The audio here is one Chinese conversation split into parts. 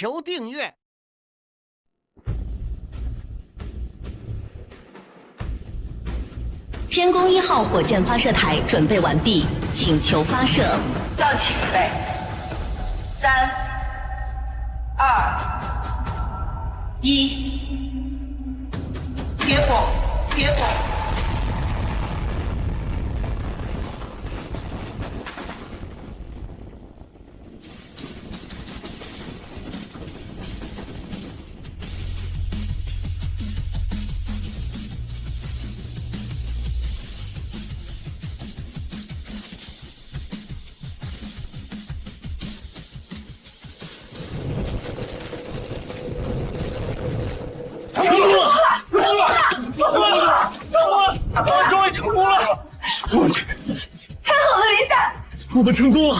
求订阅。天宫1号火箭发射台准备完毕，请求发射。倒计准备，3、2、1，别火，别火。成功了！终于成功了！太好了，林夏，我们成功了！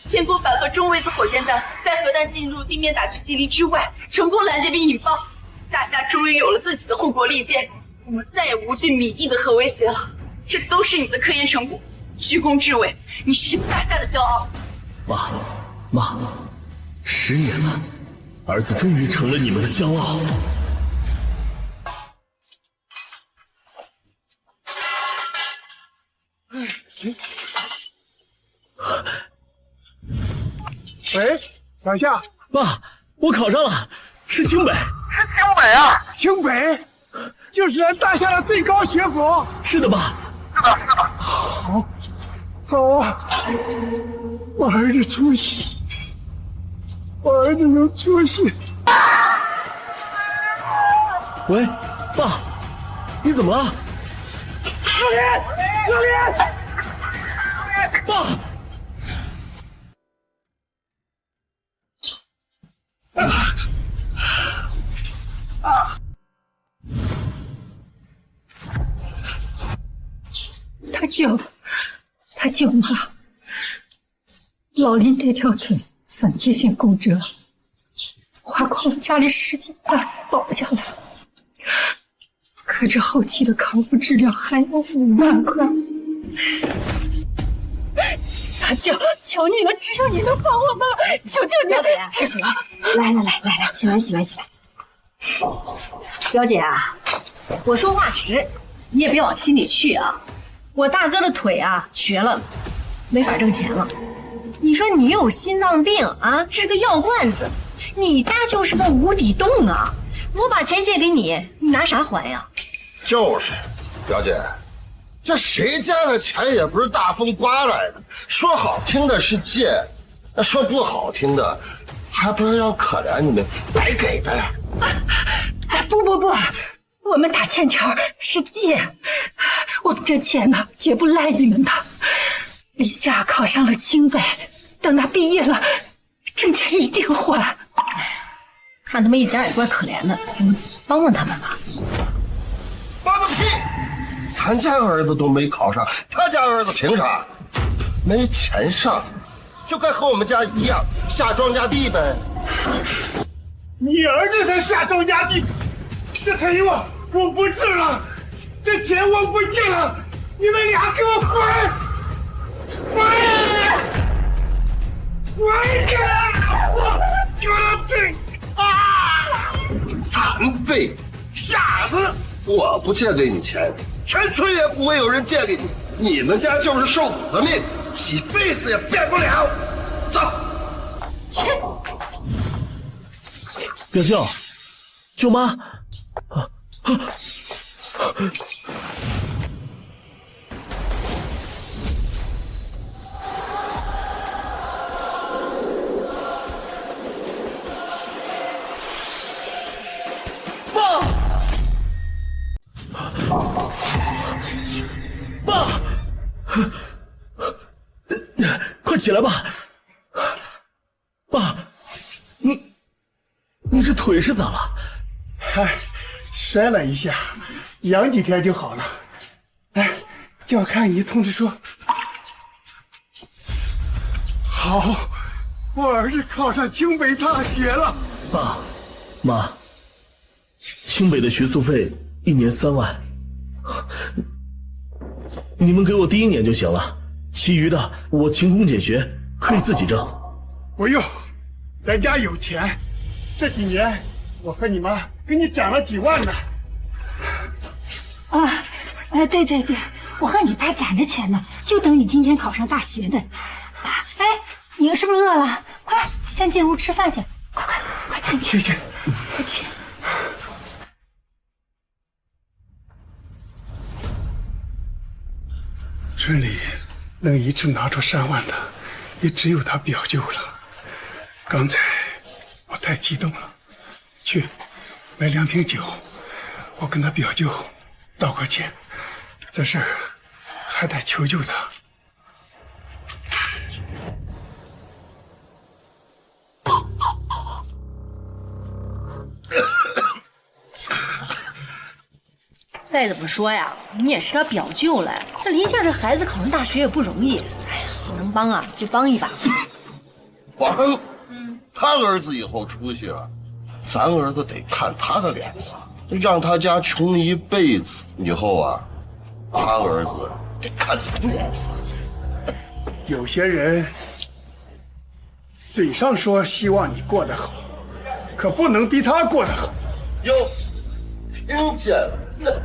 天宫反核中位子火箭弹在核弹进入地面打击基地之外，成功拦截并引爆，大夏终于有了自己的护国利剑，我们再也无惧米蒂的核威胁了。这都是你的科研成果，居功至伟，你是大夏的骄傲。妈，10年了。儿子终于成了你们的骄傲。喂，小夏，爸，我考上了，是清北。是清北啊！清北，就是咱大夏的最高学府。是的，爸。是的。好啊！我儿子出息。我儿子有出息。喂，爸，你怎么了？榴莲！爸！他救妈，老林这条腿反切性骨折，花光了家里10几万保下来，可这后期的康复治疗还要5万块。大舅，求你了，只有你能帮我们了，求求你！这个，来，起来！表姐啊，我说话直，你也别往心里去啊。我大哥的腿啊瘸了，没法挣钱了。你说你有心脏病啊，治个药罐子，你家就是个无底洞啊！我把钱借给你，你拿啥还呀？就是，表姐，这谁家的钱也不是大风刮来的，说好听的是借，那说不好听的，还不是让可怜你们白给的呀？不，我们打欠条是借，我们这钱呢绝不赖你们的。林夏考上了清北，等他毕业了，挣钱一定还。看他们一家也怪可怜的，你们帮帮他们吧。帮个屁！咱家儿子都没考上，他家儿子凭啥？没钱上，就该和我们家一样下庄稼地呗。你儿子才下庄稼地，这腿我不治了，这钱我不借了，你们俩给我滚！给我滚！残废，傻子！我不借给你钱，全村也不会有人借给你。你们家就是受苦的命，几辈子也变不了。走。表舅，舅妈，爸，快起来吧！爸，你这腿是咋了？摔了一下，养几天就好了。来，叫我看你通知书。好，我儿子考上清北大学了。爸妈，清北的学宿费1年3万，你们给我第1年就行了，其余的我勤工俭学，可以自己挣。不用，咱家有钱，这几年我和你妈给你攒了几万呢。啊，对对对，我和你爸攒着钱呢，就等你今天考上大学呢。哎，你是不是饿了？快，先进屋吃饭去，快进去。谢谢，快去。村里能一次拿出3万的，也只有他表舅了。刚才我太激动了，去买2瓶酒，我跟他表舅道个歉，这事儿还得求求他。再怎么说呀，你也是他表舅了，这林夏这孩子考上大学也不容易，哎呀，能帮啊就帮一把。帮？他儿子以后出息了，咱儿子得看他的脸色，让他家穷一辈子。以后啊，他儿子得看咱脸色。有些人嘴上说希望你过得好，可不能逼他过得好。哟，听见了？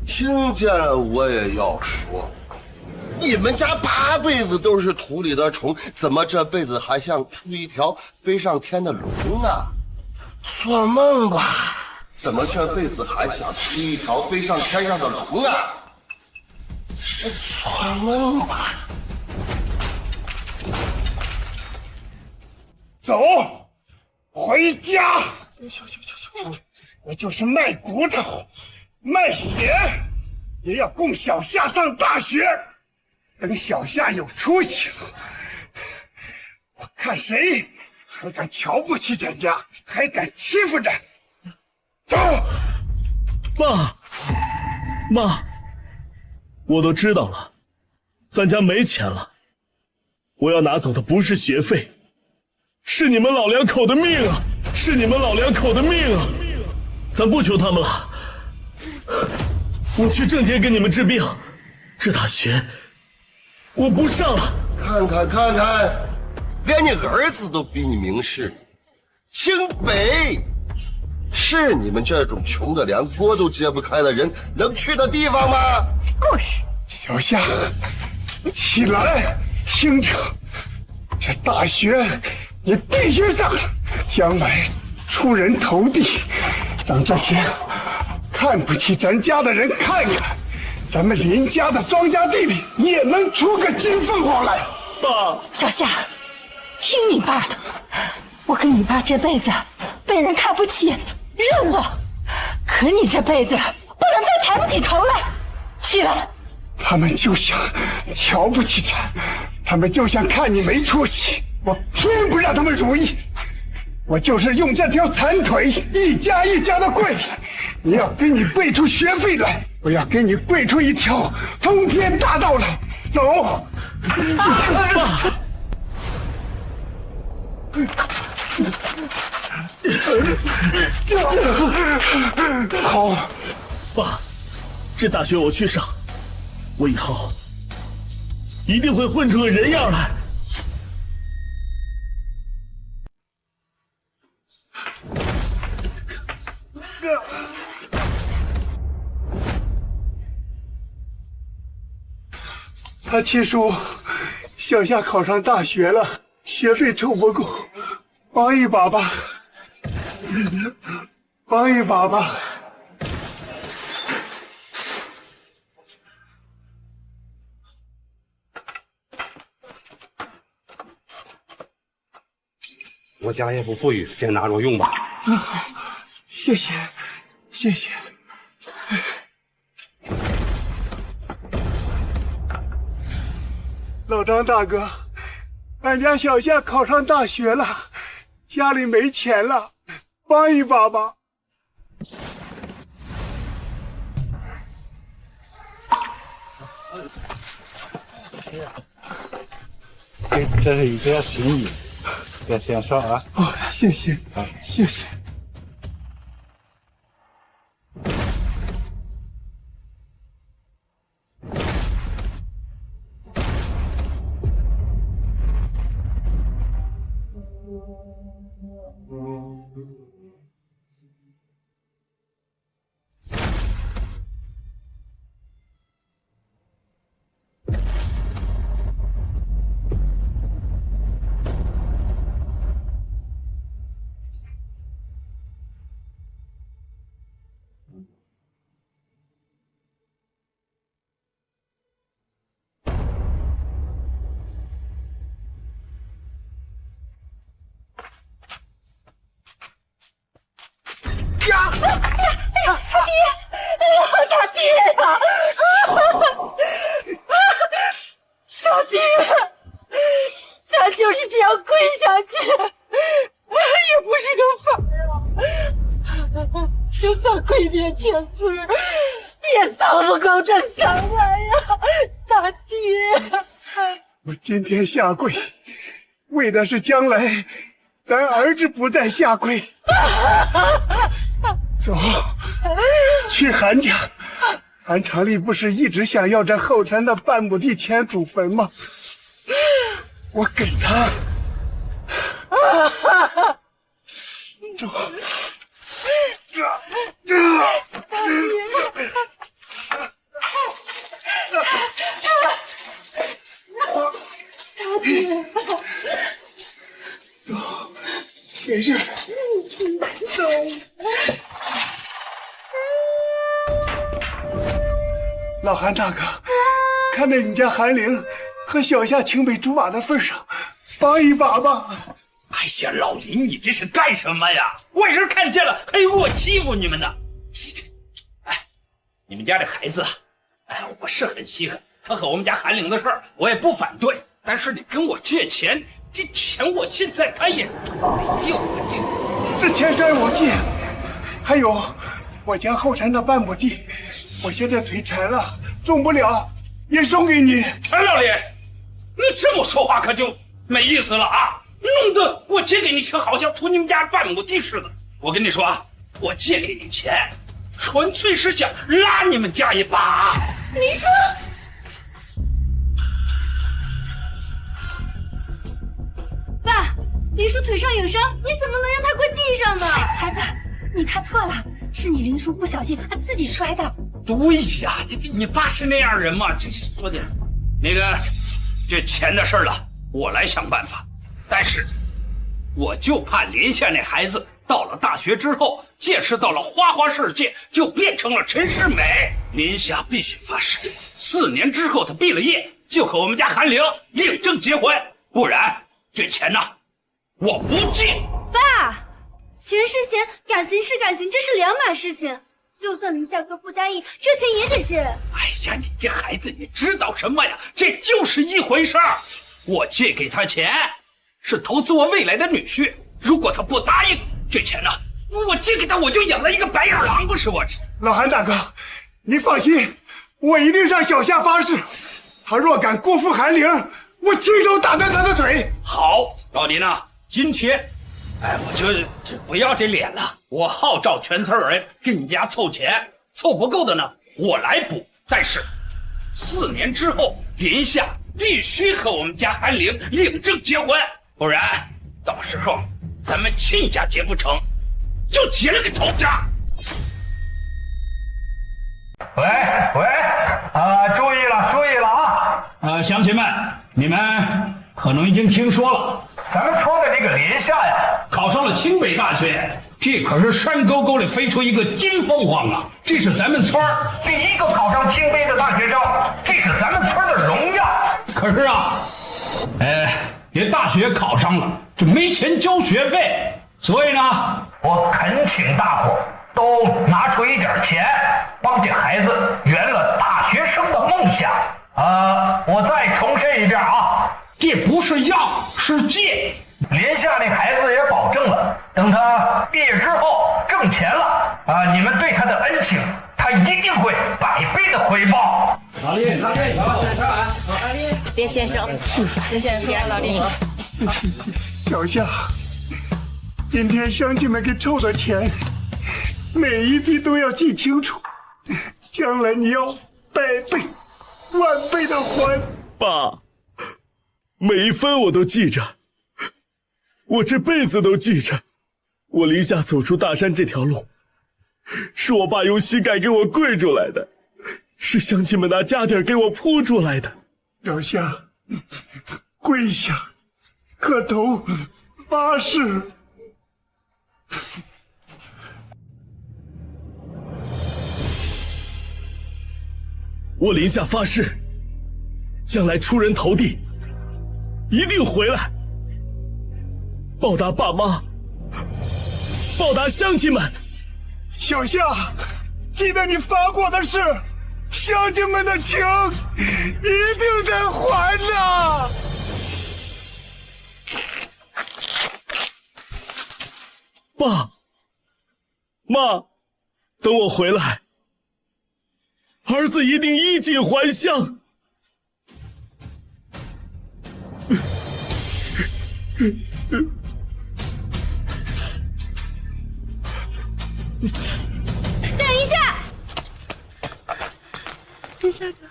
听见了，我也要说，你们家8辈子都是土里的虫，怎么这辈子还想出一条飞上天的龙啊？做梦吧！怎么这辈子还想出一条飞上天上的龙啊？做梦吧！走，回家。我就是卖骨头、卖血，也要供小夏上大学。等小夏有出息了，我看谁还敢瞧不起咱家，还敢欺负咱。走。妈，我都知道了，咱家没钱了。我要拿走的不是学费，是你们老两口的命啊！是你们老两口的命啊！咱不求他们了，我去挣钱给你们治病。这大学我不上了。看看，连你儿子都比你明事。清北是你们这种穷的连锅都揭不开的人能去的地方吗？就是。小夏，起来，听着，这大学你必须上，将来出人头地，让这些看不起咱家的人看看，咱们林家的庄稼地里也能出个金凤凰来。爸，小夏，听你爸的，我跟你爸这辈子被人看不起，认了。可你这辈子不能再抬不起头来，起来。他们就想瞧不起咱，他们就想看你没出息，我偏不让他们如意。我就是用这条残腿一家一家的跪，也要给你跪出学费来，我要给你跪出一条通天大道来。走。爸，好，爸，这大学我去上，我以后一定会混出个人样来。他亲叔，小夏考上大学了，学费凑不够，帮一把吧，帮一把吧。我家也不富裕，先拿着用吧。谢谢，谢谢。老张大哥，俺家小夏考上大学了，家里没钱了，帮一把吧。这是一个心意，别先说啊。哦，谢谢，谢谢。大爹，咱就是这样跪下去，也不是个法啊！就算跪遍千岁，也扫不够这3万呀！大爹，我今天下跪，为的是将来咱儿子不再下跪。走，去韩家。韩长丽不是一直想要这后山的半亩地前祖坟吗？我给他。走，走，没事，走。老韩大哥，看在你家韩玲和小夏请北竹马的份上，帮一把吧。哎呀，老林，你这是干什么呀？外人看见了还以为我欺负你们呢。哎，你们家这孩子啊，哎，我是很稀罕，他和我们家韩玲的事儿我也不反对，但是你跟我借钱，这钱我现在他也，哎呦，这钱虽然我借，还有我家后山的半亩地，我现在腿残了，种不了，也送给你。哎，老李，你这么说话可就没意思了啊！弄得我借给你钱，好像图你们家半亩地似的。我跟你说啊，我借给你钱，纯粹是想拉你们家一把。你说，爸，林叔腿上有伤，你怎么能让他跪地上呢？孩子，你看错了，是你林叔不小心自己摔的。对呀，这你爸是那样人吗？这说的，那个这钱的事儿了，我来想办法。但是，我就怕林夏那孩子到了大学之后，见识到了花花世界，就变成了陈世美。林夏必须发誓，4年之后他毕了业，就和我们家韩玲领证结婚，不然这钱呢，我不借。爸，钱是钱，感情是感情，这是2码事情。就算林夏哥不答应，这钱也得借。哎呀，你这孩子，你知道什么呀？这就是一回事儿。我借给他钱，是投资我未来的女婿。如果他不答应，这钱呢，我借给他，我就养了一个白眼狼，不是我。老韩大哥，你放心，我一定向小夏发誓，他若敢辜负韩玲，我亲手打断他的腿。好，老林啊，今天，哎，我就不要这脸了。我号召全村人给你家凑钱，凑不够的呢，我来补。但是4年之后，林夏必须和我们家韩玲领证结婚，不然到时候咱们亲家结不成，就结了个仇家。喂，注意了啊！乡亲们，你们可能已经听说了，咱们村的这个林夏呀，考上了清北大学，这可是山沟沟里飞出一个金凤凰啊！这是咱们村第1个考上清北的大学生，这是咱们村的荣耀。可是啊，这大学考上了，这没钱交学费，所以呢，我恳请大伙都拿出一点钱，帮这孩子圆了大学生的梦想。我再重申一遍啊，这不是要，是借。林夏那孩子也保证了，等他毕业之后挣钱了你们对他的恩情，他一定会100倍的回报。老李，老李，别先生，别先生，老李。小夏，今天乡亲们给凑的钱，每一笔都要记清楚，将来你要100倍、10000倍的还。爸，每一分我都记着。我这辈子都记着，我林夏走出大山这条路，是我爸用膝盖给我跪出来的，是乡亲们拿家底给我铺出来的。表下，跪下，磕头，发誓。我林夏发誓，将来出人头地，一定回来，报答爸妈，报答乡亲们。小夏，记得你发过的誓，乡亲们的情一定得还呐！爸妈，等我回来，儿子一定衣锦还乡。等一下，林夏哥，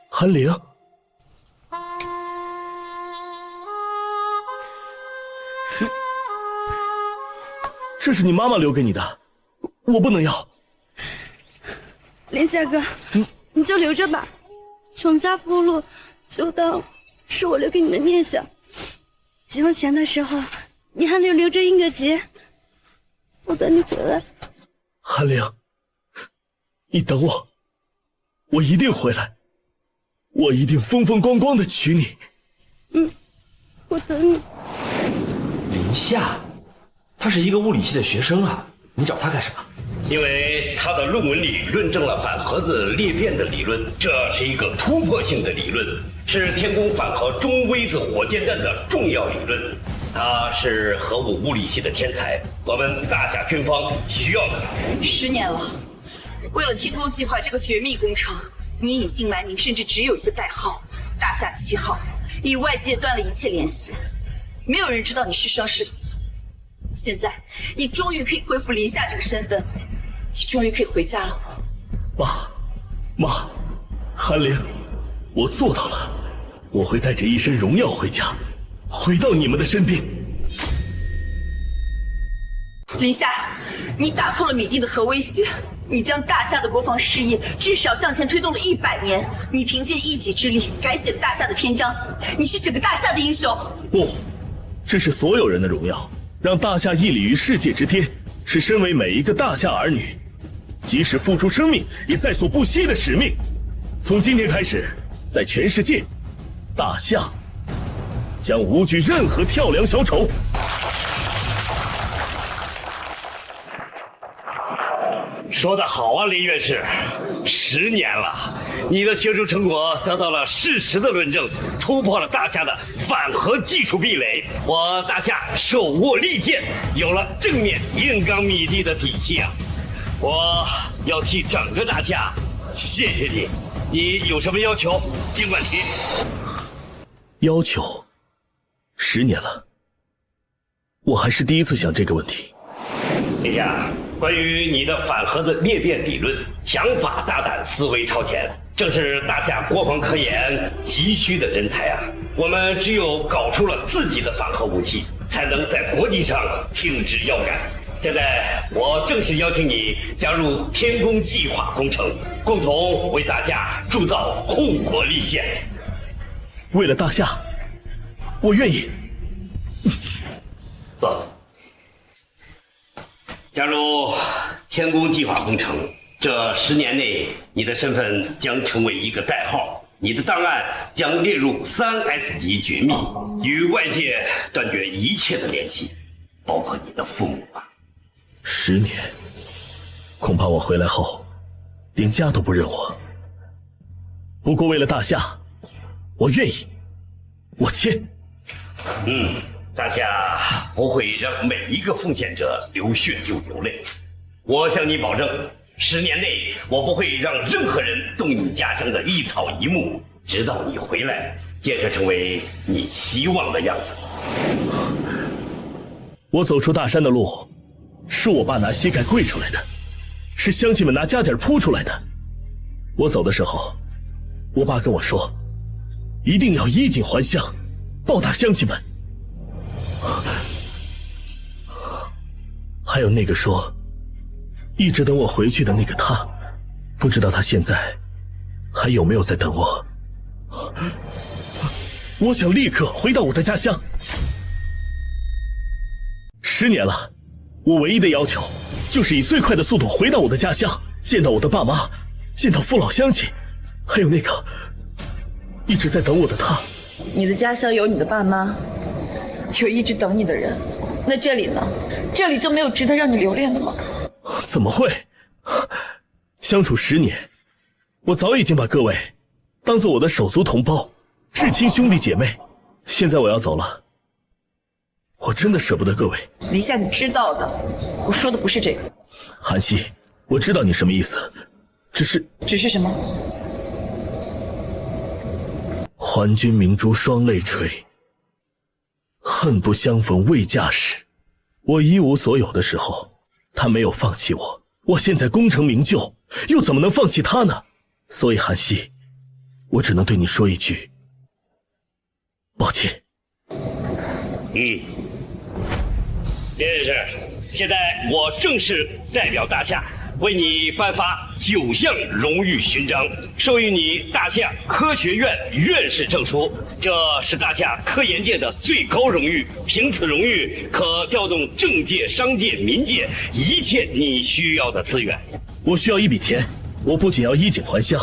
韩玲，这是你妈妈留给你的，我不能要。林夏哥，你就留着吧，穷家富路就当是我留给你的念想。结婚前的时候，你还留着应个节，我等你回来。韩玲，你等我，我一定回来，我一定风风光光的娶你。我等你。林夏，他是一个物理系的学生啊，你找他干什么？因为他的论文里论证了反核子裂变的理论，这是一个突破性的理论，是天宫反核中微子火箭弹的重要理论。他是核武物理系的天才，我们大夏军方需要的。10年了，为了天宫计划这个绝密工程，你隐姓埋名，甚至只有一个代号“大夏7号”，与外界断了一切联系，没有人知道你是生是死。现在，你终于可以恢复林夏这个身份，你终于可以回家了。爸妈，韩玲，我做到了，我会带着一身荣耀回家，回到你们的身边。林夏，你打破了米蒂的核威胁，你将大夏的国防事业至少向前推动了100年，你凭借一己之力改写了大夏的篇章，你是整个大夏的英雄。不，这是所有人的荣耀，让大夏屹立于世界之巅，是身为每一个大夏儿女，即使付出生命也在所不惜的使命。从今天开始，在全世界，大夏将无惧任何跳梁小丑。说得好啊，林院士，10年了，你的学术成果得到了事实的论证，突破了大夏的反核技术壁垒，我大夏手握利剑，有了正面硬刚米蒂的底气啊！我要替整个大夏谢谢你，你有什么要求尽管提。要求？10年了，我还是第一次想这个问题。林夏，关于你的反核子裂变理论，想法大胆，思维超前，正是大夏国防科研急需的人才啊！我们只有搞出了自己的反核武器，才能在国际上挺直腰杆。现在我正式邀请你加入天宫计划工程，共同为大夏铸造护国利剑。为了大夏，我愿意。坐。加入天宫计划工程，这10年内，你的身份将成为一个代号，你的档案将列入3S 级绝密，与外界断绝一切的联系，包括你的父母啊。10年，恐怕我回来后，连家都不认我。不过为了大夏，我愿意，我签。大夏不会让每一个奉献者流血又流泪。我向你保证，10年内我不会让任何人动你家乡的一草一木，直到你回来，建设成为你希望的样子。我走出大山的路，是我爸拿膝盖跪出来的，是乡亲们拿家底铺出来的。我走的时候，我爸跟我说，一定要衣锦还乡，报答乡亲们。还有那个说一直等我回去的那个他，不知道他现在还有没有在等我。我想立刻回到我的家乡。10年了，我唯一的要求就是以最快的速度回到我的家乡，见到我的爸妈，见到父老乡亲，还有那个一直在等我的他。你的家乡有你的爸妈，有一直等你的人，那这里呢？这里就没有值得让你留恋的吗？怎么会？相处10年，我早已经把各位当做我的手足同胞、至亲兄弟姐妹。现在我要走了，我真的舍不得各位。离夏，你知道的，我说的不是这个。韩熙，我知道你什么意思，只是什么？还君明珠双泪垂，恨不相逢未嫁时。我一无所有的时候，他没有放弃我，我现在功成名就，又怎么能放弃他呢？所以韩熙，我只能对你说一句抱歉。林院士，现在我正式代表大夏为你颁发9项荣誉勋章，授予你大夏科学院院士证书。这是大夏科研界的最高荣誉，凭此荣誉可调动政界、商界、民界一切你需要的资源。我需要一笔钱，我不仅要衣锦还乡，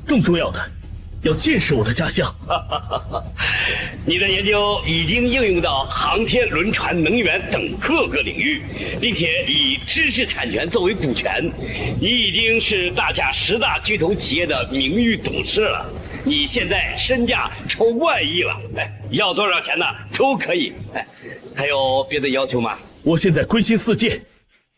更重要的要建设我的家乡。你的研究已经应用到航天、轮船、能源等各个领域，并且以知识产权作为股权。你已经是大夏10大巨头企业的名誉董事了。你现在身价超10000亿了，要多少钱呢？都可以。还有别的要求吗？我现在归心似箭，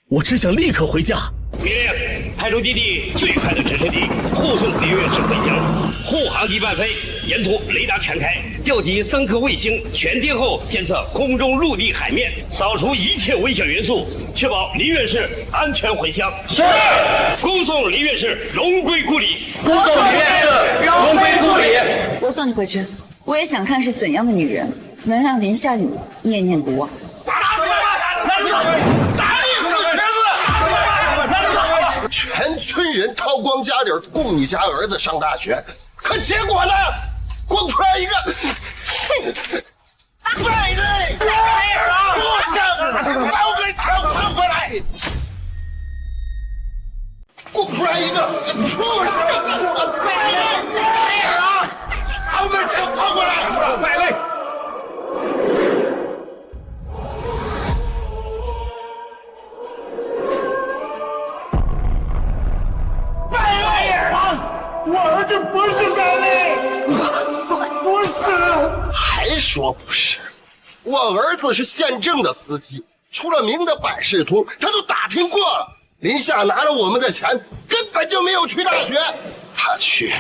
我只想立刻回家。命令派出基地最快的直升机护送林院士回乡，护航机伴飞，沿途雷达全开，调集3颗卫星，全天候监测空中、陆地、海面，扫除一切危险元素，确保林院士安全回乡。是。恭送林院士荣归故里。恭送林院士荣归故里。我送你回去，我也想看是怎样的女人能让林夏雨念念不忘。全村人掏光家底供你家儿子上大学，可结果呢？滚出来一个败类！不想把我给抢回来！滚出来一个畜生！败类！把我给抢回来！败类！我儿子不是败类，不是，还说不是？我儿子是县政的司机，出了名的百事通，他都打听过了。林夏拿了我们的钱，根本就没有去大学，他去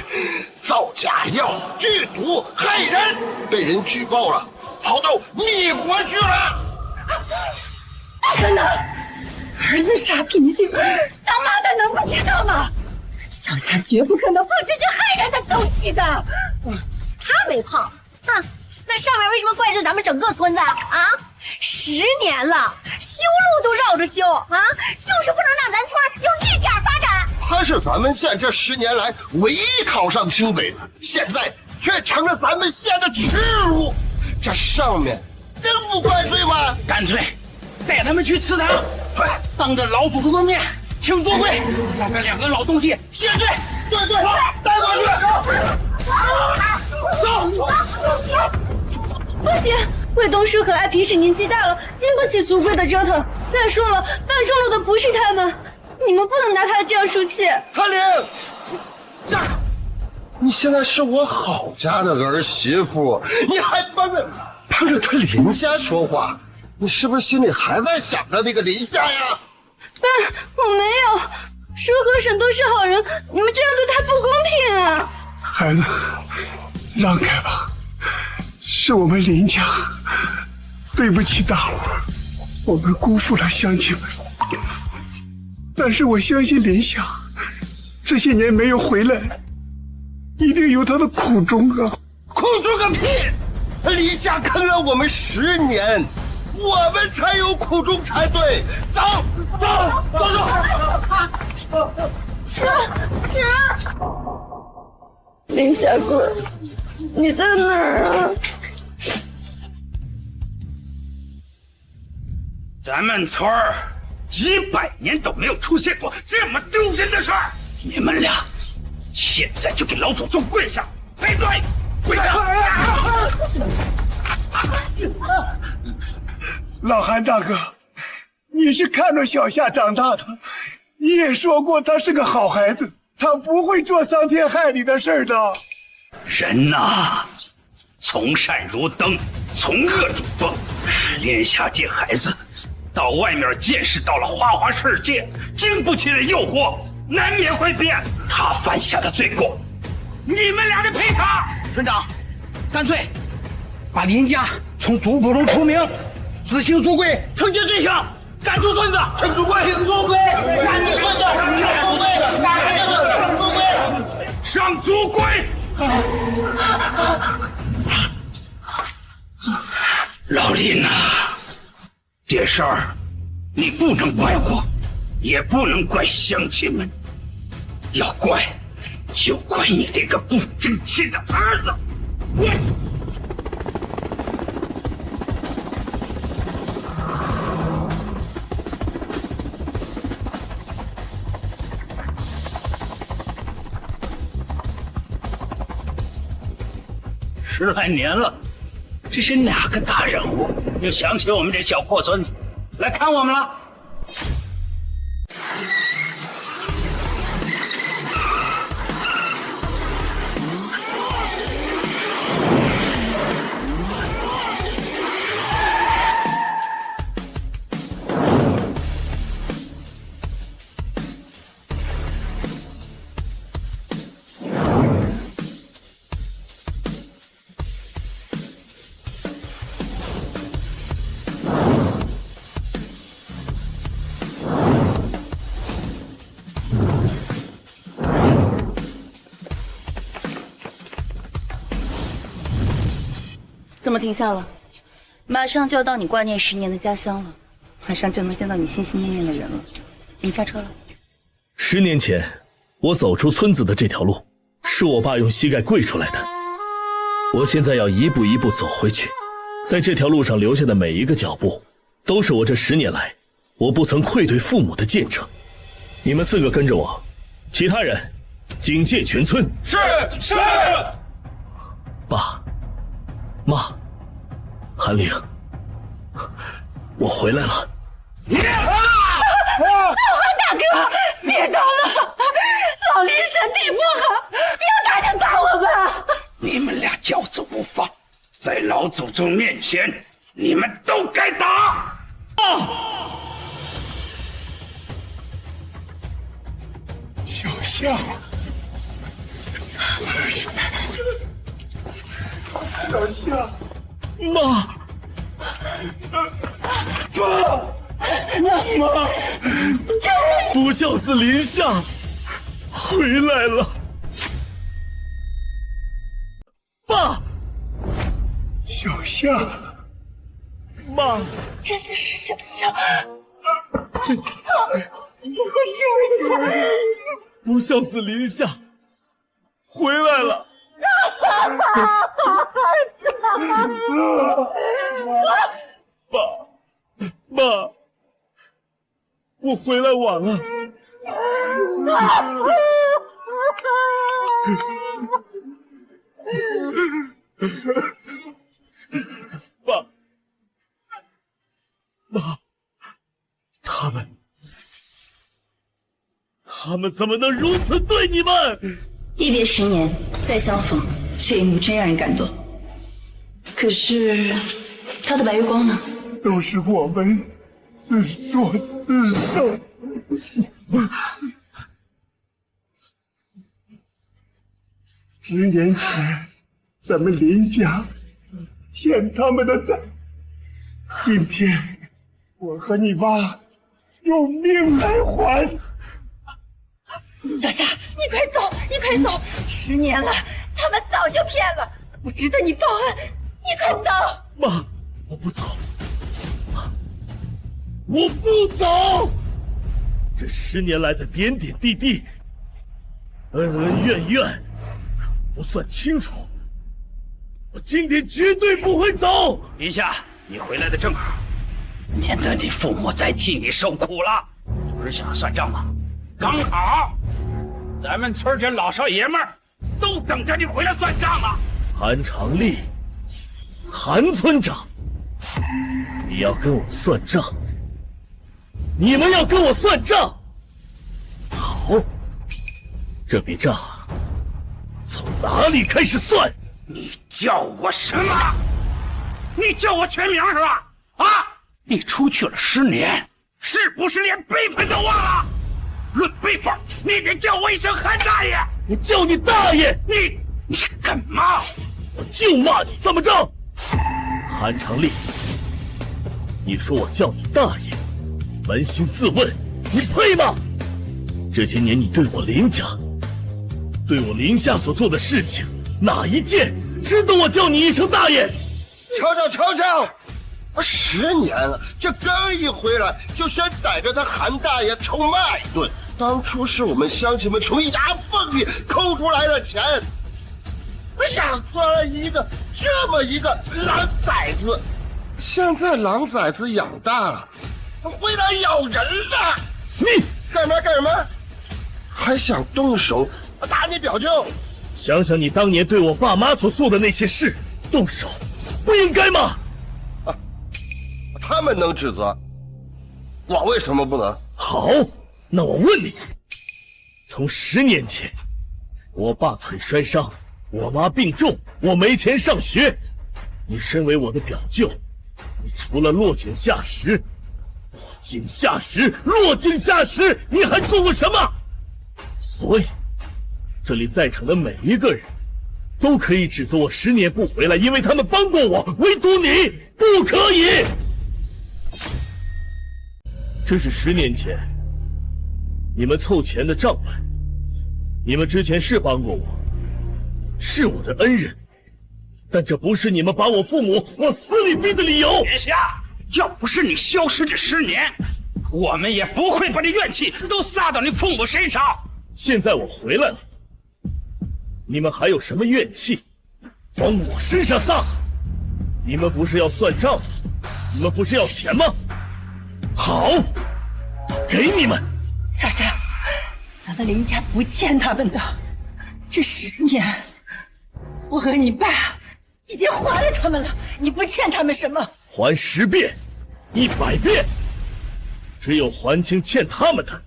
造假药、剧毒、害人，被人举报了，跑到密国去了。天哪，儿子傻脾气，当妈的能不知道吗？小夏绝不可能放这些害人的东西的。他没胖，哼，那上面为什么怪罪咱们整个村子啊？10年了，修路都绕着修啊，就是不能让咱村有一点发展。他是咱们县这10年来唯一考上清北的，现在却成了咱们县的耻辱。这上面能不怪罪吗？干脆带他们去祠堂，当着老祖宗的面请坐跪，让这2个老东西谢罪。对，带过去。走！不行，贵东叔和爱皮使年纪大了，经不起族贵的折腾。再说了，办中路的不是他们，你们不能拿他这样出气。韩玲，你现在是我郝家的儿媳妇，你还帮着他林家说话，你是不是心里还在想着那个林夏呀？爸，我没有，叔和婶都是好人，你们这样对他不公平啊！孩子，让开吧，是我们林家对不起大伙儿，我们辜负了乡亲们。但是我相信林夏这些年没有回来，一定有他的苦衷啊！苦衷个屁！林夏坑了我们10年，我们才有苦衷才对。走。是林下鬼，你在哪儿啊？咱们村儿100年都没有出现过这么丢人的事儿。你们俩现在就给老祖宗跪下，闭嘴！跪下！老韩大哥，你是看着小夏长大的，你也说过他是个好孩子，他不会做伤天害理的事的。人呐，从善如登，从恶如崩。连夏这孩子到外面见识到了花花世界，经不起的诱惑，难免会变。他犯下的罪过，你们俩的赔偿。村长，干脆把林家从族谱中除名，执行族规，惩戒罪行，赶出孙子，请族规，请族规，赶出孙子，赶族规，赶族规，上族规。老林呐，这事儿你不能怪我，也不能怪乡亲们，要怪就怪你这个不争气的儿子。10来年了，这是哪个大人物又想起我们这小破村子来看我们了？怎么停下了？马上就要到你挂念10年的家乡了，马上就能见到你心心念念的人了。怎么下车了？10年前，我走出村子的这条路，是我爸用膝盖跪出来的。我现在要一步一步走回去，在这条路上留下的每一个脚步，都是我这10年来我不曾愧对父母的见证。你们4个跟着我，其他人警戒全村。是。爸妈，韩玲，我回来了。老韩大哥，别打了，老林身体不好，要打就打我吧。你们俩骄纵不放，在老祖宗面前，你们都该打！小夏，小夏，妈，妈，不孝子林夏回来了。爸，小夏，妈，真的是小夏。不孝子林夏回来了。爸，我回来晚了。爸，妈，他们怎么能如此对你们？一别10年再相逢，这一幕真让人感动。可是他的白月光呢？都是我们自作自受。10年前，咱们林家欠他们的债，今天我和你妈用命来还。小夏，你快走，你快走！10年了，他们早就骗了，不值得你报案，你快走！妈，我不走。妈，我不走。这10年来的点点滴滴，恩恩怨怨，不算清楚。我今天绝对不会走。林夏，你回来的正好，免得你父母再替你受苦了。不是想要算账吗？刚好，咱们村这老少爷们儿都等着你回来算账了。韩长立，韩村长，你要跟我算账，你们要跟我算账。好，这笔账从哪里开始算？你叫我什么？你叫我全名是吧？啊！你出去了10年，是不是连辈分都忘了？论辈分，你得叫我一声韩大爷。我叫你大爷！你干嘛？我就骂你，怎么着？韩长立，你说我叫你大爷，扪心自问，你配吗？这些年你对我林家，对我林夏所做的事情，哪一件值得我叫你一声大爷？瞧，10年了，这刚一回来就先逮着他韩大爷臭骂一顿。当初是我们乡亲们从牙缝里抠出来的钱，养出来了这么一个狼崽子。现在狼崽子养大了，回来咬人了。你干什么？还想动手打你表舅？想想你当年对我爸妈所做的那些事，动手不应该吗？他们能指责，我为什么不能？好，那我问你，从10年前，我爸腿摔伤，我妈病重，我没钱上学，你身为我的表舅，你除了落井下石，你还做过什么？所以，这里在场的每一个人，都可以指责我10年不回来，因为他们帮过我，唯独你不可以。这是10年前你们凑钱的账本，你们之前是帮过我，是我的恩人，但这不是你们把我父母往死里逼的理由。别瞎，要不是你消失这10年，我们也不会把这怨气都撒到你父母身上。现在我回来了，你们还有什么怨气往我身上撒？你们不是要算账，你们不是要钱吗？好，我给你们。小夏，咱们林家不欠他们的，这10年，我和你爸已经还了他们了，你不欠他们什么？还10遍，100遍，只有还清欠他们的，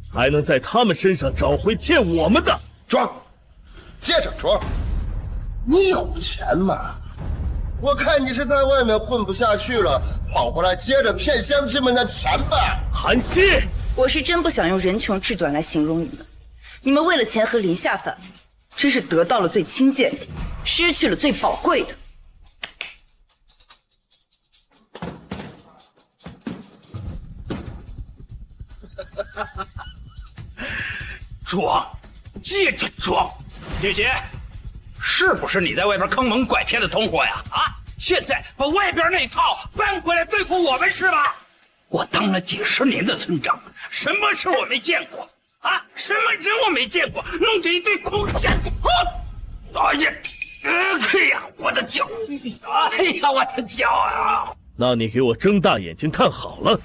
才能在他们身上找回欠我们的。装，接着装，你有钱吗？我看你是在外面混不下去了，跑回来接着骗乡亲们的钱吧。韩熙，我是真不想用人穷志短来形容你们，你们为了钱和林夏反目，真是得到了最亲贱的，失去了最宝贵的。装，接着装。姐姐，是不是你在外边坑蒙拐骗的同伙呀？啊，现在把外边那套搬回来对付我们是吧？我当了几10年的村长，什么事我没见过啊？什么人我没见过？弄这一堆空下去！哎呀，哎呀，我的脚！哎呀，我的脚啊！那你给我睁大眼睛看好了。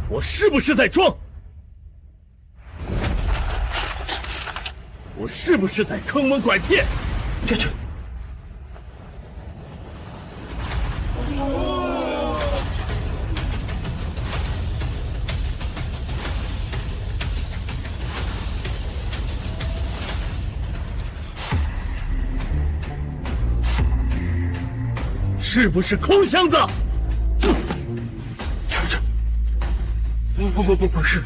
我是不是在装？我是不是在坑蒙拐骗？这是不是空箱子？不是。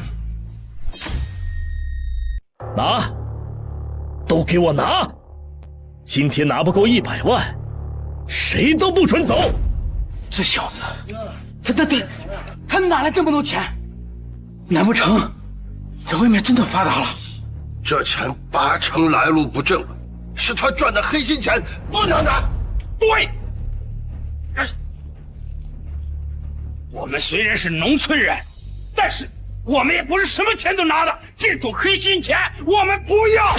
拿，都给我拿！今天拿不够100万，谁都不准走！这小子，他们哪来这么多钱？难不成在外面真的发达了？这钱80%来路不正，是他赚的黑心钱，不能拿。对，我们虽然是农村人，但是我们也不是什么钱都拿的，这种黑心钱我们不要。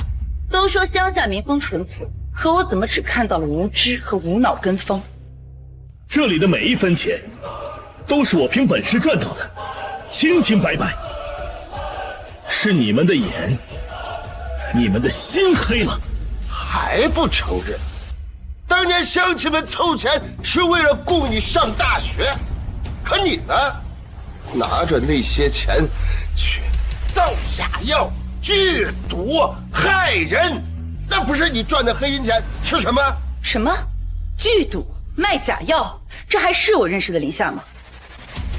都说乡下民风淳朴，可我怎么只看到了无知和无脑跟风？这里的每一分钱，都是我凭本事赚到的，清清白白。是你们的眼，你们的心黑了，还不承认？当年乡亲们凑钱是为了供你上大学，可你呢，拿着那些钱去造假药、剧毒、害人，那不是你赚的黑心钱是什么？什么？剧毒、卖假药，这还是我认识的林夏吗？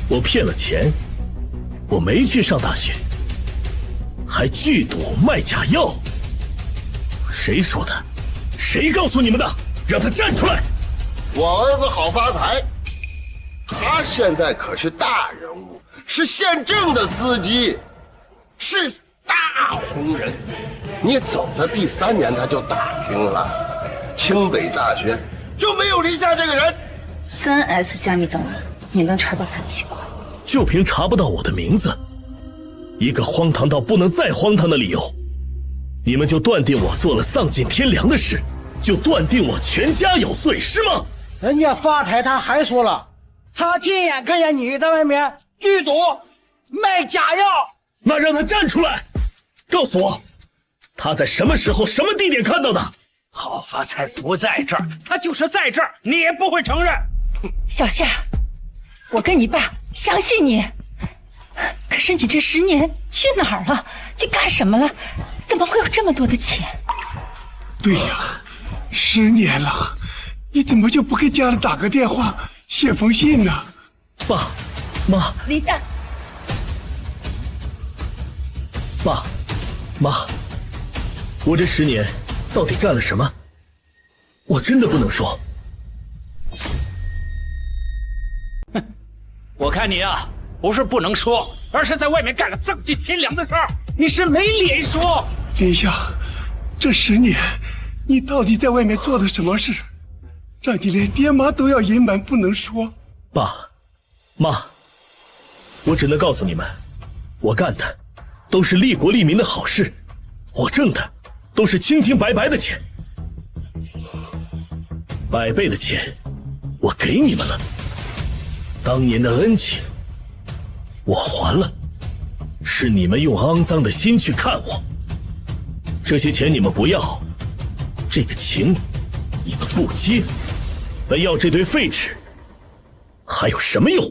我骗了钱，我没去上大学，还剧毒卖假药。谁说的？谁告诉你们的？让他站出来！我儿子好发财，他现在可是大人物，是县政的司机，是大红人。你走的第3年他就打听了，清北大学就没有林夏这个人。3S 加密档案，你能查到他的情况？就凭查不到我的名字，一个荒唐到不能再荒唐的理由，你们就断定我做了丧尽天良的事，就断定我全家有罪是吗？人家发财他还说了，他亲眼看见你在外面剧毒卖假药。那让他站出来，告诉我他在什么时候什么地点看到的。好发财不在这儿，他就是在这儿，你也不会承认。小夏，我跟你爸相信你，可是你这10年去哪儿了？去干什么了？怎么会有这么多的钱？对呀，10年了，你怎么就不给家里打个电话，写封信呢？爸妈，林夏，爸妈，我这10年到底干了什么？我真的不能说。哼，我看你啊，不是不能说，而是在外面干了丧尽天良的事儿，你是没脸说。林夏，这10年你到底在外面做了什么事，让你连爹妈都要隐瞒不能说？爸妈，我只能告诉你们，我干的都是利国利民的好事，我挣的都是清清白白的钱，100倍的钱我给你们了，当年的恩情我还了，是你们用肮脏的心去看我，这些钱你们不要，这个情你们不接，那要这堆废纸还有什么用？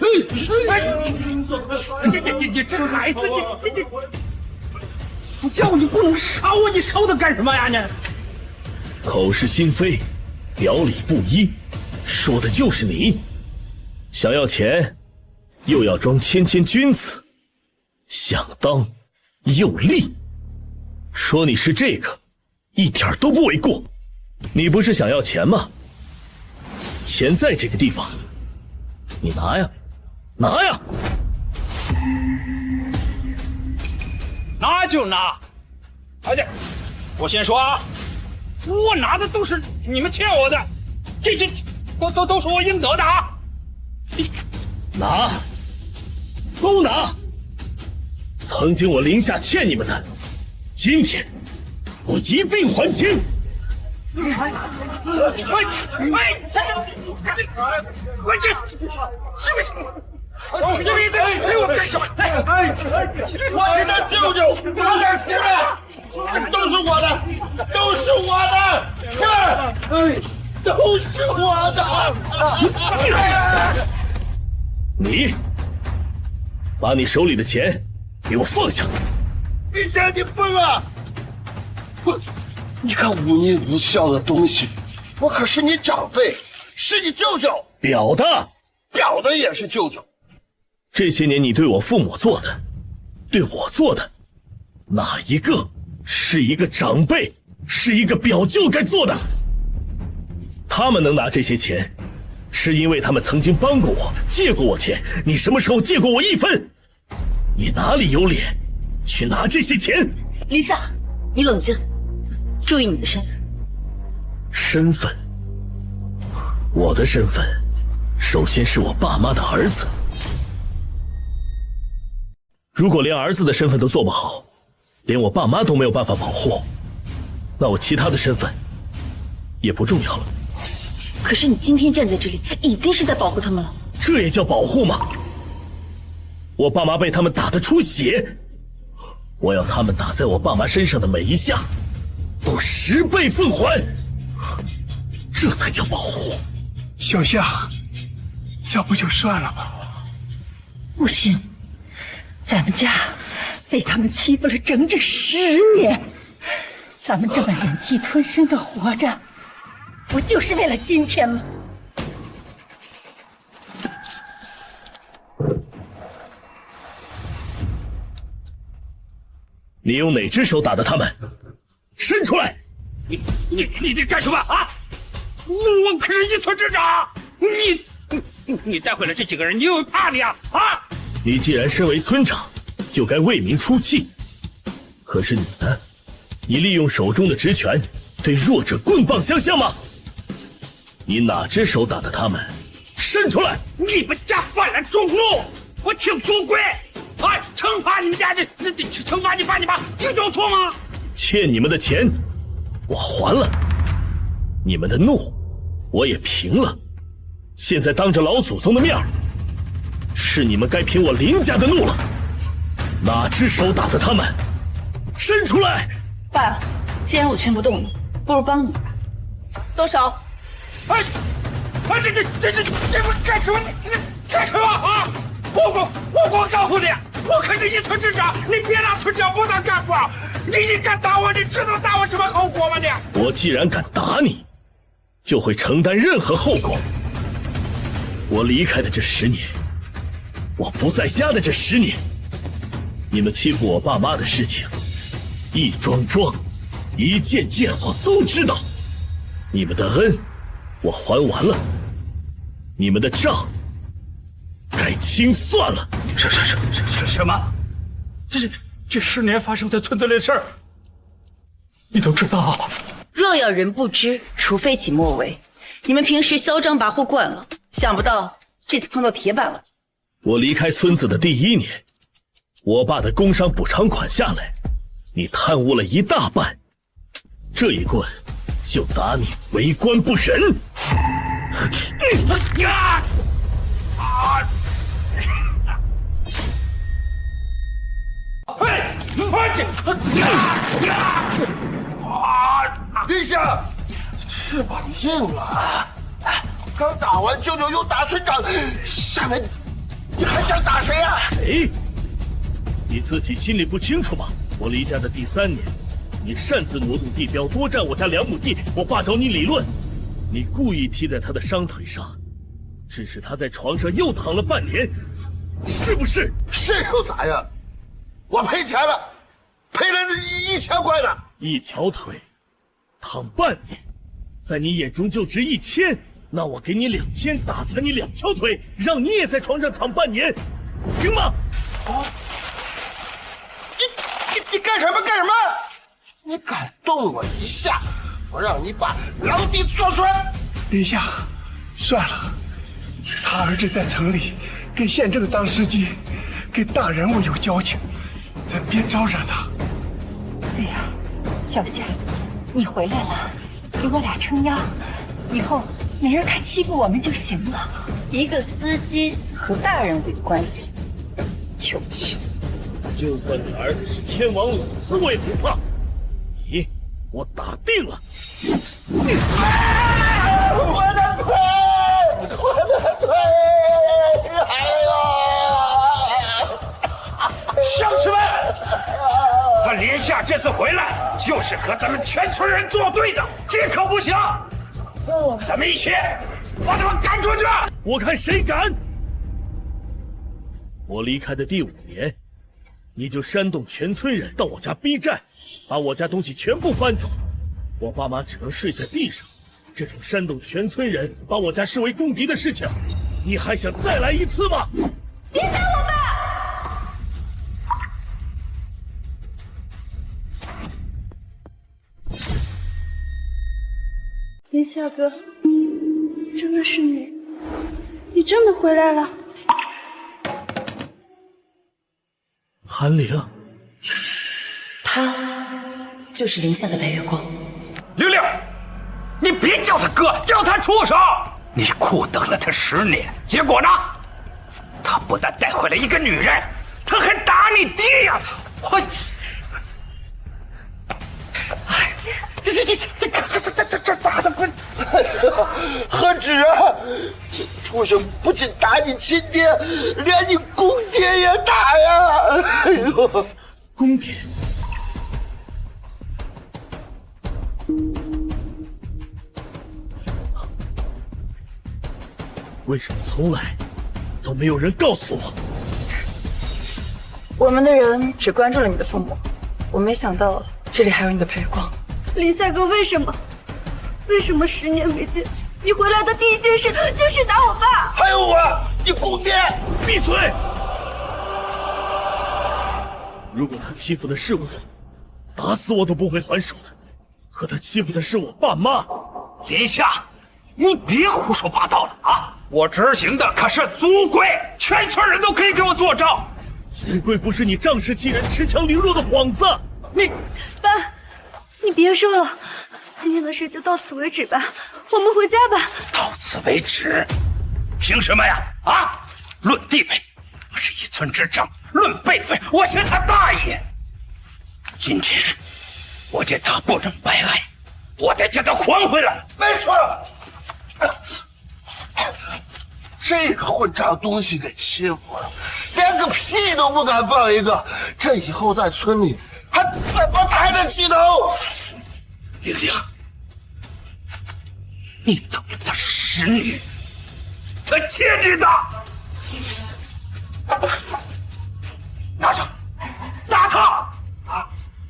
你这孩子，你叫你不能烧啊，你烧它干什么呀你？口是心非，表里不一，说的就是你。想要钱，又要装谦谦君子，想当又立，说你是这个，一点都不为过。你不是想要钱吗？钱在这个地方，你拿呀，拿呀！拿就拿，而且我先说啊，我拿的都是你们欠我的，这都是我应得的啊！拿，都拿！曾经我林夏欠你们的，今天我一并还清。快去！是不是？我是他舅舅，有点钱了，都是我的，都是我的，都是我的。你把你手里的钱给我放下！你想你疯啊！你看忤逆无孝的东西，我可是你长辈，是你舅舅。表的也是舅舅。这些年你对我父母做的，对我做的，哪一个是一个长辈，是一个表舅该做的？他们能拿这些钱是因为他们曾经帮过我，借过我钱。你什么时候借过我1分？你哪里有脸去拿这些钱？林夏，你冷静，注意你的身份。身份？我的身份，首先是我爸妈的儿子。如果连儿子的身份都做不好，连我爸妈都没有办法保护，那我其他的身份也不重要了。可是你今天站在这里，已经是在保护他们了。这也叫保护吗？我爸妈被他们打得出血，我要他们打在我爸妈身上的每一下都10倍奉还，这才叫保护。小夏，要不就算了吧。不行，咱们家被他们欺负了整整10年，咱们这么忍气吞声的活着，不就是为了今天吗？你用哪只手打的他们？伸出来！你这干什么啊？我可是一村之长，你带回来这几个人，你有没怕你啊？啊！你既然身为村长，就该为民出气。可是你呢？你利用手中的职权对弱者棍棒相向吗？你哪只手打的他们？伸出来！你们家犯了众怒，我请主归。啊！惩罚你们家的，惩罚你爸你妈，这有错吗？欠你们的钱，我还了；你们的怒，我也平了。现在当着老祖宗的面，是你们该平我林家的怒了。哪只手打的他们？伸出来！爸，既然我劝不动你，不如帮你吧。动手！哎，这不干什么？你干什么啊？我告诉你，我可是一村之长，你别拿村长不当干部。你敢打我，你知道打我什么后果吗？你我既然敢打你，就会承担任何后果。我离开的这10年，我不在家的这10年，你们欺负我爸妈的事情，一桩桩，一件件我都知道。你们的恩，我还完了；你们的账，该清算了。什么？这10年发生在村子里的事儿，你都知道？若要人不知，除非己莫为。你们平时嚣张跋扈惯了，想不到这次碰到铁板了。我离开村子的第1年，我爸的工伤补偿款下来，你贪污了1大半，这一棍就打你为官不仁。陛下，翅膀硬了，刚打完舅舅又打村长，下面你还想打谁啊？谁？你自己心里不清楚吗？我离家的第3年，你擅自挪动地标，多占我家2亩地，我爸找你理论，你故意踢在他的伤腿上，致使他在床上又躺了半年，是不是？是又咋样？我赔钱了，赔了1000块呢。一条腿躺半年，在你眼中就值1000，那我给你2000，打残你2条腿，让你也在床上躺半年，行吗？你干什么干什么？你敢动我一下，我让你把牢底坐穿。陛下，算了，他儿子在城里给县政当司机，跟大人物有交情，咱别招惹他。哎呀，小夏，你回来了，给我俩撑腰，以后没人敢欺负我们就行了。一个司机和大人物有关系，就去。就算你儿子是天王老子，我也不怕。你，我打定了。我的腿，我的腿！哎呦！乡亲们，他林夏这次回来就是和咱们全村人作对的，这可不行！咱们一起把他们赶出去！我看谁敢！我离开的第5年，你就煽动全村人到我家逼债，把我家东西全部搬走，我爸妈只能睡在地上，这种煽动全村人把我家视为公敌的事情，你还想再来一次吗？别杀我吧！林夏哥，真的是你，你真的回来了。韩灵，他就是林夏的白月光。玲玲，你别叫他哥，叫他畜生！你苦等了他10年，结果呢？他不但带回来一个女人，他还打你爹呀！这打的不，何止啊！这畜生不仅打你亲爹，连你公爹也打呀！哎呦，公爹。为什么从来都没有人告诉我？我们的人只关注了你的父母，我没想到这里还有你的白月光。林夏哥，为什么10年没见，你回来的第一件事就是打我爸？还有我，你公爹！闭嘴！如果他欺负的是我，打死我都不会还手的。可他欺负的是我爸妈。林夏，你别胡说八道了啊！我执行的可是族规，全村人都可以给我作证。族规不是你仗势欺人、恃强凌弱的幌子。你，爸，你别说了，今天的事就到此为止吧，我们回家吧。到此为止？凭什么呀？啊！论地位，我是一村之长；论辈分，我是他大爷。今天我这他不能白来，我得将他还回来。没错。这个混账东西给欺负了，连个屁都不敢放一个，这以后在村里还怎么抬得起头？玲玲，你等了他10年，他欠你的。拿着，打他！啊，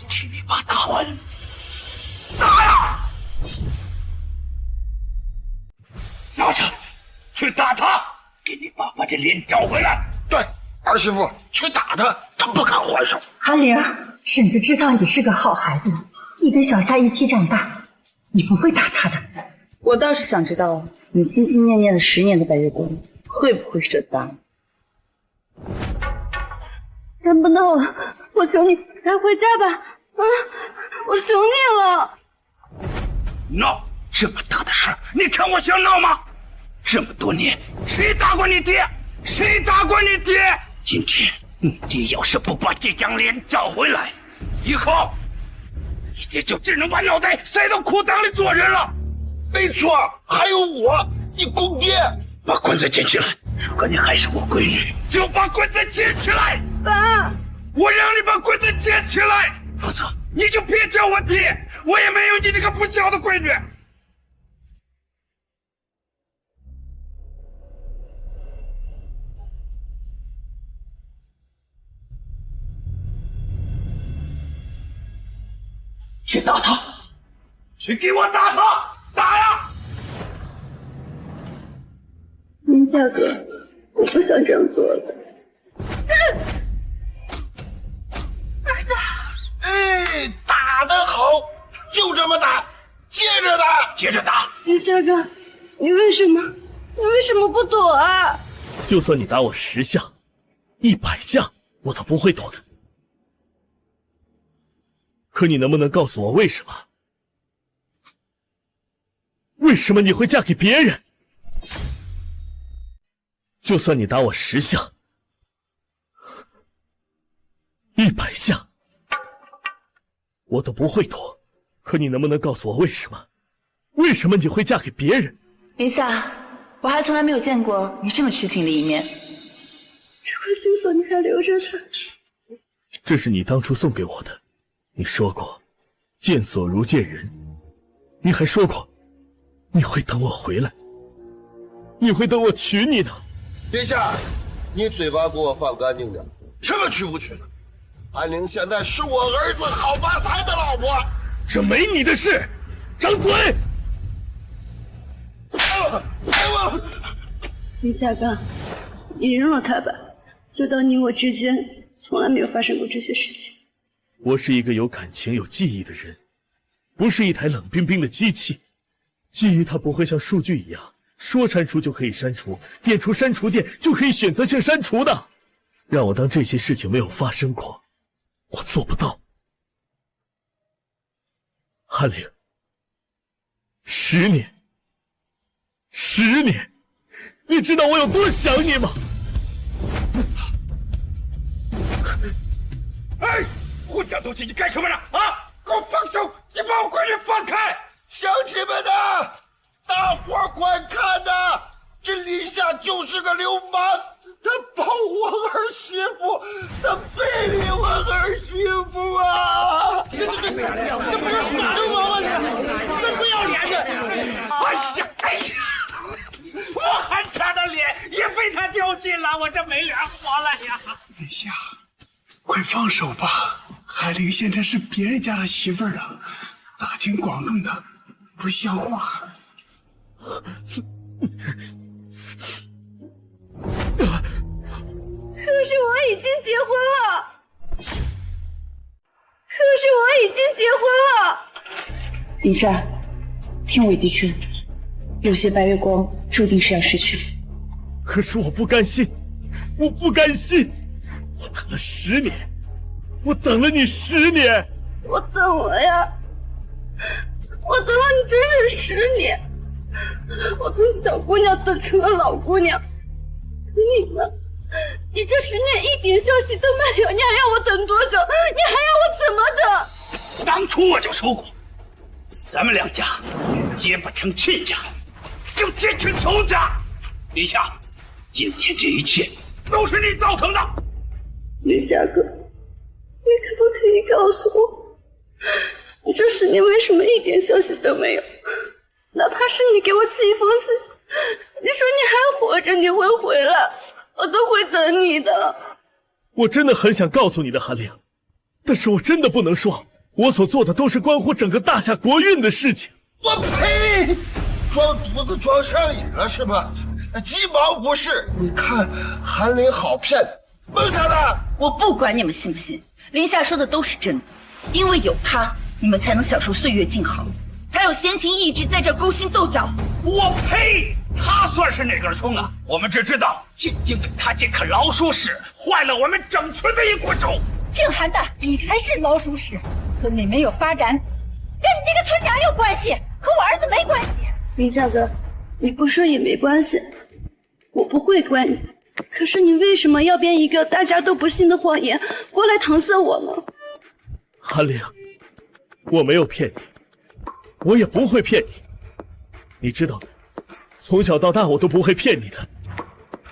替你爸打还，打呀！拿着，去打他，给你爸把这脸找回来。对，儿媳妇，去打他，他不敢还手。韩灵，婶子知道你是个好孩子，你跟小夏一起长大，你不会打他的。我倒是想知道，你心心念念的10年的白月光，会不会舍得打你？看不到了，我求你，咱回家吧！啊，我求你了！闹这么大的事，你看我想闹吗？这么多年，谁打过你爹？谁打过你爹？今天你爹要是不把这张脸找回来，以后你爹就只能把脑袋塞到裤裆里做人了。没错，还有我，你公爹。把棍子捡起来！如果你还是我闺女，就把棍子捡起来！爸，我让你把棍子捡起来，否则你就别叫我爹，我也没有你这个不孝的闺女。去打他！去给我打他！打呀！林夏哥，我不想这样做的。哎，打得好，就这么打，接着打，接着打。林夏哥，你为什么不躲啊？就算你打我10下、100下，我都不会躲的。可你能不能告诉我为什么？为什么你会嫁给别人？就算你打我10下、100下，我都不会躲。可你能不能告诉我为什么？为什么你会嫁给别人？林夏，我还从来没有见过你这么痴情的一面。这块金锁你还留着它？这是你当初送给我的。你说过，见锁如见人。你还说过，你会等我回来，你会等我娶你的。殿下，你嘴巴给我放干净点，什么娶不娶的？安陵现在是我儿子郝发财的老婆，这没你的事，张嘴！林夏刚，你认了他吧，就当你我之间从来没有发生过这些事情。我是一个有感情、有记忆的人，不是一台冷冰冰的机器。记忆它不会像数据一样，说删除就可以删除，点出删除键就可以选择性删除的。让我当这些事情没有发生过，我做不到。韩玲，10年，10年，你知道我有多想你吗？哎，混账东西，你干什么呢？啊！给我放手！你把我闺女放开！乡亲们呐，大伙儿观看呐，这林夏就是个流氓，他抱我儿媳妇，他背离我儿媳妇啊！这不是耍流氓吗？这不要脸的！哎呀！我还差的脸也被他丢尽了，我这没脸活了呀！林夏，快放手吧，海玲现在是别人家的媳妇儿了，大庭广众的，不像话。可是我已经结婚了，林夏，听我一句劝，有些白月光注定是要失去的。可是我不甘心，我不甘心！我等了10年，我等了你10年。我等了呀，我等了你整整10年。我从小姑娘等成了老姑娘，可你呢？你这10年一点消息都没有，你还要我等多久？你还要我怎么等？当初我就说过，咱们两家结不成亲家，就结成仇家。林夏，今天这一切都是你造成的。林夏哥，你可不可以告诉我，你这10年为什么一点消息都没有？哪怕是你给我寄一封信，你说你还活着，你会回来，我都会等你的。我真的很想告诉你的，韩玲，但是我真的不能说，我所做的都是关乎整个大夏国运的事情。我呸！装犊子装上瘾了是吧？鸡毛不是！你看韩玲好骗，蒙他的。我不管你们信不信，林夏说的都是真的，因为有他，你们才能享受岁月静好，才有闲情逸致在这勾心斗角。我呸！他算是哪根葱啊？我们只知道，就因为他这颗老鼠屎，坏了我们整村的一锅粥。姓韩的，你才是老鼠屎！村里没有发展，跟你这个村长有关系，和我儿子没关系。林夏哥，你不说也没关系，我不会怪你。可是你为什么要编一个大家都不信的谎言过来搪塞我呢？韩玲，我没有骗你，我也不会骗你。你知道的，从小到大我都不会骗你的，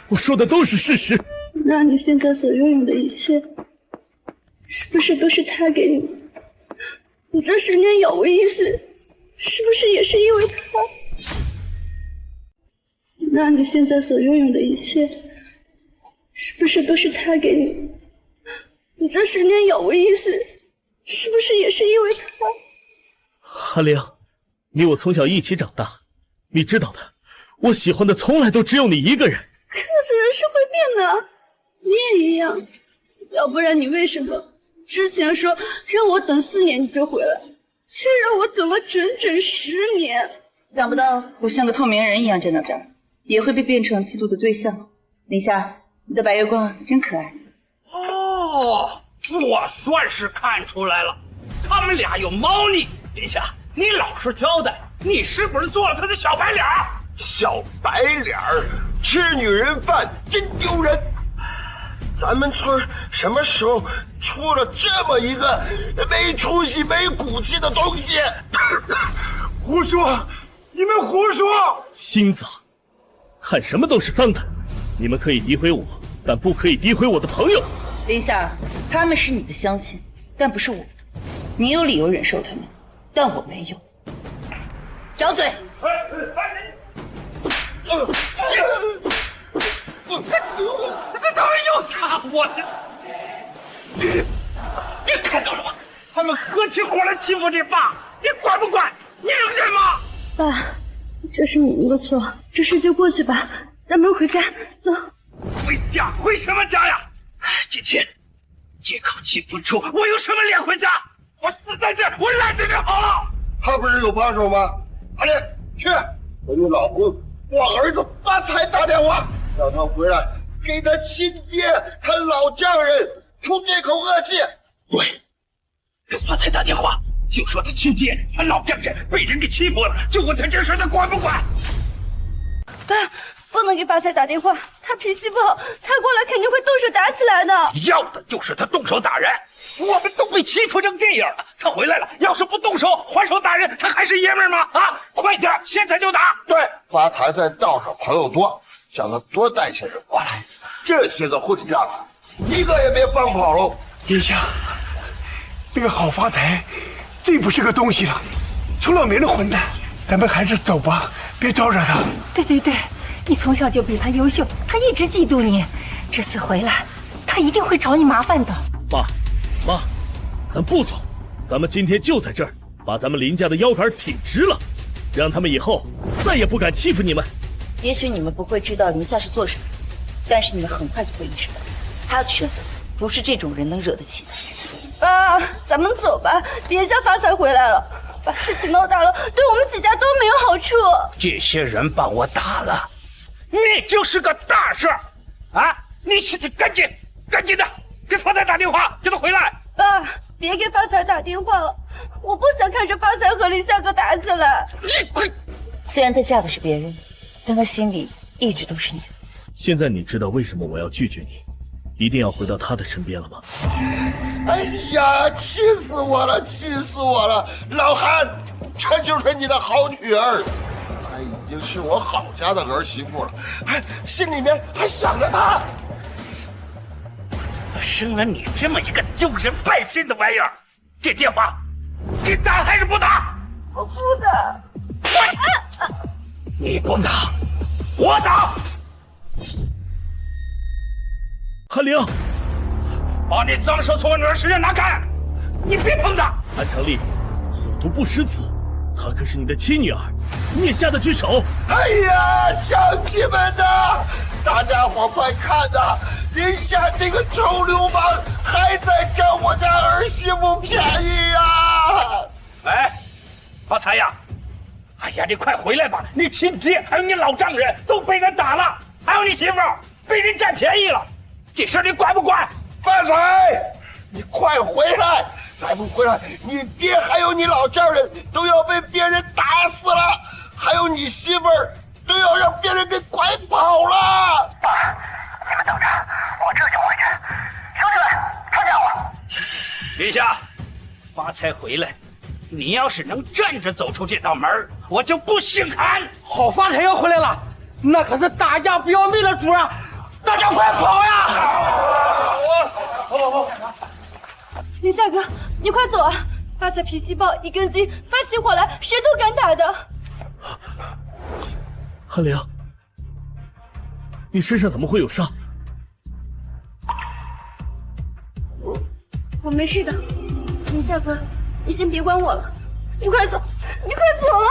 我说的都是事实。那你现在所拥有的一切，是不是都是他给你的？你这10年杳无音讯，是不是也是因为他？那你现在所拥有的一切，是不是都是他给你的？你这10年杳无音讯，是不是也是因为他？韩玲，你我从小一起长大，你知道的，我喜欢的从来都只有你一个人。可是人是会变的，你也一样。要不然你为什么之前说让我等4年你就回来，却让我等了整整10年？想不到我像个透明人一样站到这儿，也会被变成嫉妒的对象。林夏，你的白月光真可爱。哦，我算是看出来了，他们俩有猫腻。林夏，你老实交代，你是不是做了他的小白脸？小白脸儿，吃女人饭真丢人。咱们村什么时候出了这么一个没出息、没骨气的东西？胡说！你们胡说！心脏，看什么都是脏的。你们可以诋毁我，但不可以诋毁我的朋友。林夏，他们是你的乡亲，但不是我的。你有理由忍受他们，但我没有。找嘴！他们又插我了！你看到了吗？他们合起伙来欺负你爸，你管不管？你能忍吗？爸，这是你们的错，这事就过去吧，咱们回家，走。回家？回什么家呀？今天借口欺负猪，我有什么脸回家？我死在这儿，我赖在这儿好了。他不是有帮手吗？阿莲，去给你老公我儿子发财打电话，让他回来给他亲爹他老丈人出这口恶气。对，给发财打电话，就说他亲爹他老丈人被人给欺负了，就问他这事他管不管？爸，不能给发财打电话，他脾气不好，他过来肯定会动手打起来的。要的就是他动手打人，我们都被欺负成这样了，他回来了，要是不动手还手打人，他还是爷们吗？啊，快点，现在就打！对，发财在道上朋友多，叫他多带些人过来，这些个混账一个也别放跑喽。殿下，那个郝发财最不是个东西了，出了名的混蛋，咱们还是走吧，别招惹他。对对对，你从小就比他优秀，他一直嫉妒你。这次回来，他一定会找你麻烦的。爸，妈，咱不走，咱们今天就在这儿把咱们林家的腰杆挺直了，让他们以后再也不敢欺负你们。也许你们不会知道林夏是做什么，但是你们很快就会意识到，他的圈子不是这种人能惹得起。爸，咱们走吧，别叫发财回来了，把事情闹大了，对我们几家都没有好处。这些人把我打了，你就是个大事儿啊！你是赶紧的给发财打电话，叫他回来。爸，别给发财打电话了，我不想看着发财和林夏哥打起来。虽然她嫁的是别人，但她心里一直都是你。现在你知道为什么我要拒绝你，一定要回到他的身边了吗？哎呀，气死我了，气死我了！老韩，这就是你的好女儿，她已经是我郝家的儿媳妇了，心里面还想着她。我生了你这么一个丢人败心的玩意儿，这电话你打还是不打？我不打。你不打，我打。韩玲，把你脏手从我女儿身上拿开！你别碰她！韩长丽，虎毒不食子，她可是你的亲女儿，你也下得去手？哎呀，乡亲们呐，大家伙快看呐，林夏这个臭流氓还在占我家儿媳妇便宜呀！哎，发财呀！哎呀，你快回来吧！你亲爹还有你老丈人都被人打了，还有你媳妇被人占便宜了，这事你管不管？发财，你快回来！再不回来，你爹还有你老丈人都要被别人打死了，还有你媳妇儿都要让别人给拐跑了！你们等着，我这就回去。兄弟们，看见我！林夏，发财回来，你要是能站着走出这道门，我就不姓韩。郝发财要回来了，那可是大家不要命的主啊！大家快跑呀！林夏哥，你快走啊！发财脾气暴，一根筋，发起火来谁都敢打的。韩玲，你身上怎么会有伤？我没事的，林夏哥，你先别管我了，你快走，你快走啊！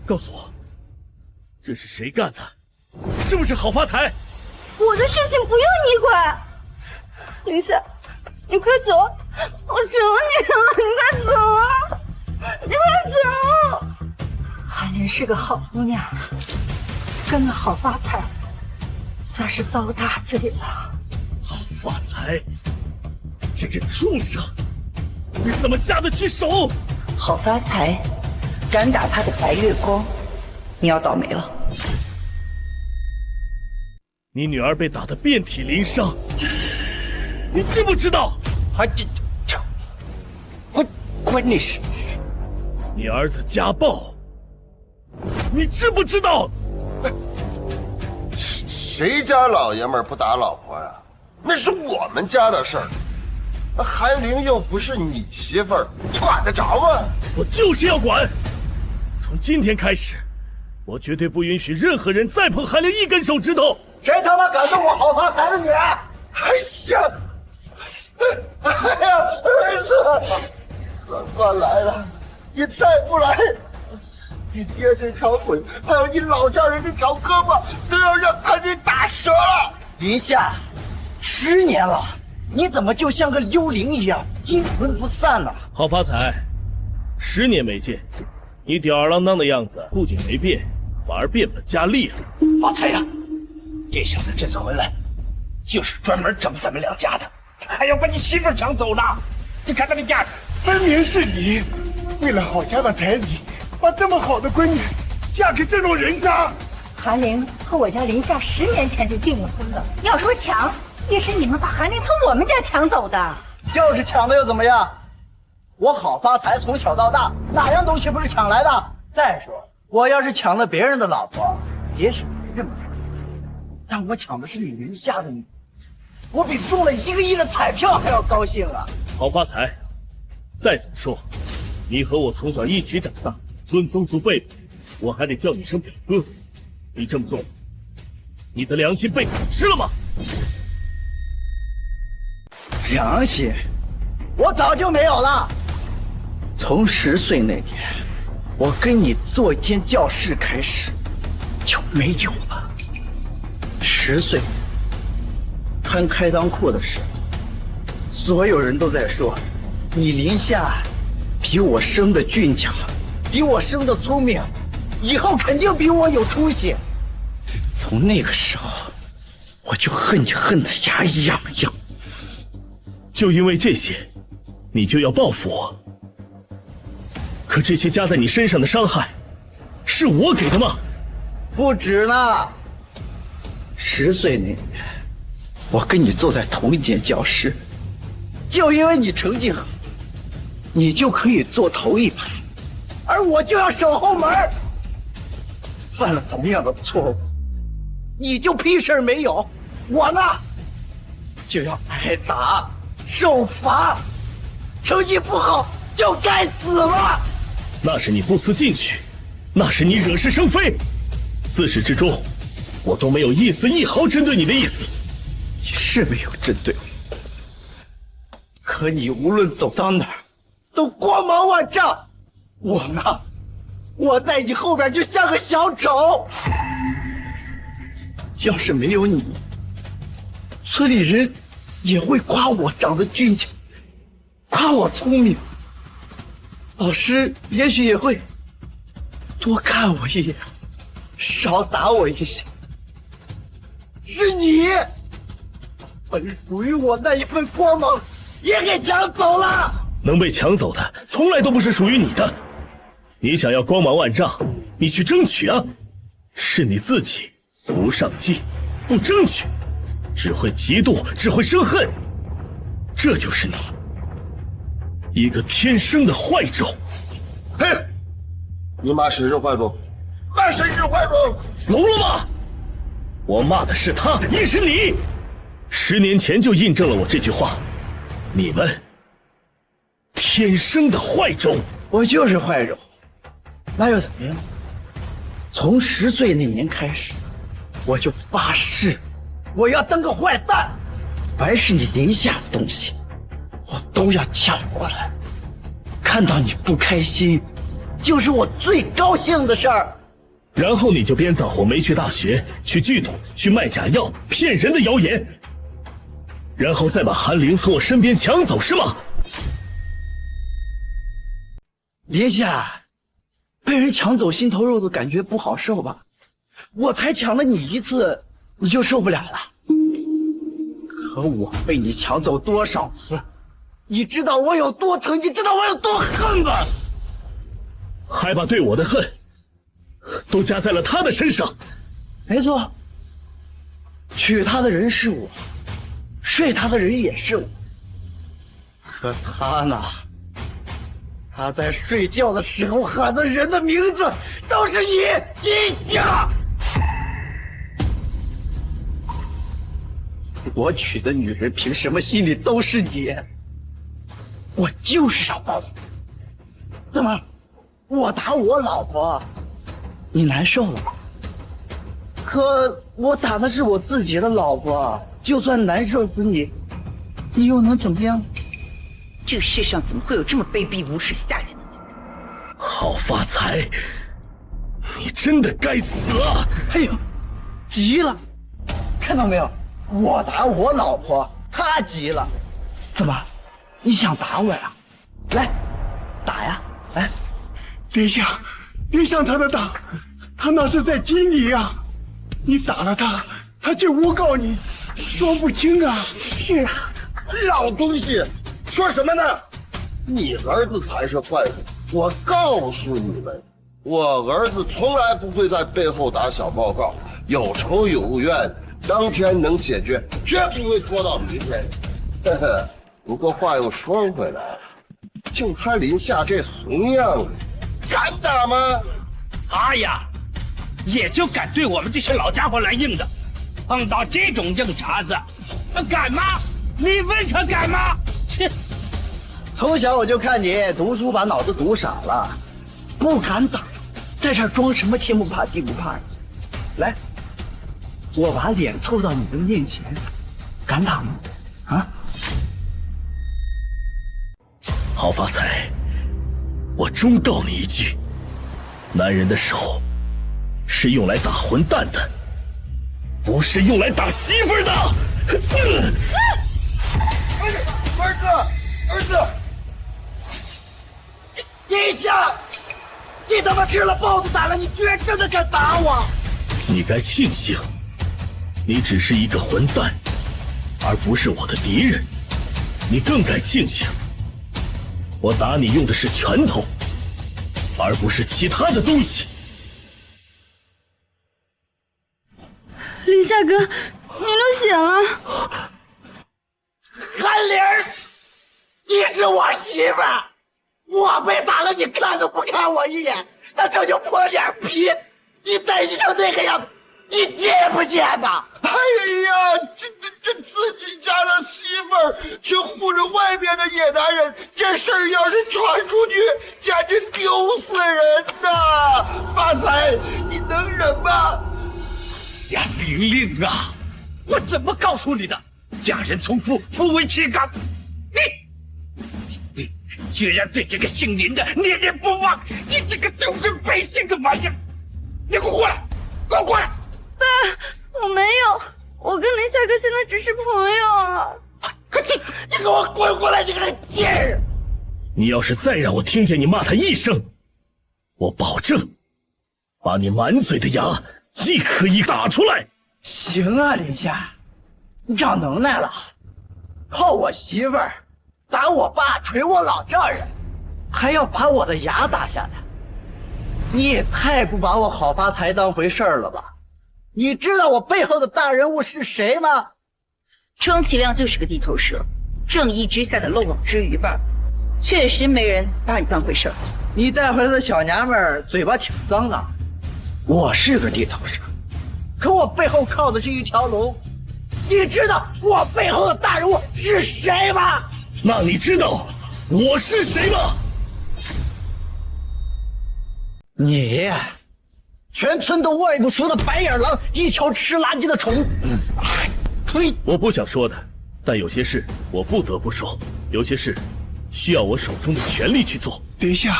告诉我，这是谁干的？是不是郝发财？我的事情不用你管。林夏，你快走，我求你了，你快走啊！你快走！韩莲是个好姑娘，跟了郝发财，算是遭大罪了。郝发财，你这个畜生，你怎么下得去手？郝发财，敢打他的白月光，你要倒霉了。你女儿被打得遍体鳞伤，你知不知道？我关你事！你儿子家暴，你知不知道？谁家老爷们不打老婆呀？那是我们家的事儿。韩玲又不是你媳妇儿，你管得着吗？我就是要管！从今天开始，我绝对不允许任何人再碰韩玲一根手指头。谁他妈敢动我郝发财的女儿？哎呀，哎呀，儿子，算来了，你再不来，你爹这条腿，还有你老丈人这条胳膊，都要让他给打折了。林夏，10年了，你怎么就像个幽灵一样阴魂不散呢？郝发财，10年没见，你吊儿郎当的样子不仅没变，反而变本加厉了。发财呀，这小子这次回来，就是专门整咱们两家的，还要把你媳妇抢走呢。你看他那架势，分明是你为了郝家的彩礼，把这么好的闺女嫁给这种人家。韩玲和我家林夏10年前就订了婚了，要说抢，也是你们把韩玲从我们家抢走的。就是抢的又怎么样？我郝发财从小到大，哪样东西不是抢来的？再说，我要是抢了别人的老婆，也许没这么说，但我抢的是你林夏的女，我比中了1个亿的彩票还要高兴啊！郝发财，再怎么说，你和我从小一起长大，论宗族辈分，我还得叫你声表哥。你这么做，你的良心被腐蚀了吗？良心，我早就没有了。从10岁那天，我跟你做一间教室开始，就没有了。10岁穿开裆裤的时候，所有人都在说你林夏比我生的俊俏，比我生的聪明，以后肯定比我有出息。从那个时候，我就恨你恨得牙痒痒。就因为这些，你就要报复我？可这些加在你身上的伤害，是我给的吗？不止呢。10岁那年，我跟你坐在同一间教室，就因为你成绩好，你就可以坐头一排，而我就要守后门。犯了同样的错误，你就屁事没有，我呢就要挨打受罚，成绩不好就该死了。那是你不思进取，那是你惹是生非。自始至终，我都没有一丝一毫针对你的意思。你是没有针对我，可你无论走到哪儿，都光芒万丈。我呢，我在你后边就像个小丑。要是没有你，村里人也会夸我长得俊俏，夸我聪明，老师也许也会多看我一眼，少打我一下。是你本属于我那一份光芒也给抢走了。能被抢走的从来都不是属于你的。你想要光芒万丈，你去争取啊！是你自己不上进，不争取，只会嫉妒，只会生恨。这就是你，一个天生的坏种。嘿，你骂谁是坏种？骂谁是坏种？聋了吗？我骂的是他，也是你。10年前就印证了我这句话，你们天生的坏种。我就是坏种，那又怎么样？从10岁那年开始，我就发誓，我要当个坏蛋，凡是你林夏的东西，我都要抢过来。看到你不开心，就是我最高兴的事儿。然后你就编造我没去大学，去剧组，去卖假药，骗人的谣言，然后再把韩玲从我身边抢走，是吗？林夏，被人抢走心头肉的感觉不好受吧？我才抢了你1次，你就受不了了？可我被你抢走多少次？你知道我有多疼，你知道我有多恨吗？还把对我的恨都加在了他的身上。没错，娶她的人是我，睡她的人也是我。可他呢？他在睡觉的时候喊的人的名字都是你，林夏。我娶的女人凭什么心里都是你？我就是要报复。怎么，我打我老婆，你难受了？可我打的是我自己的老婆，就算难受死你，你又能怎么样？这个世上怎么会有这么卑鄙无耻下贱的女人？好发财，你真的该死啊！哎呦，急了，看到没有？我打我老婆，他急了。怎么？你想打我呀？来，打呀！来，殿下，别向他的打，他那是在激你呀。你打了他，他就诬告你，说不清啊。是啊，老东西，说什么呢？你儿子才是坏人！我告诉你们，我儿子从来不会在背后打小报告，有仇有怨，当天能解决，绝不会拖到明天。呵呵，不过话又说回来，就他林夏这怂样，敢打吗？他呀，也就敢对我们这些老家伙来硬的。碰到这种硬茬子，敢吗？你问他敢吗？切！从小我就看你读书把脑子读傻了，不敢打，在这装什么天不怕地不怕的。来，我把脸凑到你的面前，敢打吗？啊？郝发财，我忠告你一句，男人的手是用来打混蛋的，不是用来打媳妇儿的。儿子，殿下，你他妈吃了豹子胆了，你居然真的敢打我！你该庆幸，你只是一个混蛋，而不是我的敌人。你更该庆幸，我打你用的是拳头，而不是其他的东西。林夏哥，你流血了。韩玲儿，你是我媳妇儿，我被打了，你看都不看我一眼，那这就破点皮，你担心成那个样子，你贱不贱呐？哎呀，这自己家的媳妇儿却护着外边的野男人，这事儿要是传出去，简直丢死人呐！发财，你能忍吗？呀，玲玲啊，我怎么告诉你的？家人从父，父为妻纲。你居然对这个姓林的念念不忘，你这个丢人背信的玩意儿！你给我过来，给我过来！爸，我没有，我跟林夏哥现在只是朋友啊！快去，你给我滚过来，你个贱人！你要是再让我听见你骂他一声，我保证把你满嘴的牙一颗一打出来。行啊，林夏，你长能耐了，靠我媳妇儿打我爸，捶我老丈人，还要把我的牙打下来，你也太不把我郝发财当回事儿了吧？你知道我背后的大人物是谁吗？充其量就是个地头蛇，正义之下的漏网之鱼吧。确实没人把你当回事儿。你带回来的小娘们儿嘴巴挺脏的，我是个地头蛇，可我背后靠的是一条龙。你知道我背后的大人物是谁吗？那你知道我是谁吗？你，全村都喂不熟的白眼狼，一条吃垃圾的虫。呸！我不想说的，但有些事我不得不说，有些事需要我手中的权力去做。殿下，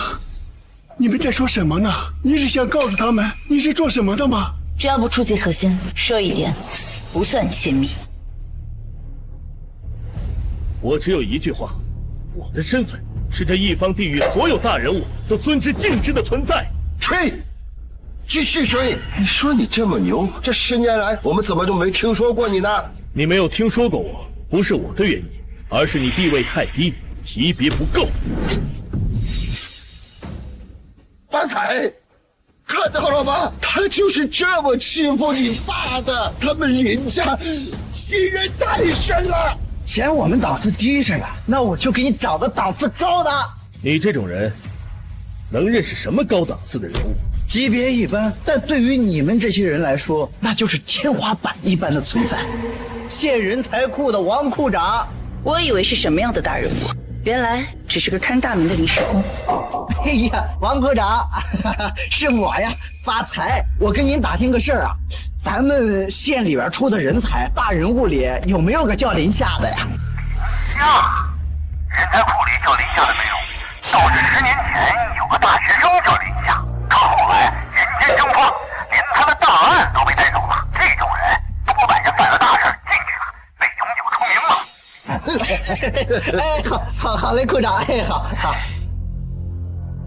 你们在说什么呢？你是想告诉他们你是做什么的吗？只要不触及核心，说一点不算泄密。我只有一句话，我的身份是这一方地域所有大人物都尊之敬之的存在。吹，继续吹！你说你这么牛，这10年来我们怎么就没听说过你呢？你没有听说过我，不是我的原因，而是你地位太低，级别不够。发财，看到了吗？他就是这么欺负你爸的，他们林家信任太深了。嫌我们档次低是吧？那我就给你找个档次高的。你这种人，能认识什么高档次的人物？级别一般，但对于你们这些人来说，那就是天花板一般的存在。县人才库的王库长，我以为是什么样的大人物，原来只是个看大名的临时工。哎呀，王科长，是我呀，发财。我跟您打听个事儿啊，咱们县里边出的人才，大人物里有没有个叫林夏的呀？行，人才库里叫林夏的没有，倒是10年前有个大学生叫林夏，可后来人间惊慌，连他的档案都被带走了。这种人多半是犯了大事进去了，被永久除名了。哎，好嘞，库长，哎，好。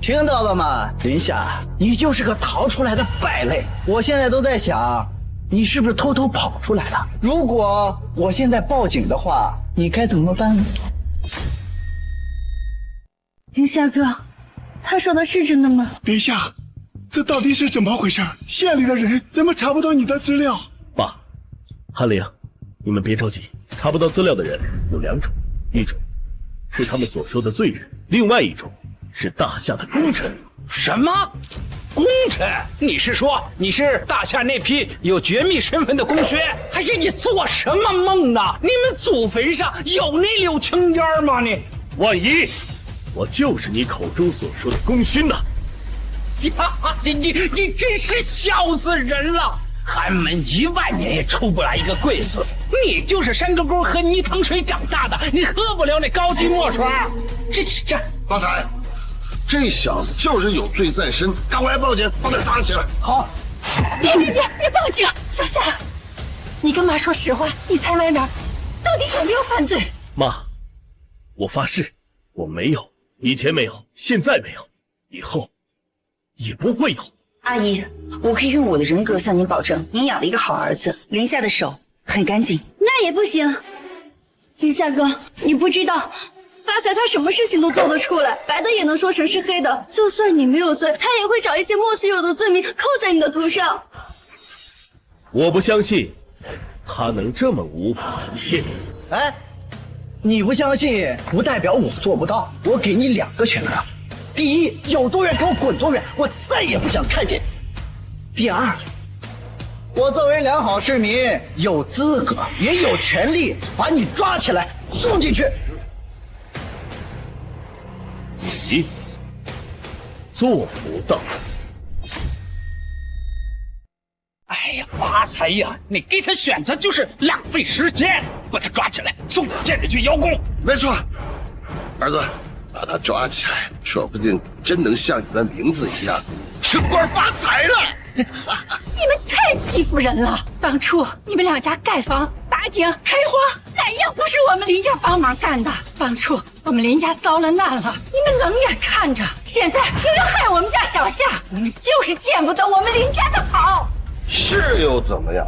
听到了吗，林夏？你就是个逃出来的败类。我现在都在想，你是不是偷偷跑出来了？如果我现在报警的话，你该怎么办呢？林夏哥，他说的是真的吗？陛下，这到底是怎么回事？县里的人怎么查不到你的资料？爸，韩灵，你们别着急，查不到资料的人有2种，一种是他们所说的罪人，另外一种是大夏的功臣。什么功臣？你是说你是大夏那批有绝密身份的功勋？还是你做什么梦呢？你们祖坟上有那柳青烟吗？你万一我就是你口中所说的功勋呢？你真是笑死人了！寒门10000年也出不来一个贵子，你就是山沟沟喝泥塘水长大的，你喝不了那高级墨水。这发财，这小子就是有罪在身，赶快报警，把他抓起来。好。别报警！小夏，你跟妈说实话，你猜外面到底有没有犯罪？妈，我发誓，我没有，以前没有，现在没有，以后也不会有。阿姨，我可以用我的人格向您保证，您养了一个好儿子，林夏的手很干净。那也不行，林夏哥，你不知道，发财他什么事情都做得出来，白的也能说成是黑的。就算你没有罪，他也会找一些莫须有的罪名扣在你的头上。我不相信他能这么无法无天。哎，你不相信不代表我做不到。我给你2个选择：第一，有多远给我滚多远，我再也不想看见你；第二，我作为良好市民，有资格也有权利把你抓起来送进去。你做不到。哎呀，发财呀！你给他选择就是浪费时间，把他抓起来送到监里去邀功。没错，儿子，把他抓起来，说不定真能像你的名字一样，升官发财了。你们太欺负人了！当初你们2家盖房、打井、开荒，哪样不是我们林家帮忙干的？当初我们林家遭了难了，你们冷眼看着，现在又要害我们家小夏，你们就是见不得我们林家的好。是又怎么样？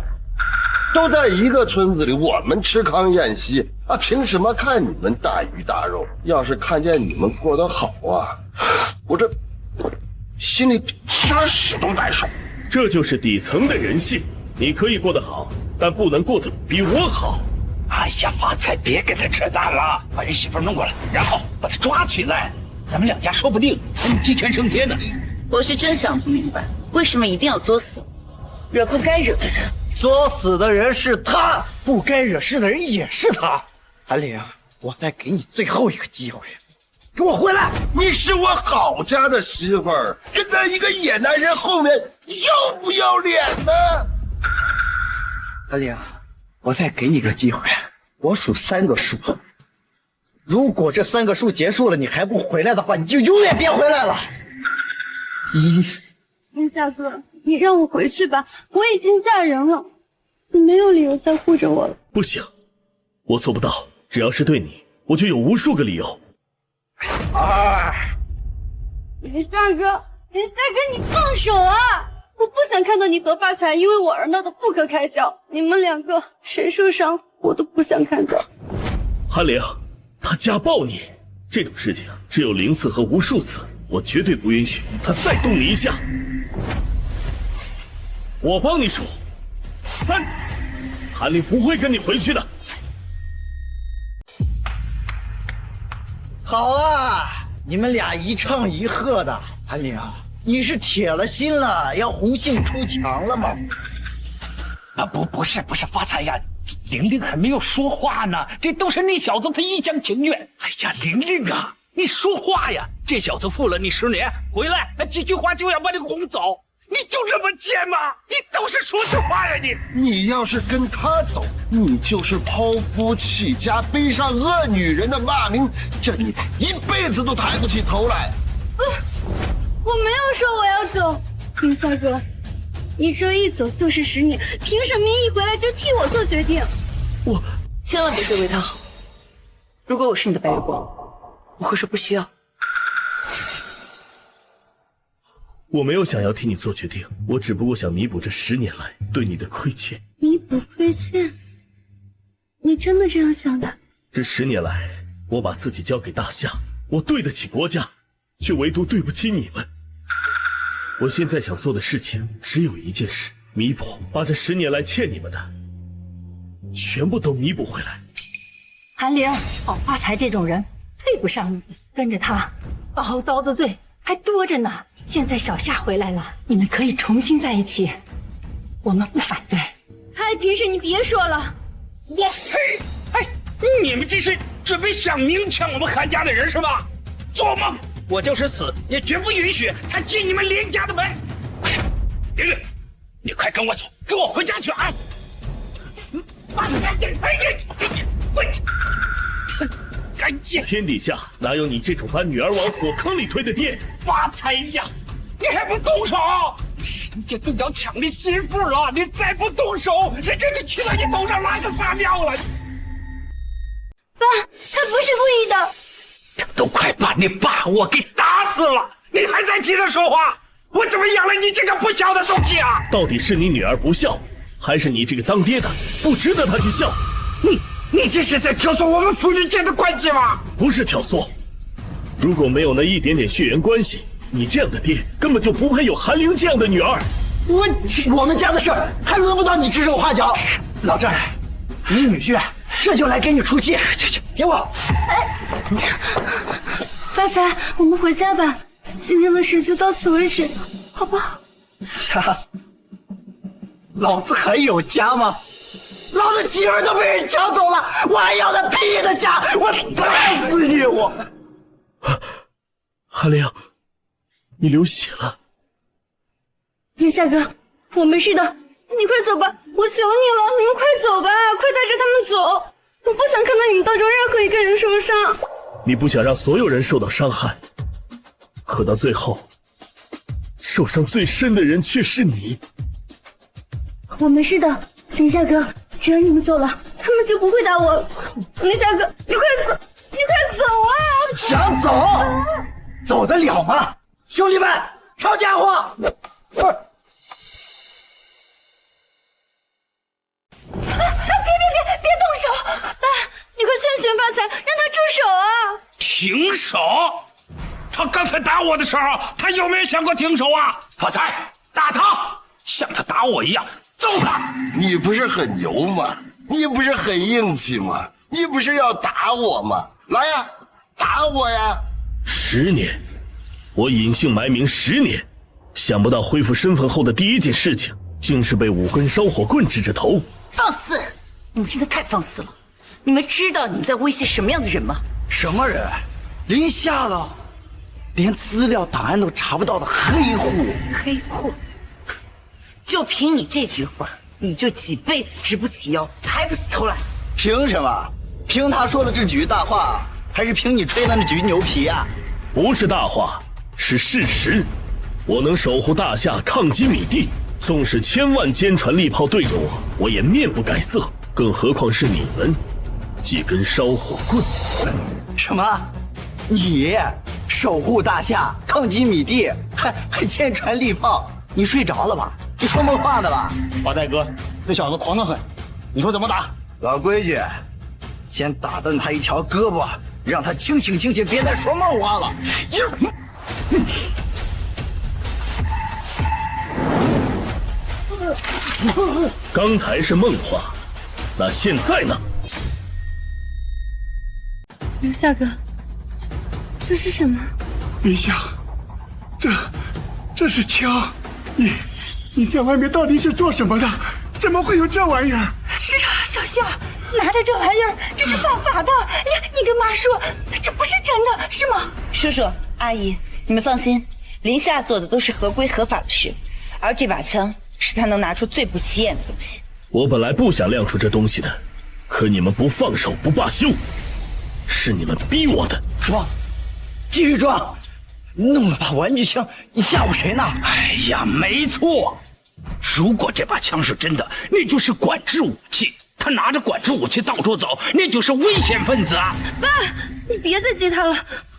都在一个村子里，我们吃糠咽稀啊，凭什么看你们大鱼大肉？要是看见你们过得好啊，我心里吃屎都难受。这就是底层的人性。你可以过得好，但不能过得比我好。哎呀，发财，别跟他扯淡了，把人媳妇弄过来，然后把他抓起来，咱们2家说不定还能鸡犬升天呢。我是真想不明白，为什么一定要作死，惹不该惹的人？作死的人是他，不该惹事的人也是他。韩玲，我再给你最后一个机会，给我回来！你是我郝家的媳妇儿，跟在一个野男人后面，要不要脸呢？韩玲，我再给你个机会，我数3个数，如果这3个数结束了，你还不回来的话，你就永远别回来了。1。林夏哥，你让我回去吧，我已经嫁人了，你没有理由再护着我了。不行，我做不到。只要是对你，我就有无数个理由。2。林夏哥，你放手啊！我不想看到你和发财因为我而闹得不可开交，你们2个谁受伤，我都不想看到。韩玲，他家暴你，这种事情只有0次和无数次，我绝对不允许他再动你一下。我帮你数，3，韩玲不会跟你回去的。好啊，你们俩一唱一和的。韩玲，你是铁了心了，要红杏出墙了吗？啊，不是发财呀，玲玲还没有说话呢，这都是那小子他一厢情愿。哎呀，玲玲啊，你说话呀！这小子负了你10年，回来几句话就要把你轰走，你就这么贱吗？你都是说实话呀你要是跟他走，你就是抛夫弃家、背上恶女人的骂名，这你一辈子都抬不起头来。我没有说我要走，林夏哥，你这一走就是10年，凭什么一回来就替我做决定？我千万别再为他好。如果我是你的白月光，我会说不需要。我没有想要替你做决定，我只不过想弥补这10年来对你的亏欠。弥补亏欠？你真的这样想的？这10年来，我把自己交给大夏，我对得起国家，却唯独对不起你们。我现在想做的事情只有一件事，弥补，把这10年来欠你们的全部都弥补回来。韩玲，郝发财这种人配不上你，跟着他往后遭的罪还多着呢。现在小夏回来了，你们可以重新在一起，我们不反对。还平时你别说了。我呸！哎，你们这是准备想明抢我们韩家的人是吧？做梦！我就是死也绝不允许他进你们连家的门。哎呀，玲玲，你快跟我走，跟我回家去啊！天底下哪有你这种把女儿往火坑里推的爹？发财呀！你还不动手？人家都要抢你媳妇了，你再不动手，人家就骑到你头上拉屎撒尿了。爸，他不是故意的。他都快把你爸我给打死了，你还在替他说话？我怎么养了你这个不孝的东西啊？到底是你女儿不孝，还是你这个当爹的不值得她去孝？你这是在挑唆我们父女间的关系吗？不是挑唆。如果没有那一点点血缘关系，你这样的爹根本就不配有韩玲这样的女儿。我们家的事儿还轮不到你指手画脚。老郑，你女婿这就来给你出气，去，给我。发财，我们回家吧，今天的事就到此为止，好不好？家？老子还有家吗？老子媳妇都被人抢走了，我还要那屁的家！我打死你！我。韩玲，你流血了。林夏哥，我没事的，你快走吧，我求你了，你们快走吧，快带着他们走，我不想看到你们当中任何一个人受伤。你不想让所有人受到伤害，可到最后，受伤最深的人却是你。我没事的，林夏哥，只要你们走了，他们就不会打我了。林夏哥，你快走，你快走啊！想走，走得了吗？兄弟们，抄家伙！别动手！爸，你快劝劝发财，让他住手啊！停手！他刚才打我的时候，他有没有想过停手啊？发财，打他，像他打我一样揍他！你不是很牛吗？你不是很硬气吗？你不是要打我吗？来呀，打我呀！10年，我隐姓埋名10年，想不到恢复身份后的第一件事情，竟是被5根烧火棍指着头。放肆！你们真的太放肆了！你们知道你们在威胁什么样的人吗？什么人？临夏了，连资料档案都查不到的黑户。黑户？就凭你这句话，你就几辈子直不起腰，抬不起头来。凭什么？凭他说的这几句大话，还是凭你吹的那几句牛皮啊？不是大话，是事实。我能守护大夏抗击米帝，纵使千万坚船利炮对着我，我也面不改色。更何况是你们，几根烧火棍。什么？你守护大夏抗击米帝，还坚船利炮？你睡着了吧？你说梦话呢吧？华大哥，那小子狂得很，你说怎么打？老规矩，先打断他一条胳膊，让他清醒清醒，别再说梦话了。刚才是梦话，那现在呢？刘夏哥，这是什么？林夏，这是枪，你在外面到底是做什么的？怎么会有这玩意儿？是啊，小夏拿着这玩意儿，这是犯法的。哎呀，你跟妈说，这不是真的，是吗？叔叔阿姨，你们放心，林夏做的都是合规合法的事，而这把枪是他能拿出最不起眼的东西。我本来不想亮出这东西的，可你们不放手不罢休，是你们逼我的。什么？继续装，弄了把玩具枪，你吓唬谁呢？哎呀，没错，如果这把枪是真的，那就是管制武器。他拿着管制武器到处走，那就是危险分子啊！爸，你别再激他了，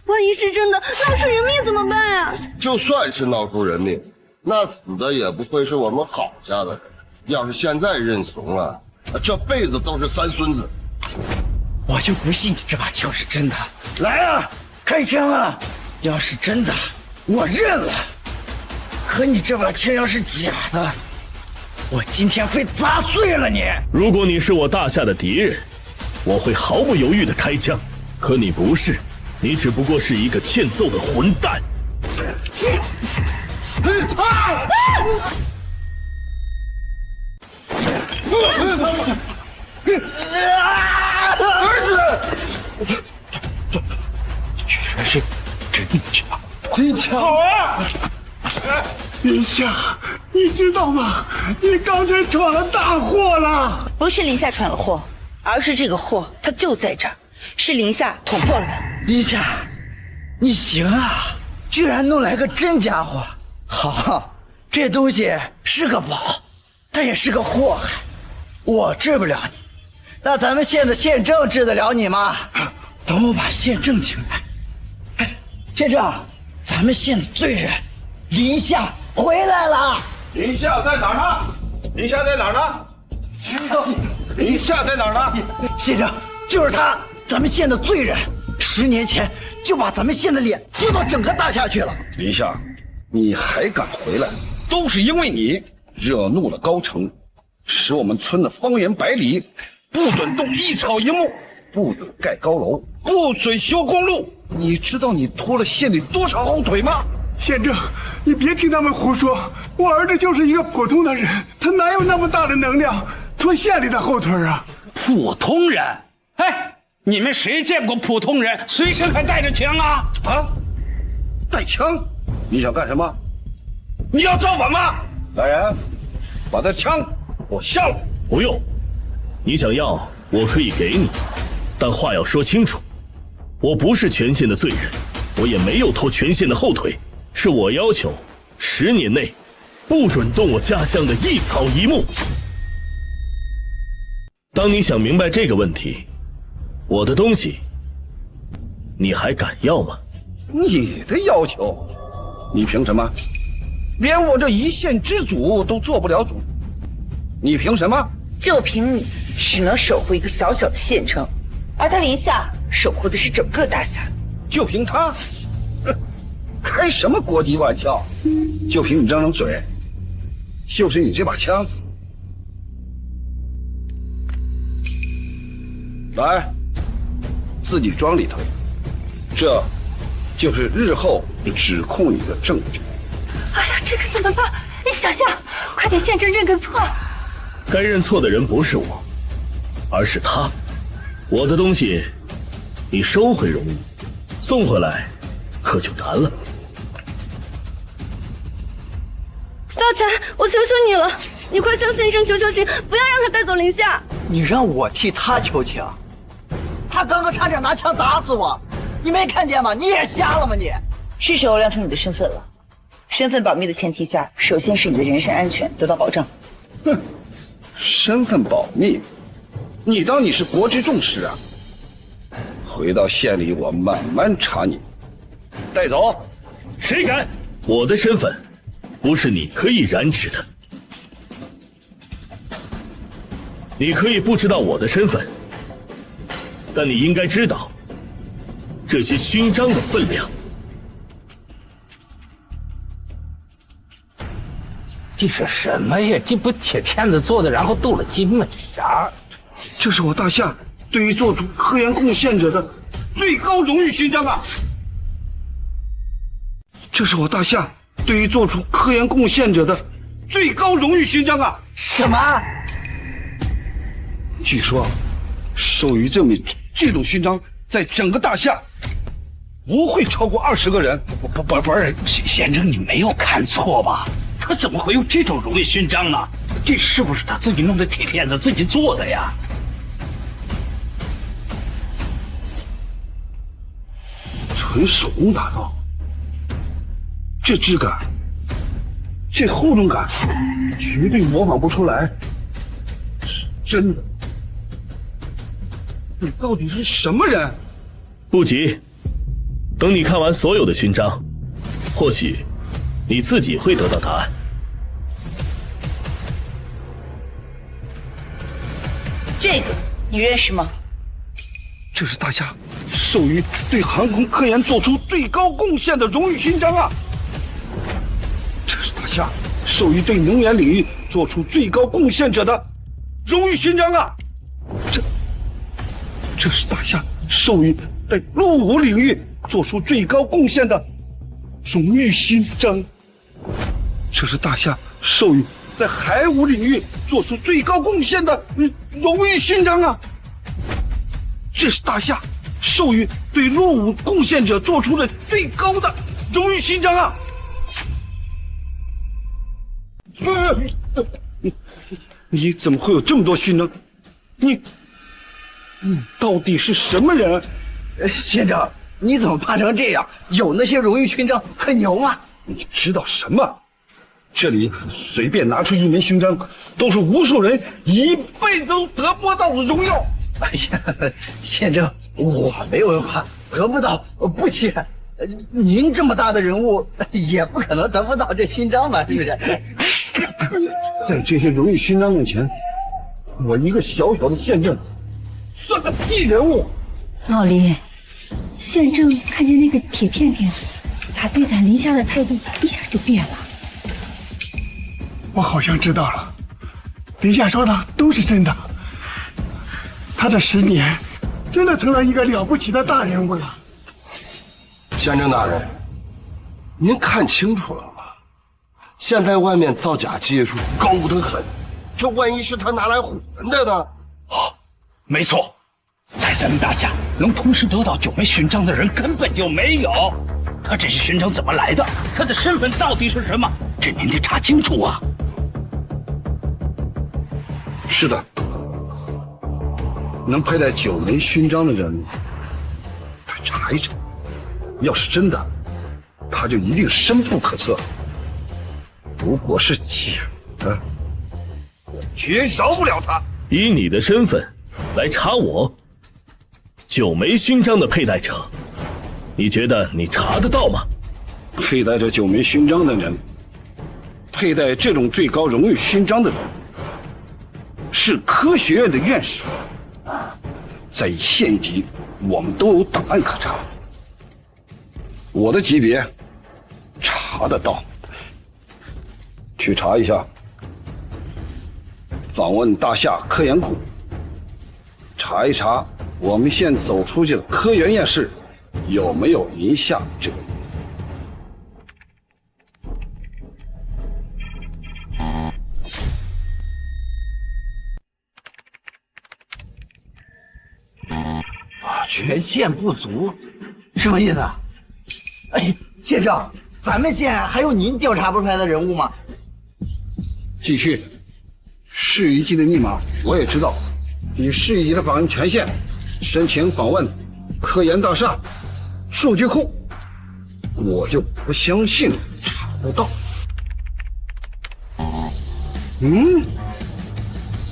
万一是真的，闹出人命怎么办呀？就算是闹出人命，那死的也不会是我们郝家的人。要是现在认怂了，这辈子都是三孙子。我就不信你这把枪是真的。来啊，开枪啊！要是真的，我认了。可你这把枪要是假的，我今天会砸碎了你。如果你是我大夏的敌人，我会毫不犹豫地开枪。可你不是，你只不过是一个欠揍的混蛋。儿子，这居然是真枪！真枪！好啊！林夏，你知道吗？你刚才闯了大祸了。不是林夏闯了祸，而是这个祸它就在这儿，是林夏捅破了的。林夏，你行啊，居然弄来个真家伙！好，这东西是个宝，但也是个祸害。我治不了你，那咱们县的县政治得了你吗？等我把县政请来。哎，县政，咱们县的罪人林夏回来了。林夏在哪儿呢？林夏在哪儿呢？林夏在哪儿呢？县政，就是他，咱们县的罪人，10年前就把咱们县的脸丢到整个大夏去了。林夏，你还敢回来，都是因为你惹怒了高城，使我们村的方圆100里不准动一草一木，不准盖高楼，不准修公路。你知道你拖了县里多少后腿吗？县政，你别听他们胡说，我儿子就是一个普通的人，他哪有那么大的能量拖县里的后腿啊？普通人？哎，你们谁见过普通人随身还带着枪啊？啊，带枪？你想干什么？你要造反吗？来人，把这枪给我下来！不用，你想要我可以给你，但话要说清楚，我不是全县的罪人，我也没有拖全县的后腿，是我要求10年内不准动我家乡的一草一木。当你想明白这个问题，我的东西你还敢要吗？你的要求？你凭什么？连我这一县之主都做不了主，你凭什么？就凭你只能守护一个小小的县城，而他林夏守护的是整个大夏。就凭他？开什么国际玩笑？就凭你张张嘴，就是你这把枪。来，自己装里头，这就是日后指控你的证据。哎呀，这可怎么办？小夏，快点县政认个错。该认错的人不是我，而是他。我的东西你收回容易，送回来可就难了。发财，我求求你了，你快向县政求求情，不要让他带走林夏。你让我替他求情？他刚刚差点拿枪打死我，你没看见吗？你也瞎了吗你？是时候亮出你的身份了。身份保密的前提下，首先是你的人身安全得到保障。哼，身份保密？你当你是国之重视啊？回到县里，我慢慢查你。带走！谁敢？我的身份不是你可以染指的。你可以不知道我的身份，但你应该知道这些勋章的分量。这是什么呀？这不铁片子做的，然后镀了金吗？啥？这是我大夏对于做出科研贡献者的最高荣誉勋章啊！这是我大夏对于做出科研贡献者的最高荣誉勋章啊！什么？据说，授予这种勋章，在整个大夏不会超过20个人。不是，县政你没有看错吧？他怎么会有这种荣誉勋章呢？这是不是他自己弄的铁片子自己做的呀？纯手工打造，这质感这厚重感绝对模仿不出来，是真的。你到底是什么人？不急，等你看完所有的勋章，或许你自己会得到答案。这个你认识吗？这是大夏授予对航空科研做出最高贡献的荣誉勋章啊！这是大夏授予对能源领域做出最高贡献者的荣誉勋章啊！这是大夏授予在陆武领域做出最高贡献的荣誉勋章。这是大夏授予在海武领域做出最高贡献的荣誉勋章啊！这是大夏授予对陆武贡献者做出的最高的荣誉勋章啊！你怎么会有这么多勋章？你到底是什么人？县长，你怎么怕成这样？有那些荣誉勋章很牛啊！你知道什么？这里随便拿出一枚勋章，都是无数人一辈子都得不到的荣耀。哎呀，县长，我没有怕，得不到不稀罕。您这么大的人物，也不可能得不到这勋章吧？是不是？在这些荣誉勋章面前，我一个小小的县政，算个屁人物！老林，县政看见那个铁片片，他对咱林夏的态度一下就变了。我好像知道了，林夏说的都是真的。他这10年真的成了一个了不起的大人物了。县政大人，您看清楚了吗？现在外面造假技术高得很，这万一是他拿来唬人的呢？哦，没错，在咱们大夏能同时得到9枚勋章的人根本就没有。他这些勋章怎么来的？他的身份到底是什么？这您得查清楚啊！是的，能佩戴9枚勋章的人，他查一查。要是真的，他就一定深不可测。如果是假的，我绝饶不了他。以你的身份来查我，9枚勋章的佩戴者，你觉得你查得到吗？佩戴着9枚勋章的人，佩戴这种最高荣誉勋章的人，是科学院的院士。在县级，我们都有档案可查。我的级别查得到，去查一下。访问大夏科研库，查一查我们县走出去的科研院士有没有林夏这个人。全县不足，什么意思啊？哎，县长，咱们县还有您调查不出来的人物吗？继续，市一级的密码我也知道，以市一级的访问权限申请访问科研大厦、数据库，我就不相信查不到。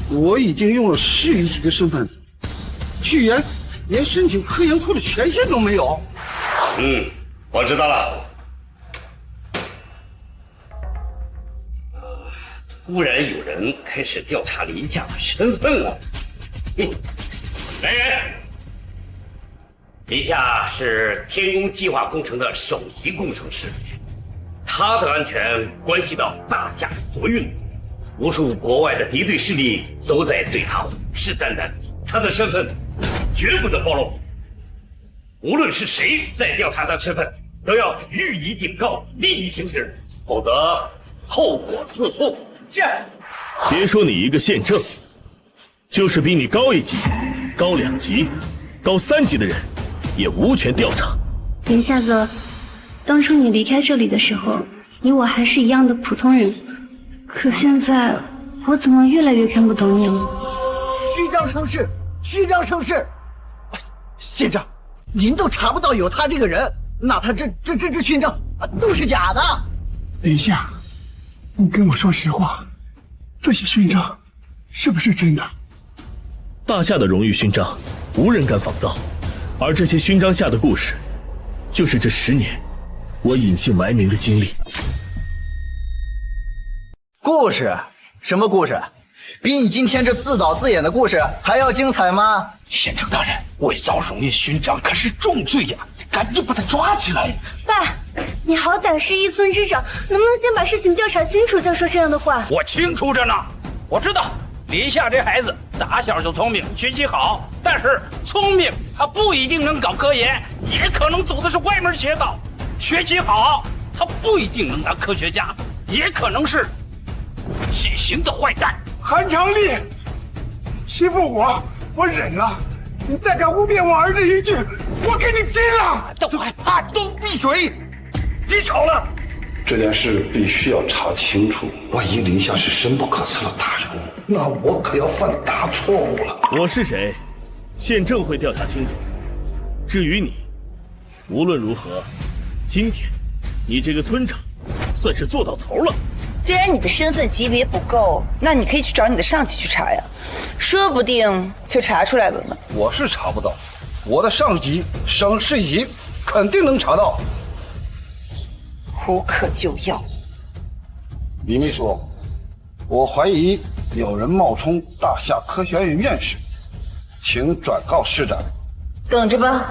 我已经用了市一级的身份，居然连申请科研库的权限都没有。我知道了。突然有人开始调查林夏的身份了。来人，林夏是天宫计划工程的首席工程师，他的安全关系到大夏的国运，无数国外的敌对势力都在对他虎视眈眈，他的身份绝不能暴露。无论是谁在调查他身份，都要予以警告，立即停止，否则后果自负。是。别说你一个县政，就是比你高1级、高2级、高3级的人，也无权调查。林夏哥，当初你离开这里的时候，你我还是一样的普通人，可现在我怎么越来越看不懂你了？虚张声势，虚张声势！县长，您都查不到有他这个人，那他这勋章都是假的。林夏，你跟我说实话，这些勋章是不是真的？大夏的荣誉勋章，无人敢仿造，而这些勋章下的故事，就是这10年我隐姓埋名的经历。故事？什么故事？比你今天这自导自演的故事还要精彩吗？县城大人，伪造荣誉勋章可是重罪呀，赶紧把他抓起来！爸，你好歹是一村之长，能不能先把事情调查清楚再说这样的话？我清楚着呢，我知道林夏这孩子打小就聪明，学习好，但是聪明他不一定能搞科研，也可能走的是歪门邪道；学习好，他不一定能当科学家，也可能是畸形的坏蛋。韩长立，欺负我忍了，你再敢污蔑我儿子一句，我给你金了！都害怕，都闭嘴！别吵了。这件事必须要查清楚，万一林夏是深不可测的大人物，那我可要犯大错误了。我是谁，县政会调查清楚。至于你，无论如何，今天你这个村长算是做到头了。既然你的身份级别不够，那你可以去找你的上级去查呀，说不定就查出来了呢。我是查不到，我的上级省市级肯定能查到。无可救药。李秘书，我怀疑有人冒充大夏科学院院士，请转告市长。等着吧，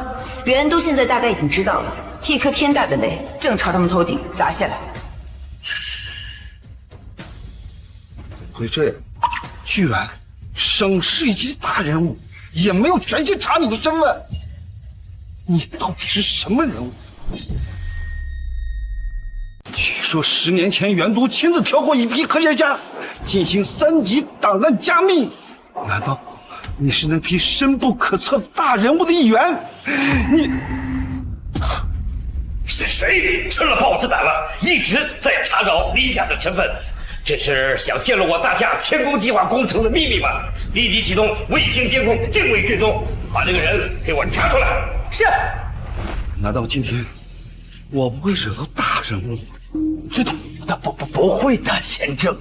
袁都现在大概已经知道了，一颗天大的雷正朝他们头顶砸下来。会这样，居然省市级大人物也没有权限查你的身份，你到底是什么人物？据说10年前袁都亲自挑过一批科学家进行3级档案加密，难道你是那批深不可测大人物的一员？你是谁吃了豹子胆了，一直在查找林夏的身份？这是想泄露我大夏天宫计划工程的秘密吗？立即启动卫星监控定位追踪，把这个人给我查出来。是。难道今天我不会惹到大人物？不会的，县政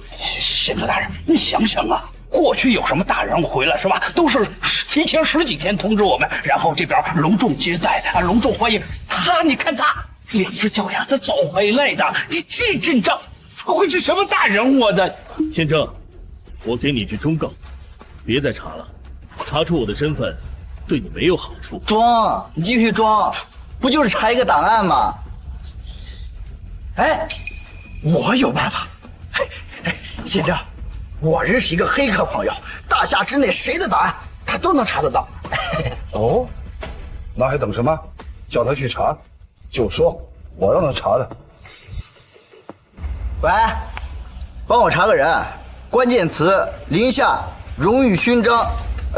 大人，你想想啊，过去有什么大人物回来是吧？都是提前10几天通知我们，然后这边隆重接待啊，隆重欢迎。你看他2只脚丫子走回来的，你这阵仗不会是什么大人物的？县政，我给你句忠告，别再查了，查出我的身份对你没有好处。装，你继续装，不就是查一个档案吗？哎，我有办法。县政，我认识一个黑客朋友，大夏之内谁的档案他都能查得到。哦，那还等什么？叫他去查，就说我让他查的。喂，帮我查个人，关键词林夏荣誉勋章，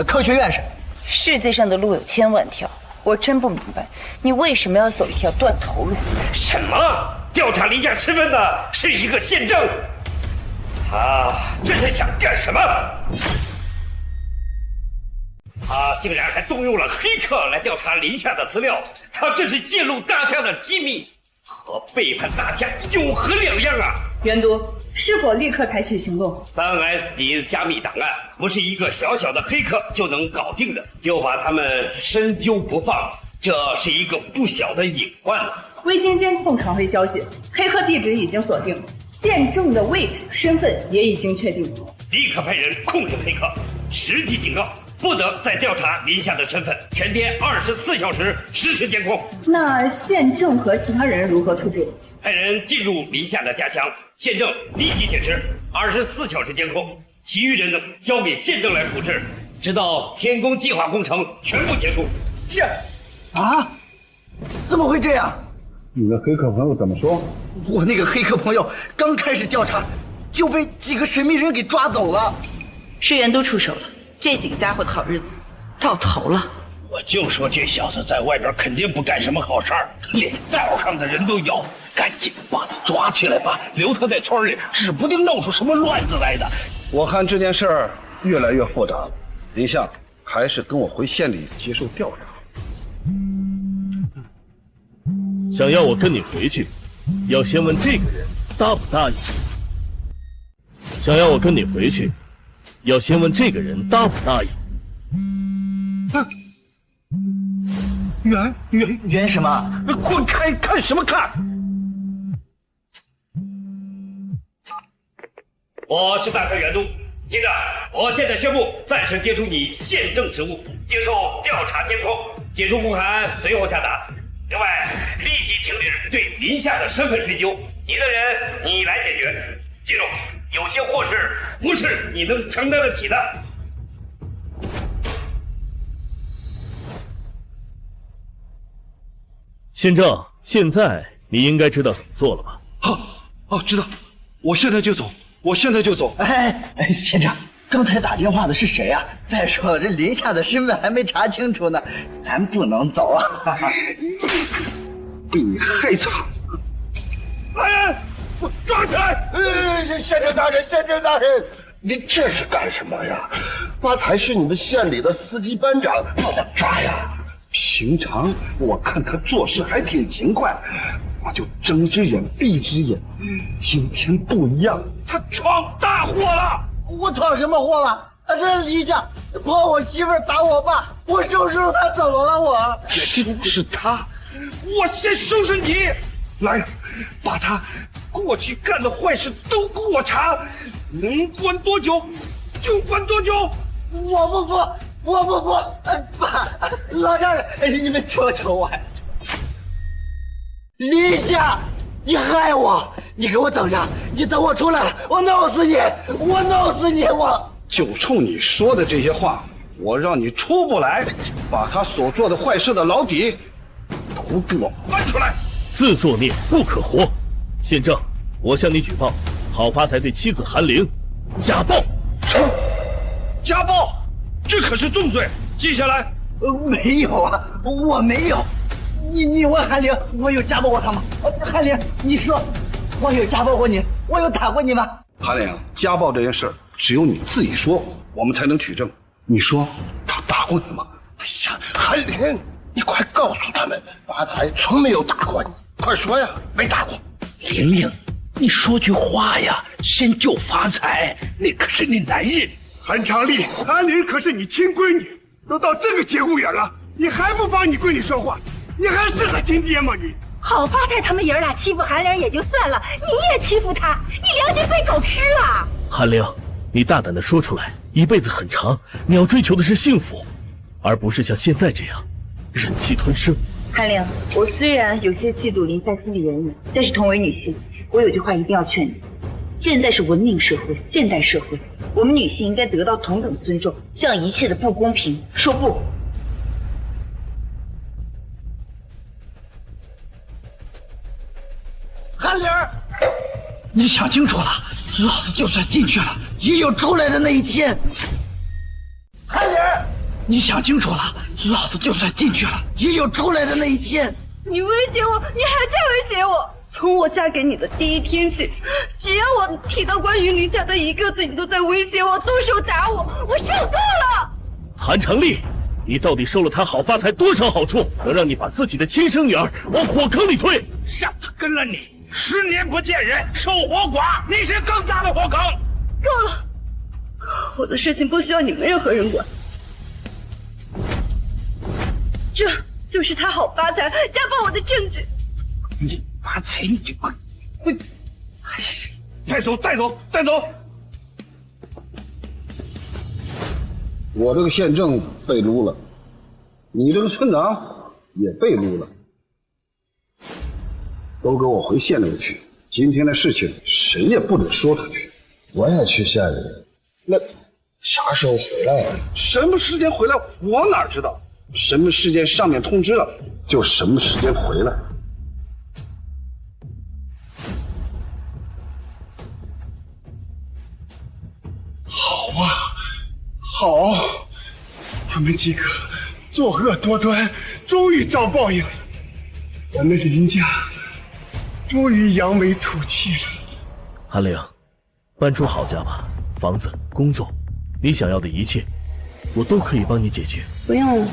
科学院士。世界上的路有千万条，我真不明白你为什么要走一条断头路。什么？调查林夏身份的是一个县政？他这是想干什么？他竟然还动用了黑客来调查林夏的资料，他这是泄露大夏的机密，和背叛大夏有何两样啊？袁都，是否立刻采取行动？3S 级加密档案不是一个小小的黑客就能搞定的，就把他们深究不放，这是一个不小的隐患了。卫星监控传回消息，黑客地址已经锁定，县政的位置、身份也已经确定。立刻派人控制黑客，实际警告，不得再调查林夏的身份，全天24小时实时监控。那县政和其他人如何处置？派人进入林夏的家乡，县政立即解职，24小时监控，其余人呢交给县政来处置，直到天宫计划工程全部结束。是。啊？怎么会这样？你的黑客朋友怎么说？我那个黑客朋友刚开始调查，就被几个神秘人给抓走了。市员都出手了，这几个家伙的好日子到头了。我就说这小子在外边肯定不干什么好事儿，连道上的人都有，赶紧把他抓起来吧，留他在村里，指不定弄出什么乱子来的。我看这件事儿越来越复杂了，林夏还是跟我回县里接受调查。想要我跟你回去，要先问这个人答不答应。想要我跟你回去，要先问这个人答不答应。圆什么？滚开！看什么看？我是大帅袁东，听着，我现在宣布暂时解除你宪政职务，接受调查监控，解除公函随后下达。另外，立即停止对林夏的身份追究，你的人你来解决。记住，有些祸事不是你能承担得起的。宪政，现在你应该知道怎么做了吧？知道，我现在就走，县长，刚才打电话的是谁啊？再说这林夏的身份还没查清楚呢，咱不能走啊！被你害惨了！来人，我抓起来！县政大人，你这是干什么呀？发财是你们县里的司机班长，不能抓呀！平常我看他做事还挺勤快，我就睁只眼闭只眼。今天不一样，他闯大祸了。我闯什么祸了？这林夏泼我媳妇儿打我爸，我收拾他怎么了？我就是他，我先收拾你。来，把他过去干的坏事都给我查，能关多久就关多久。我不服！爸，老丈人，你们求求我呀！林夏，你害我！你给我等着！你等我出来了，我弄死你！我就冲你说的这些话，我让你出不来，把他所做的坏事的老底都给我翻出来！自作孽不可活！宪政，我向你举报郝发财对妻子韩玲家暴。家暴，这可是重罪，记下来。没有啊，我没有。你问韩玲，我有家暴过她吗？韩玲，你说我有家暴过你？我有打过你吗？韩玲，家暴这件事只有你自己说，我们才能取证。你说他打过你吗？哎呀，韩玲，你快告诉他们，发财从没有打过你，快说呀，没打过。玲玲，你说句话呀，先救发财，那可是你男人。韩长丽，韩玲可是你亲闺女，都到这个节骨眼了，你还不帮你闺女说话，你还是个亲爹吗你？郝发财他们爷俩欺负韩玲也就算了，你也欺负他，你良心被狗吃了！韩玲，你大胆的说出来，一辈子很长，你要追求的是幸福，而不是像现在这样忍气吞声。韩玲，我虽然有些嫉妒林夏心理人员，但是同为女性，我有句话一定要劝你：现在是文明社会，现代社会，我们女性应该得到同等尊重，向一切的不公平说不。韩玲，你想清楚了，老子就算进去了，也有出来的那一天。韩玲，你想清楚了，老子就算进去了，也有出来的那一天。你威胁我，你还在威胁我。从我嫁给你的第一天起，只要我提到关于林夏的一个字，你都在威胁我，动手打我，我受够了。韩长丽，你到底收了他郝发财多少好处，能让你把自己的亲生女儿往火坑里推？让他跟了你10年不见人，守活寡，你是更大的火坑。够了，我的事情不需要你们任何人管。这就是他郝发财家暴我的证据。你发财你就滚！哎呀，带走！我这个县政被撸了，你这个村长也被撸了，都给我回县里去。今天的事情谁也不准说出去。我也去县里，那啥时候回来呀？什么时间回来我哪知道？什么时间上面通知了，就什么时间回来。好啊，好，他们几个作恶多端，终于遭报应了。咱们林家终于扬眉吐气了。韩玲，搬出郝家吧，房子、工作，你想要的一切，我都可以帮你解决。不用了，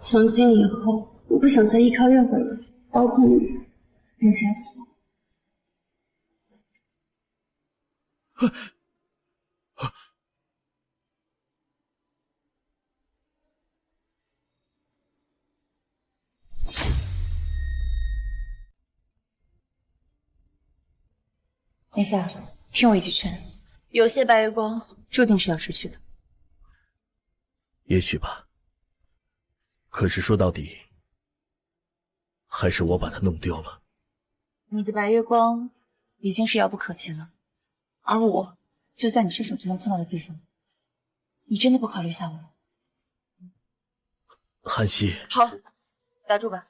从今以后，我不想再依靠任何人，包括你，林夏。林夏，听我一句劝，有些白月光注定是要失去的。也许吧，可是说到底，还是我把它弄丢了。你的白月光已经是遥不可及了，而我就在你伸手就能碰到的地方。你真的不考虑一下我？韩熙，好，打住吧。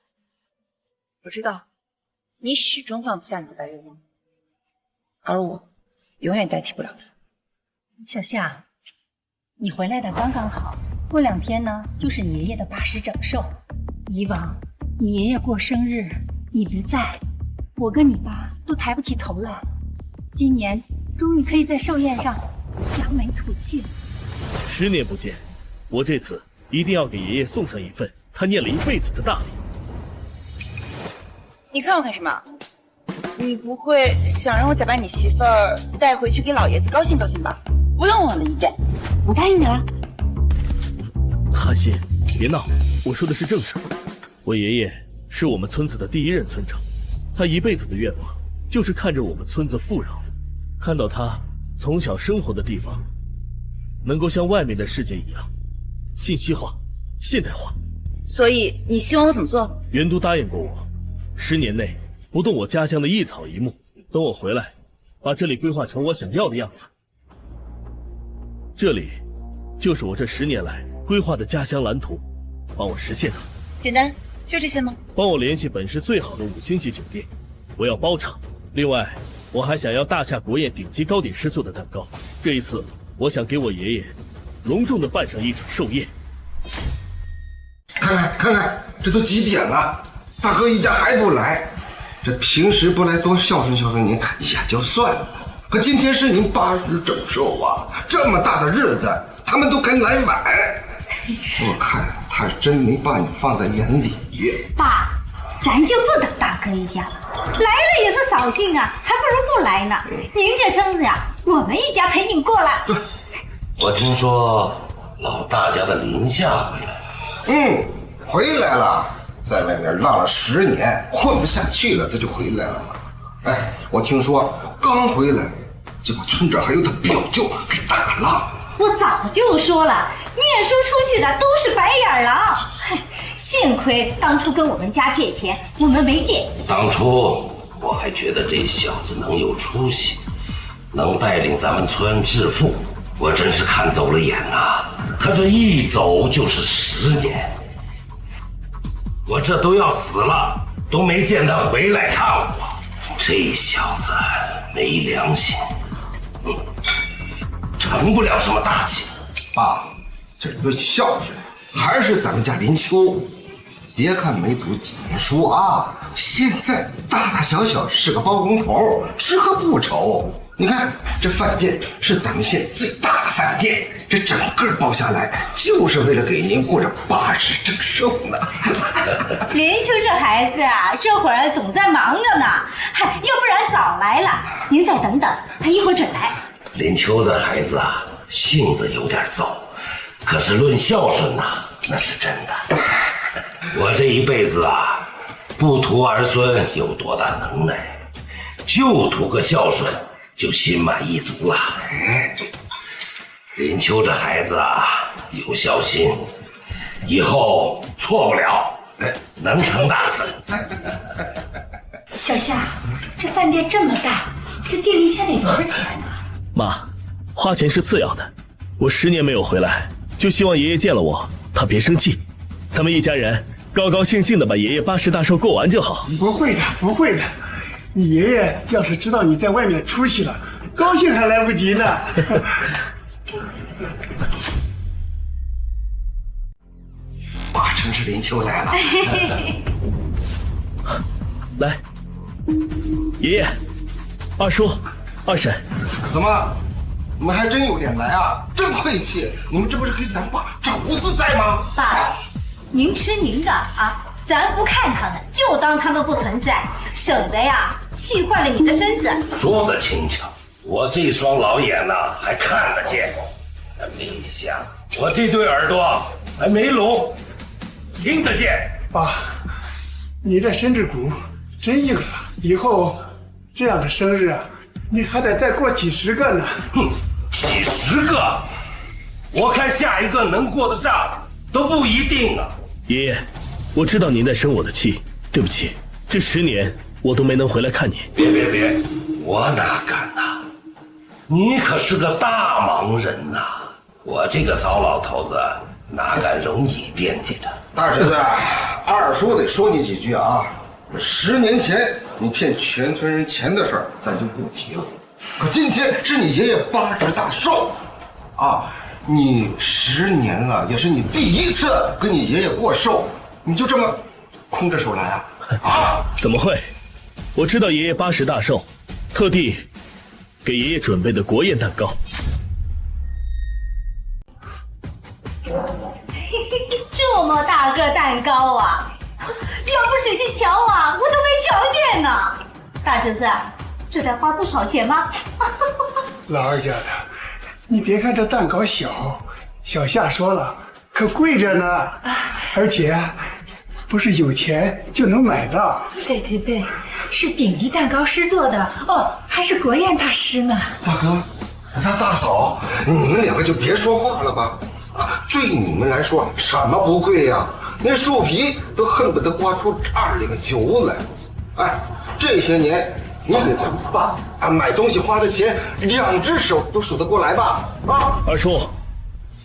我知道你始终放不下你的白月光，而我永远代替不了它。小夏，你回来的刚刚好，过2天呢就是你爷爷的80整寿。以往你爷爷过生日你不在，我跟你爸都抬不起头来。今年终于可以在寿宴上扬眉吐气了。10年不见，我这次一定要给爷爷送上一份他念了一辈子的大礼。你看我干什么？你不会想让我假扮你媳妇儿带回去给老爷子高兴高兴吧？不用我的意见，我答应你了。韩熙，别闹，我说的是正事。我爷爷是我们村子的第1任村长，他一辈子的愿望就是看着我们村子富饶，看到他从小生活的地方能够像外面的世界一样信息化、现代化。所以你希望我怎么做？袁都答应过我，10年内不动我家乡的一草一木，等我回来，把这里规划成我想要的样子。这里就是我这10年来规划的家乡蓝图，帮我实现它。简单，就这些吗？帮我联系本市最好的5星级酒店，我要包场。另外，我还想要大夏国宴顶级糕点师做的蛋糕。这一次，我想给我爷爷隆重的办上一场寿宴。看看，这都几点了，大哥一家还不来。这平时不来多孝顺孝顺您也就算了，可今天是您80整寿啊，这么大的日子，他们都该来晚。我看他是真没把你放在眼里。爸，咱就不等大哥一家了，来了也是扫兴啊，还不如不来呢。您这生日啊，我们一家陪您过了。我听说老大家的林夏回来了。回来了，在外面浪了10年，混不下去了，这就回来了嘛。哎，我听说刚回来就把村长还有他表舅给打了。我早就说了，念书出去的都是白眼狼。幸亏当初跟我们家借钱，我们没借。当初我还觉得这小子能有出息，能带领咱们村致富，我真是看走了眼呐。他这一走就是10年，我这都要死了，都没见他回来看我。这小子没良心，成不了什么大器。爸，这论孝顺，还是咱们家林秋。别看没读几年书啊，现在大大小小是个包工头，吃喝不愁。你看这饭店是咱们县最大的饭店，这整个包下来就是为了给您过着80整寿呢。林秋这孩子啊，这会儿总在忙着呢，要不然早来了。您再等等，他一会儿准来。林秋这孩子啊，性子有点躁，可是论孝顺呐，那是真的。我这一辈子啊，不图儿孙有多大能耐，就图个孝顺，就心满意足了。林秋这孩子啊，有孝心，以后错不了，能成大事。小夏，这饭店这么大，这订一天得多少钱呢？妈，花钱是次要的，我10年没有回来，就希望爷爷见了我，他别生气，咱们一家人高高兴兴的把爷爷80大寿过完就好。不会的，不会的，你爷爷要是知道你在外面出息了，高兴还来不及呢。果真是林秋来了。来，爷爷、二叔、二婶，怎么，你们还真有脸来啊？真晦气！你们这不是给咱爸找不自在吗？爸，您吃您的啊，咱不看他们，就当他们不存在，省得呀气坏了你的身子。说得轻巧，我这双老眼呐还看得见，没瞎。我这对耳朵还没聋，听得见。爸，你这身子骨真硬朗，以后这样的生日啊，你还得再过几十个呢。哼，几十个，我看下一个能过得上都不一定啊。爷爷，我知道您在生我的气，对不起，这10年我都没能回来看你。别，我哪敢呐！你可是个大忙人呐，我这个糟老头子哪敢容你惦记着？大侄子，二叔得说你几句啊。10年前你骗全村人钱的事儿，咱就不提了。可今天是你爷爷80大寿，啊，你10年了，也是你第一次跟你爷爷过寿，你就这么空着手来啊？啊？怎么会？我知道爷爷80大寿，特地给爷爷准备的国宴蛋糕。这么大个蛋糕啊！要不谁去瞧啊，我都没瞧见呢。大侄子，这得花不少钱吗？老二家的，你别看这蛋糕小，小夏说了，可贵着呢，而且不是有钱就能买到。对，是顶级蛋糕师做的哦，还是国宴大师呢。大哥，大嫂，你们2个就别说话了吧。对你们来说什么不贵呀？那树皮都恨不得刮出2两油来。哎，这些年你给咱们爸买东西花的钱，2只手都数得过来吧？啊，二叔，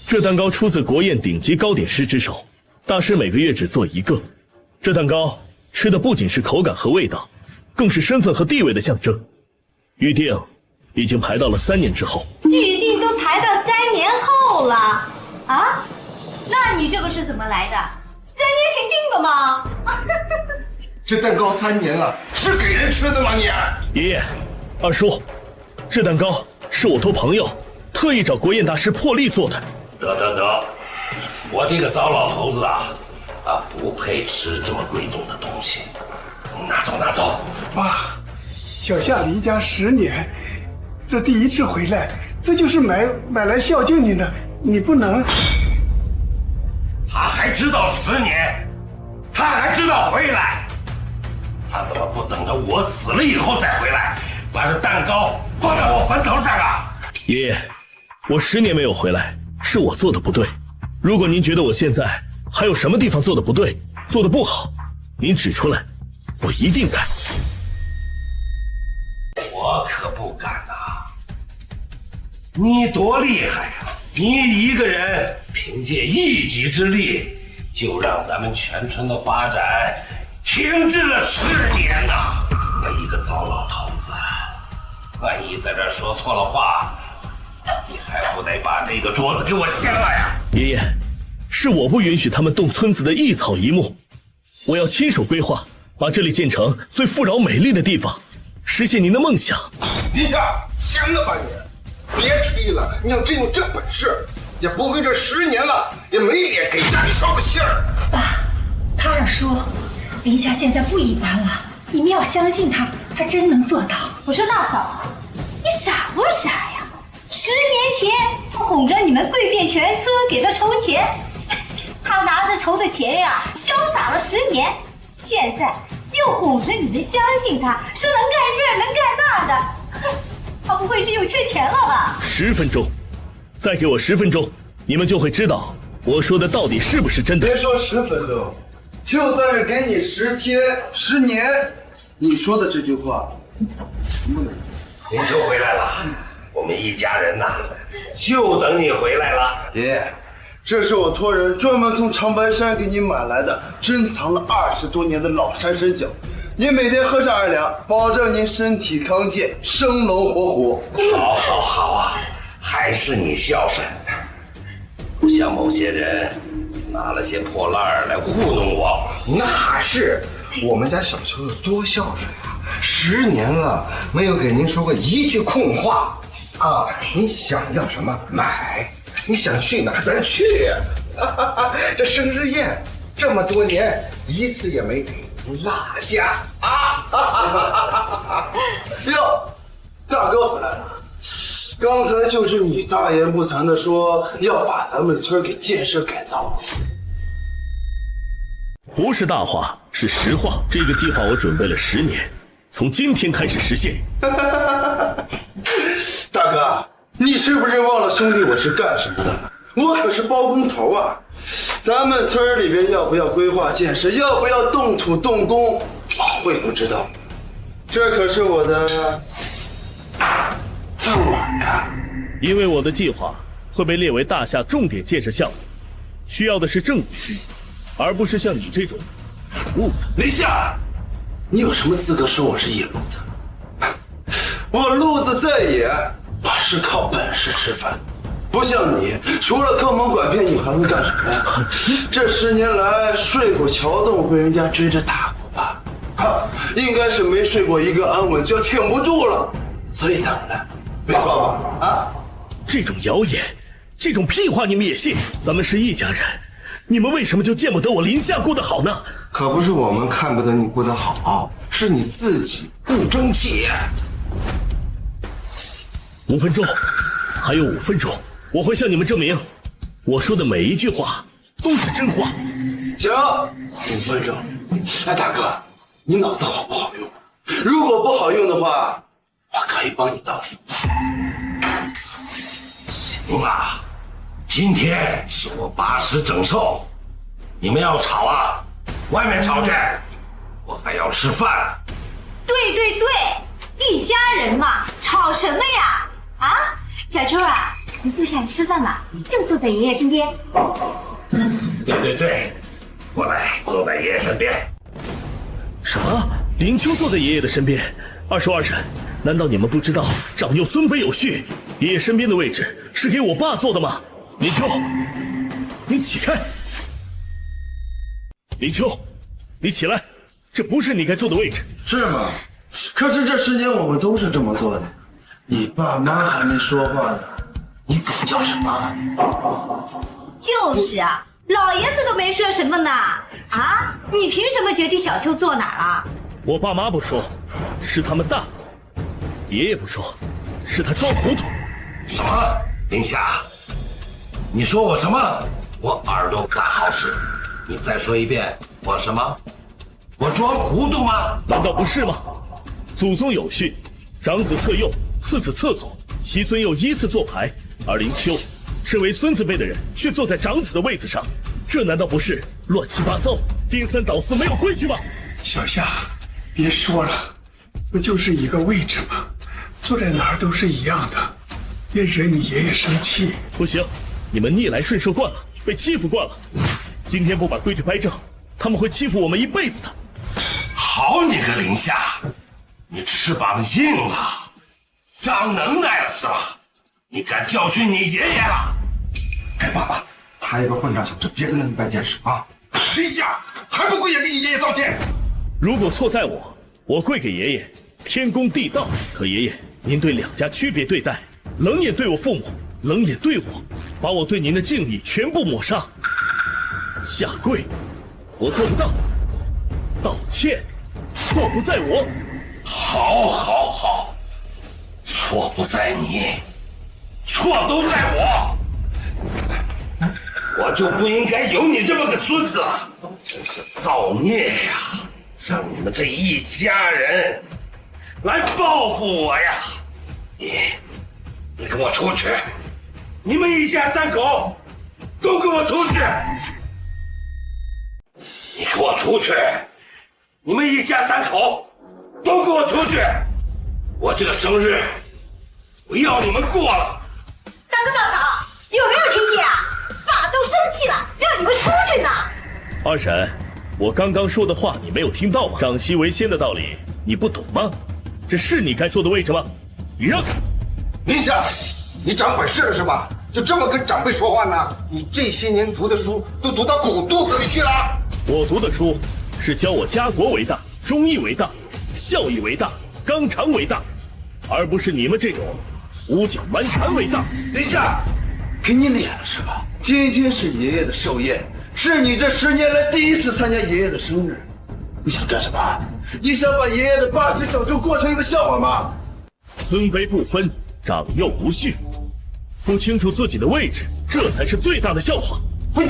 这蛋糕出自国宴顶级糕点师之手，大师每个月只做1个。这蛋糕吃的不仅是口感和味道，更是身份和地位的象征。预定已经排到了3年之后。预定都排到3年后了啊？那你这个是怎么来的？3年前定的吗？这蛋糕3年了，是给人吃的吗你？爷爷，二叔，这蛋糕是我托朋友特意找国宴大师破例做的。得，我这个糟老头子啊，不配吃这么贵重的东西。拿走。爸，小夏离家10年，这第一次回来，这就是买来孝敬你的，你不能。他还知道10年，他还知道回来，他怎么不等着我死了以后再回来，把这蛋糕放在我坟头上啊？爷爷，我10年没有回来，是我做的不对。如果您觉得我现在还有什么地方做的不对，做的不好，您指出来，我一定改。我可不敢啊！你多厉害呀！你一个人凭借一己之力，就让咱们全村的发展停滞了10年呐！我一个糟老头子，万一在这说错了话，你还不得把这个桌子给我掀了呀？爷爷，是我不允许他们动村子的一草一木，我要亲手规划，把这里建成最富饶美丽的地方，实现您的梦想。你行了吧你？别吹了，你要真有这本事，也不会这10年了，也没脸给家里捎个信儿。爸，他二说，林夏现在不一般了，你们要相信他，他真能做到。我说大嫂，你傻不傻呀？10年前我哄着你们跪遍全村给他筹钱，他拿着筹的钱呀，潇洒了10年，现在又哄着你们相信他，说能干这能干那的，哼，他不会是又缺钱了吧？10分钟，再给我10分钟，你们就会知道我说的到底是不是真的。别说10分钟，就算是给你10天、10年，你说的这句话，您就回来了，我们一家人呐，就等你回来了。爷爷，这是我托人专门从长白山给你买来的，珍藏了20多年的老山参酒。您每天喝上2两，保证您身体康健，生龙活虎。好啊，还是你孝顺，不像某些人拿了些破烂儿来糊弄我。那是我们家小秋有多孝顺啊！10年了，没有给您说过一句空话啊！你想要什么买，你想去哪儿咱去。这生日宴这么多年，一次也没落下啊！哟，大哥回来了。刚才就是你大言不惭的说要把咱们村给建设改造。不是大话，是实话。这个计划我准备了10年，从今天开始实现。大哥，你是不是忘了兄弟我是干什么的？我可是包工头啊！咱们村里边要不要规划建设，要不要动土动工，我会不知道。这可是我的饭碗呀！因为我的计划会被列为大厦重点建设项目，需要的是正义，而不是像你这种路子。林夏，你有什么资格说我是野路子？我路子再野，我是靠本事吃饭，不像你，除了坑蒙拐骗，你还会干什么呀？这10年来睡过桥洞，被人家追着打过吧？应该是没睡过一个安稳觉，挺不住了，所以才回来，没错吧？啊！这种谣言，这种屁话你们也信？咱们是一家人，你们为什么就见不得我林夏过得好呢？可不是我们看不得你过得好，是你自己不争气。5分钟，还有5分钟，我会向你们证明，我说的每一句话都是真话。行，5分钟。哎，大哥，你脑子好不好用？如果不好用的话，我可以帮你倒数。行啊，今天是我80整寿，你们要吵啊，外面吵去，我还要吃饭。对对对，一家人嘛，吵什么呀？啊，小秋啊，你坐下来吃饭吧，就坐在爷爷身边。对，过来，坐在爷爷身边。什么？林秋坐在爷爷的身边？2叔2婶，难道你们不知道长幼尊卑有序？爷爷身边的位置是给我爸坐的吗？林秋，你起开！林秋，你起来，这不是你该坐的位置。是吗？可是这10年我们都是这么做的。你爸妈还没说话呢，你狗叫什么？就是啊，老爷子都没说什么呢。啊，你凭什么决定小秋坐哪儿了？我爸妈不说，是他们大。爷爷不说，是他装糊涂。什么？林夏，你说我什么？我耳朵不大好使，你再说一遍，我什么？我装糊涂吗？难道不是吗？祖宗有训，长子侧右，次子侧左，其孙又依次做牌，而林秋身为孙子辈的人，却坐在长子的位子上，这难道不是乱七八糟、颠三倒四、没有规矩吗？小夏，别说了，不就是一个位置吗？坐在哪儿都是一样的，别惹你爷爷生气。不行，你们逆来顺受惯了，被欺负惯了，今天不把规矩掰正，他们会欺负我们一辈子的。好你个林夏，你翅膀硬了，长能耐了是吧？你敢教训你爷爷了？哎，爸爸，他一个混账小子，别跟他们办件事啊！林夏还不跪下给你爷爷道歉？如果错在我，我跪给爷爷，天公地道。可爷爷，您对2家区别对待，冷眼对我父母，冷眼对我，把我对您的敬意全部抹杀。下跪，我做不到。道歉，错不在我。好，错不在你，错都在我。我就不应该有你这么个孙子，真是造孽呀！让你们这一家人来报复我呀！你跟我出去！你们一家3口都跟我出去！你给我出去！你们一家3口都给我出去！我这个生日不要你们过了！大哥大嫂，有没有听见啊？爸都生气了，让你们出去呢。2婶，我刚刚说的话你没有听到吗？长媳为先的道理你不懂吗？这是你该坐的位置吗？你让开！林夏，你长本事了是吧？就这么跟长辈说话呢？你这些年读的书都读到狗肚子里去了？我读的书是教我家国为大，忠义为大，孝义为大，纲常为大，而不是你们这种胡搅蛮缠为大。林夏，给你脸了是吧？今天是爷爷的寿宴，是你这10年来第一次参加爷爷的生日，你想干什么？你想把爷爷的80整寿过成一个笑话吗？尊卑不分，长幼无序，不清楚自己的位置，这才是最大的笑话。不，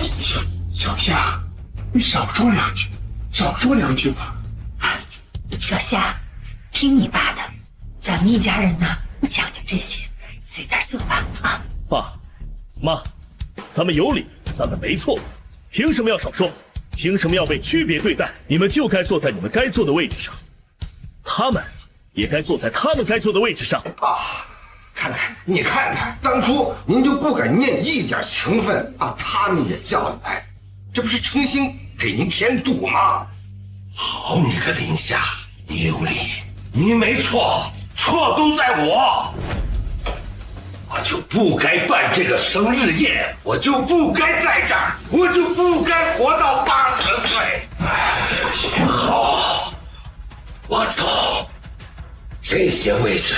小夏，你少说2句，少说2句吧。小夏，听你爸的，咱们一家人呢不讲究这些，随便做吧啊！爸妈，咱们有理，咱们没错，凭什么要少说？凭什么要被区别对待？你们就该坐在你们该坐的位置上，他们也该坐在他们该坐的位置上。啊，你看看，当初您就不敢念一点情分，把他们也叫来，这不是诚心给您添堵吗？好你个林夏，你有理，你没错，错都在我。我就不该办这个生日宴，我就不该在这儿，我就不该活到80岁。好，我走，这些位置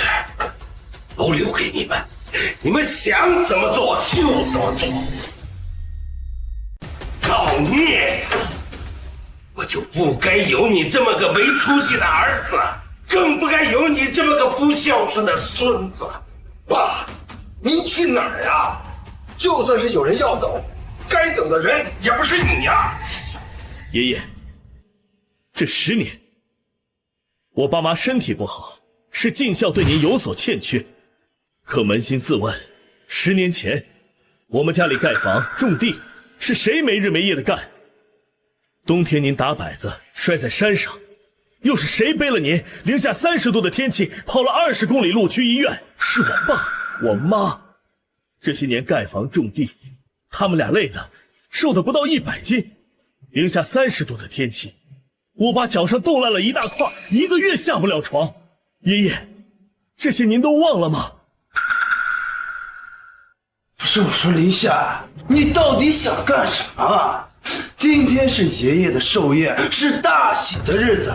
都留给你们，你们想怎么做就怎么做。造孽呀！我就不该有你这么个没出息的儿子，更不该有你这么个不孝顺的孙子。爸，您去哪儿啊？就算是有人要走，该走的人也不是你呀。爷爷，这10年，我爸妈身体不好，是尽孝对您有所欠缺。可扪心自问，10年前，我们家里盖房种地，是谁没日没夜的干？冬天您打摆子摔在山上，又是谁背了您零下30度的天气跑了20公里路去医院？是我爸我妈。这些年盖房种地，他们俩累的瘦的不到100斤。零下30度的天气，我爸脚上冻烂了一大块，1个月下不了床。爷爷，这些您都忘了吗？不是，我说林夏，你到底想干什么？今天是爷爷的寿宴，是大喜的日子，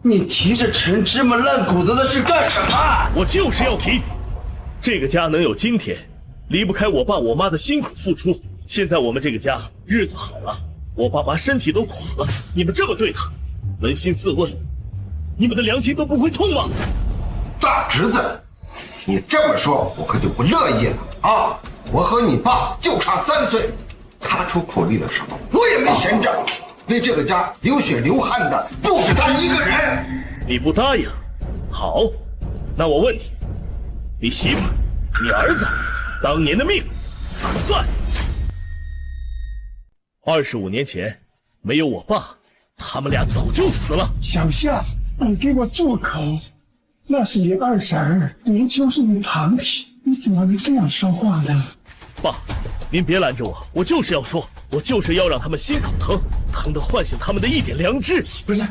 你提着陈芝麻烂谷子的事干什么？我就是要提，这个家能有今天，离不开我爸我妈的辛苦付出。现在我们这个家日子好了，我爸妈身体都垮了，你们这么对他，扪心自问，你们的良心都不会痛吗？大侄子，你这么说我可就不乐意了啊！我和你爸就差3岁，他出苦力的时候我也没闲着，为这个家流血流汗的不止他一个人。你不答应，好，那我问你，你媳妇、你儿子当年的命怎么算？25年前没有我爸，他们俩早就死了。小夏，你给我住口！那是你二婶儿，林秋是你堂弟，你怎么能这样说话呢？爸，您别拦着我，我就是要说，我就是要让他们心口疼，疼得唤醒他们的一点良知。不是，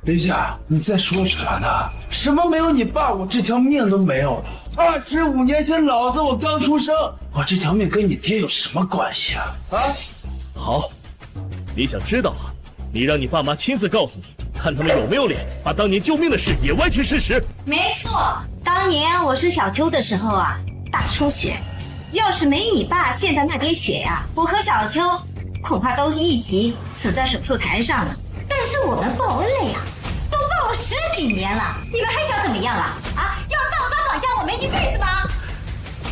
林夏，你在说什么呢？什么没有你爸，我这条命都没有了。25年前老子我刚出生，我这条命跟你爹有什么关系啊？好，你想知道啊？你让你爸妈亲自告诉你，看他们有没有脸把当年救命的事也歪曲事实。没错，当年我生小秋的时候啊，大出血，要是没你爸现在那点血呀，我和小秋恐怕都一起死在手术台上了。但是我们报恩了呀，都报了10几年了，你们还想怎么样啊？要道德绑架我们一辈子吗？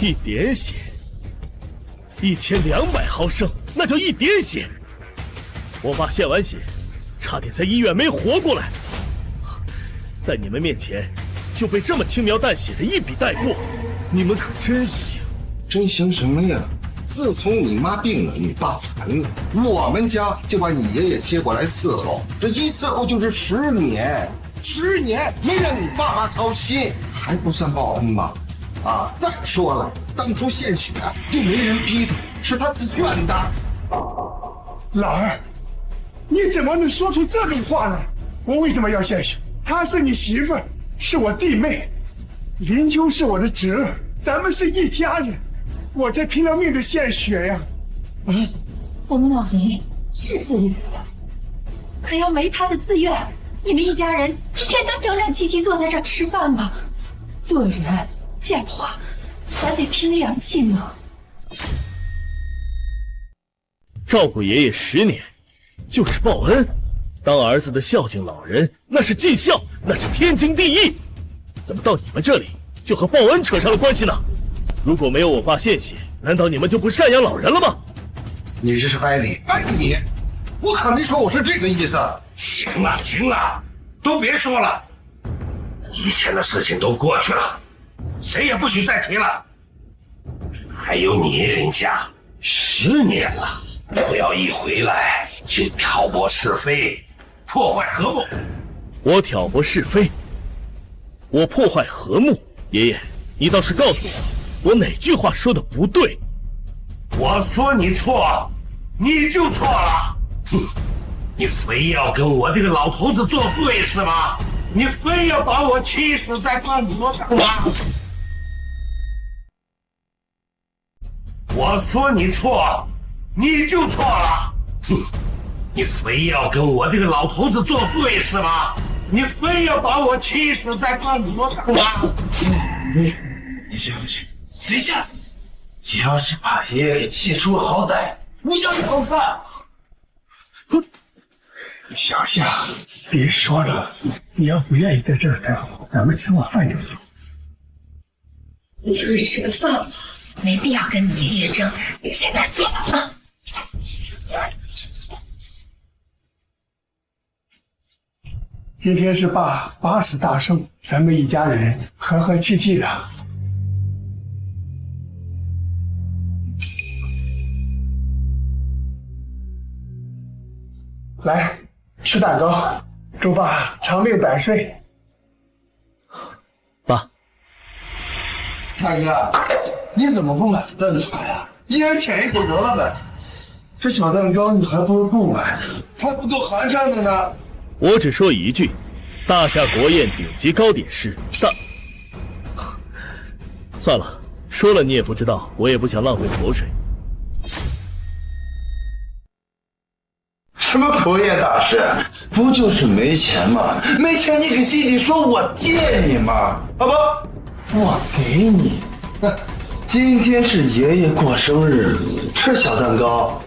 一点血，1200毫升，那叫一点血。我爸献完血，差点在医院没活过来，在你们面前就被这么轻描淡写的一笔带过，你们可真行！真行什么呀？自从你妈病了，你爸残了，我们家就把你爷爷接过来伺候，这一伺候就是10年，10年没让你爸妈操心，还不算报恩吗？再说了，当初献血又没人逼他，是他自愿的。老二，你怎么能说出这种话呢？我为什么要献血？她是你媳妇，是我弟妹，林秋是我的侄儿，咱们是一家人，我这拼了命的献血呀！我们老林是自愿的，可要没他的自愿，你们一家人今天能整整齐齐坐在这儿吃饭吗？做人讲话，咱得凭良心啊！照顾爷爷10年，就是报恩。当儿子的孝敬老人，那是尽孝，那是天经地义。怎么到你们这里就和报恩扯上了关系呢？如果没有我爸献血，难道你们就不赡养老人了吗？你这是歪理，歪理！我可没说我是这个意思。行了行了，都别说了，以前的事情都过去了，谁也不许再提了。还有你，林夏，10年了，不要一回来就挑拨是非，破坏和睦。我挑拨是非，我破坏和睦。爷爷，你倒是告诉我，我哪句话说的不对？我说你错，你就错了。哼，你非要跟我这个老头子作对是吗？你非要把我气死在饭桌上吗？我说你错，你就错了。哼，你非要跟我这个老头子作对是吗？你非要把我气死在饭桌上吗？你信不信？谁信？你要是把爷爷给气出好歹，你想好看？小夏，别说了，你要不愿意在这儿待，咱们吃晚饭就走。你就是吃个饭嘛，没必要跟你爷爷争，现在走了啊。今天是爸80大寿，咱们一家人和和气气的。来，吃蛋糕，祝爸长命百岁。爸，大哥，你怎么不买蛋挞呀？一人舔一口得了呗。这小蛋糕你还不如不买，还不够寒碜的呢。我只说一句，大夏国宴顶级糕点是大。算了，说了你也不知道，我也不想浪费口水。什么口业大师？不就是没钱吗？没钱你给弟弟说我借你吗？啊不，我给你。今天是爷爷过生日，吃小蛋糕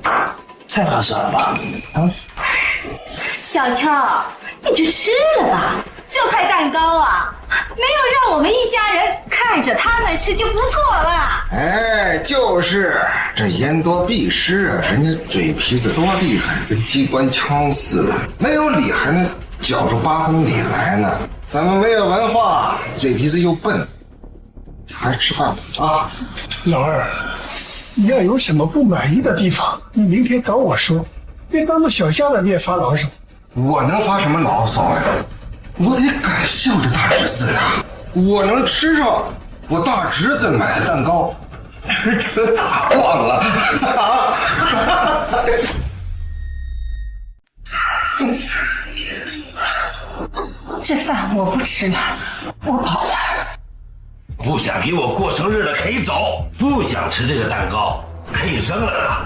太划算了吧？啊！小乔，你就吃了吧，这块蛋糕啊，没有让我们一家人看着他们吃就不错了。哎，就是这言多必失，人家嘴皮子多厉害，跟机关枪似的，没有理还能搅出8分理来呢。咱们没有文化，嘴皮子又笨，还是吃饭吧啊！老二，你要有什么不满意的地方，你明天找我说，别当着小夏的面发牢骚。我能发什么牢骚呀？我得感谢我的大侄子呀！我能吃上我大侄子买的蛋糕，这太棒了！这饭我不吃了，我饱了。不想给我过生日的可以走，不想吃这个蛋糕可以扔了它，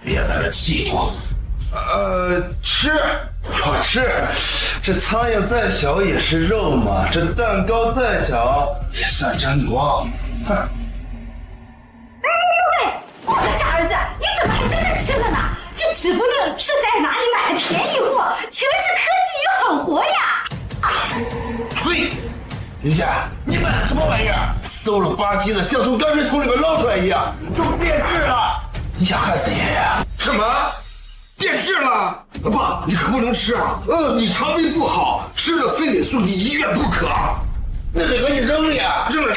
别在这气我。吃，我吃。这苍蝇再小也是肉嘛，这蛋糕再小也算沾光。对，我的傻儿子，你怎么还真的吃了呢？这指不定是在哪里买的便宜货，全是科技与狠活呀！呸！林夏，你买的什么玩意儿？馊了吧唧的，像从泔水桶里面捞出来一样，这不变质了？你想害死爷爷？什么？变质了？爸，你可不能吃啊！你肠胃不好，吃了非得送进医院不可。那得把你扔了呀！扔了。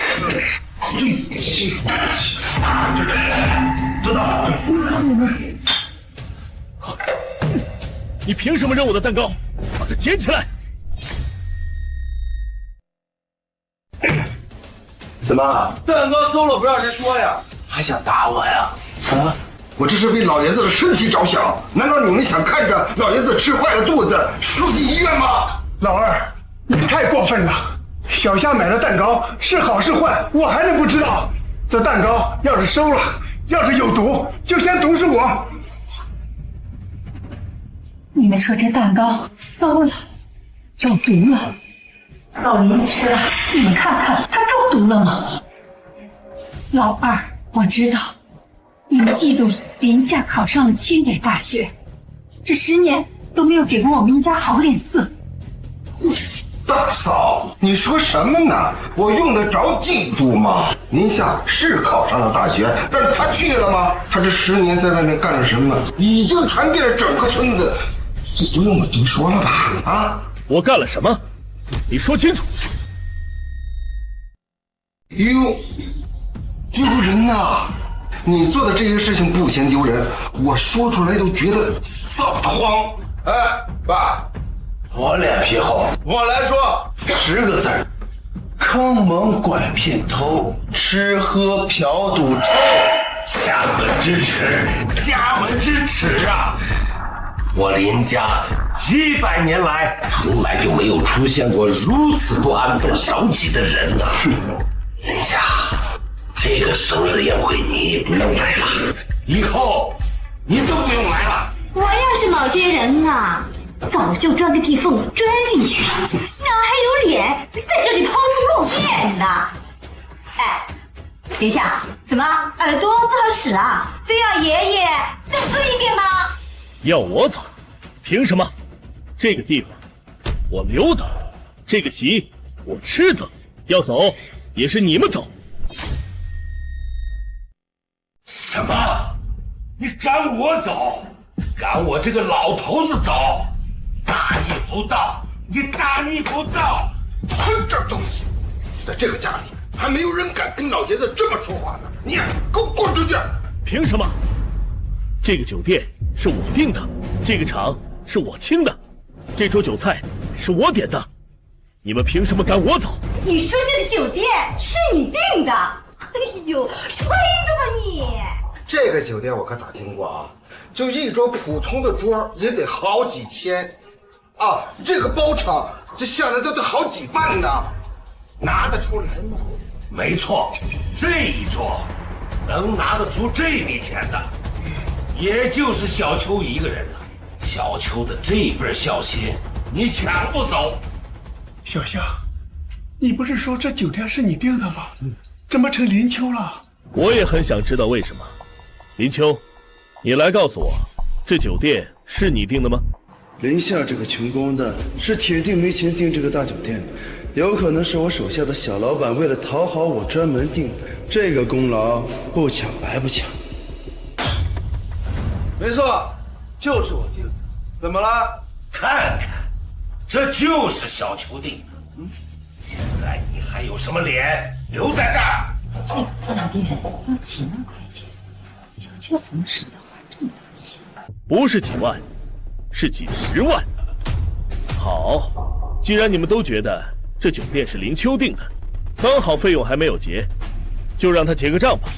知道。你凭什么扔我的蛋糕？把它捡起来！怎么，蛋糕馊了不让人说呀？还想打我呀？啊！我这是为老爷子的身体着想，难道你们想看着老爷子吃坏了肚子送进医院吗？老二，你太过分了！小夏买的蛋糕是好是坏，我还能不知道？这蛋糕要是馊了，要是有毒，就先毒死我！你们说这蛋糕馊了，有毒了，老林吃了，你们看看他中毒了吗？老二，我知道你们嫉妒林夏考上了清北大学，这10年都没有给过我们一家好脸色。大嫂，你说什么呢？我用得着嫉妒吗？宁夏是考上了大学，但是他去了吗？他这10年在外面干了什么？已经传遍了整个村子，这不用我多说了吧？啊，我干了什么？你说清楚！呦，丢人呐！你做的这些事情不嫌丢人，我说出来都觉得臊得慌。哎，爸，我脸皮厚，我来说10个字儿：坑蒙拐骗偷，吃喝嫖赌抽。家门之耻，家门之耻啊！我林家几百年来从来就没有出现过如此不安分守己的人呐！林夏，这个生日宴会你不用来了，以后你都不用来了。我要是某些人呐，早就钻个地缝钻进去了，哪还有脸在这里抛头露面呢？哎，林夏，怎么耳朵不好使啊？非要爷爷再说一遍吗？要我走？凭什么？这个地方我留的，这个席我吃的，要走也是你们走。什么？你赶我走？赶我这个老头子走？大逆不道！你大逆不道！混账东西！在这个家里还没有人敢跟老爷子这么说话呢！你给我滚出去！凭什么？这个酒店是我订的，这个场是我清的，这桌酒菜是我点的，你们凭什么赶我走？你说这个酒店是你订的？哎呦，吹的吧你！这个酒店我可打听过啊，就一桌普通的桌也得好几千，啊，这个包场这下来都得好几万呢，拿得出来吗？没错，这一桌能拿得出这笔钱的，也就是小秋一个人了。小秋的这份孝心，你抢不走。小夏，你不是说这酒店是你订的吗？怎么成林秋了？我也很想知道为什么。林秋，你来告诉我，这酒店是你订的吗？林夏这个穷光蛋是铁定没钱订这个大酒店的，有可能是我手下的小老板为了讨好我专门订的，这个功劳不抢白不抢。没错，就是我订的。怎么了？看看，这就是小秋订的。现在你还有什么脸留在这儿？这个饭店要几万块钱，小秋怎么舍得花这么多钱？不是几万，是几10万。好，既然你们都觉得这酒店是林秋订的，刚好费用还没有结，就让他结个账吧。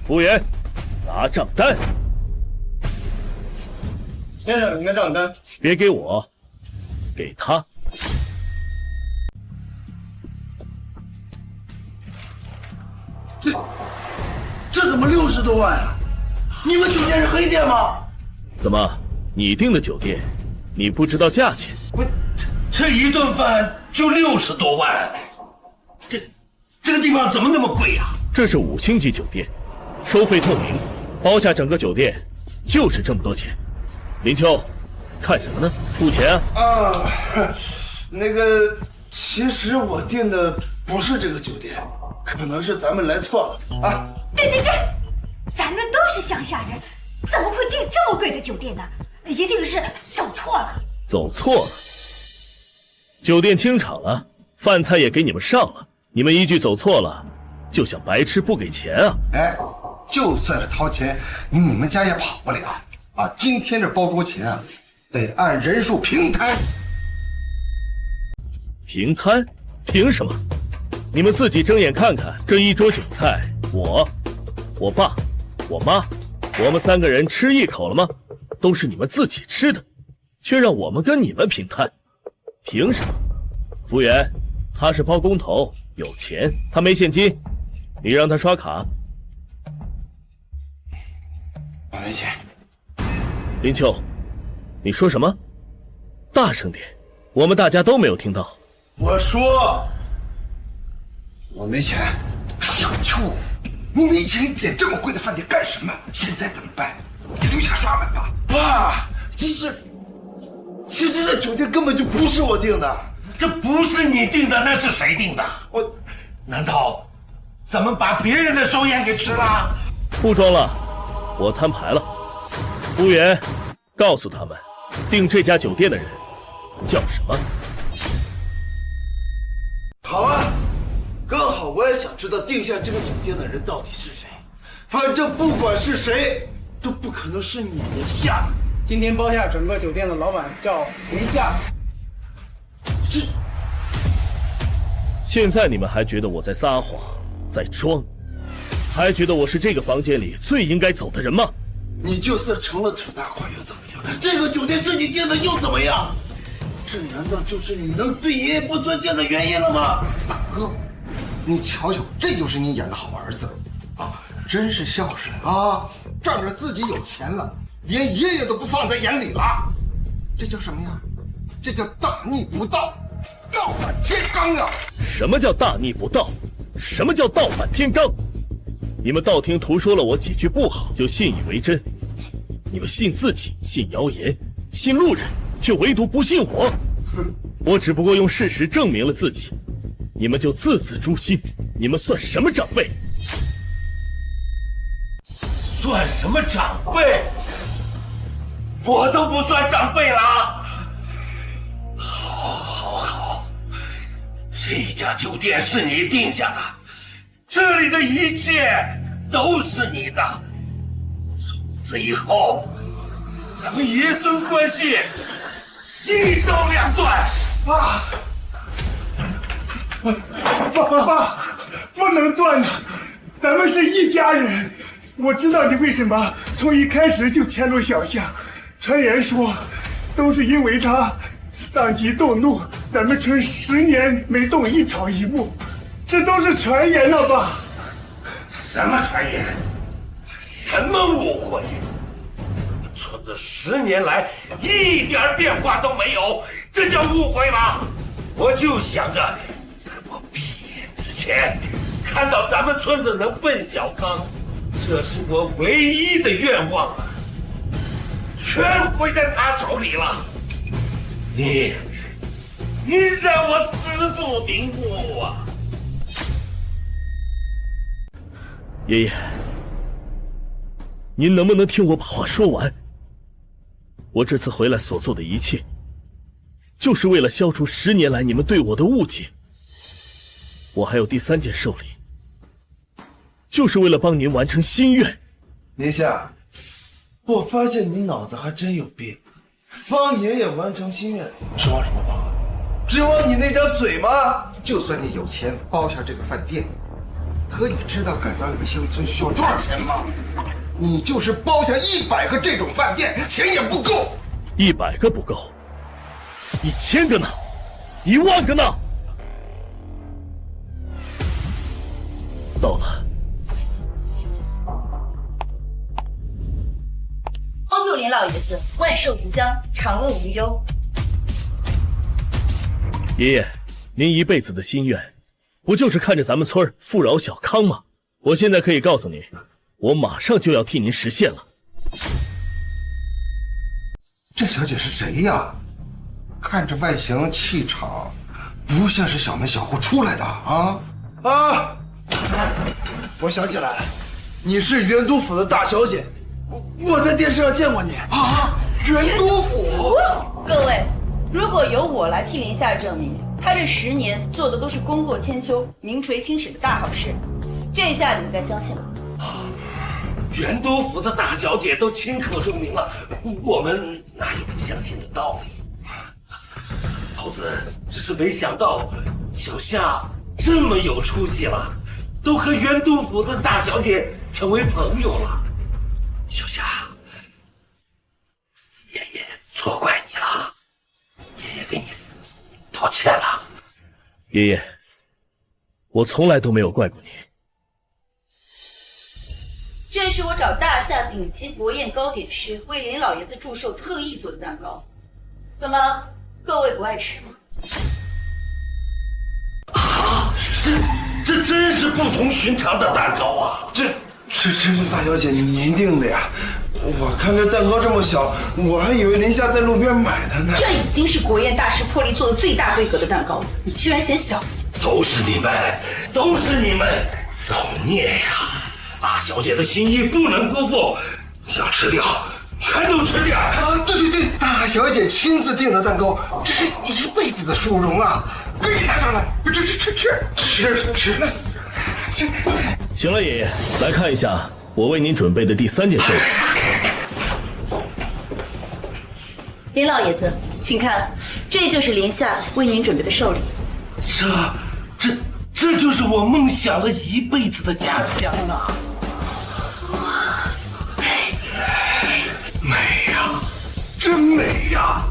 服务员，拿账单。先生，您的账单。别给我，给他。这怎么60多万啊？你们酒店是黑店吗？怎么，你订的酒店，你不知道价钱？这一顿饭就60多万，这个地方怎么那么贵呀？这是5星级酒店，收费透明，包下整个酒店就是这么多钱。林秋，看什么呢？付钱啊！啊，那个，其实我订的不是这个酒店，可能是咱们来错了啊。对，咱们都是乡下人，怎么会订这么贵的酒店呢？一定是走错了。走错了？酒店清场了，饭菜也给你们上了，你们一句走错了，就想白吃不给钱啊？哎，就算是掏钱，你们家也跑不了啊！今天这包桌钱啊，得按人数平摊。平摊？凭什么？你们自己睁眼看看，这一桌酒菜，我爸、我妈，我们3个人吃一口了吗？都是你们自己吃的，却让我们跟你们平摊，凭什么？服务员，他是包工头，有钱，他没现金，你让他刷卡。我没钱。林秋，你说什么？大声点，我们大家都没有听到。我说，我没钱。小秋，你没钱点这么贵的饭店干什么？现在怎么办？你留下刷碗吧。爸，其实这酒店根本就不是我订的。这不是你订的，那是谁订的？难道咱们把别人的寿宴给吃了？不装了，我摊牌了。服务员，告诉他们，订这家酒店的人叫什么？好啊，刚好我也想知道定下这个酒店的人到底是谁。反正不管是谁，都不可能是你林夏。今天包下整个酒店的老板叫林夏。现在你们还觉得我在撒谎，在装，还觉得我是这个房间里最应该走的人吗？你就算成了土大款又怎么样？这个酒店是你订的又怎么样？这难道就是你能对爷爷不尊敬的原因了吗？大哥，你瞧瞧，这就是你演的好儿子啊，真是孝顺啊！仗着自己有钱了，连爷爷都不放在眼里了，这叫什么呀？这叫大逆不道，倒反天罡啊！什么叫大逆不道？什么叫倒反天罡？你们道听途说了我几句不好就信以为真，你们信自己，信谣言，信路人，却唯独不信我。我只不过用事实证明了自己，你们就字字诛心，你们算什么长辈？算什么长辈？我都不算长辈了。好，这家酒店是你定下的，这里的一切都是你的。从此以后，咱们爷孙关系一刀两断。爸，不能断啊！咱们是一家人。我知道你为什么从一开始就迁怒小夏，传言说都是因为他丧极动怒，咱们村10年没动一草一木，这都是传言了吧？什么传言？什么误会？咱们村子10年来一点变化都没有，这叫误会吗？我就想着，在我毕业之前，看到咱们村子能奔小康，这是我唯一的愿望啊！全毁在他手里了。你让我死不瞑目啊！爷爷，您能不能听我把话说完？我这次回来所做的一切，就是为了消除10年来你们对我的误解。我还有第3件寿礼，就是为了帮您完成心愿。林夏，我发现你脑子还真有病。帮爷爷完成心愿，指望什么帮啊？指望你那张嘴吗？就算你有钱包下这个饭店，可你知道改造一个乡村需要多少钱吗？你就是包下100个这种饭店，钱也不够。100个不够，1000个呢？10000个呢？到了。帮救林老爷子，万寿无疆，长乐无忧。爷爷，您一辈子的心愿，不就是看着咱们村富饶小康吗？我现在可以告诉你，我马上就要替您实现了。这小姐是谁呀？看着外形气场，不像是小门小户出来的啊！我想起来了，你是元都府的大小姐，我在电视上见过你啊！元都府，各位，如果由我来替林夏证明，他这10年做的都是功过千秋、名垂青史的大好事，这下你们该相信了。元都府的大小姐都亲口证明了，我们哪有不相信的道理？老子只是没想到小夏这么有出息了，都和元都府的大小姐成为朋友了。小夏，爷爷错怪你了，爷爷给你道歉了。爷爷，我从来都没有怪过你。这是我找大夏顶级国宴糕点师为林老爷子祝寿特意做的蛋糕，怎么各位不爱吃吗？啊，这真是不同寻常的蛋糕啊！这是大小姐您订的呀？我看这蛋糕这么小，我还以为林夏在路边买的呢。这已经是国宴大师破例做的最大规格的蛋糕了，你居然嫌小？都是你们造孽呀！大小姐的心意不能辜负，要吃掉，全都吃掉！啊，对，大小姐亲自订的蛋糕，这是一辈子的殊荣啊！赶紧拿上来，吃！行了，爷爷，来看一下我为您准备的第3件寿礼。林老爷子，请看，这就是林夏为您准备的寿礼。这就是我梦想了一辈子的家乡啊！美呀，真美呀！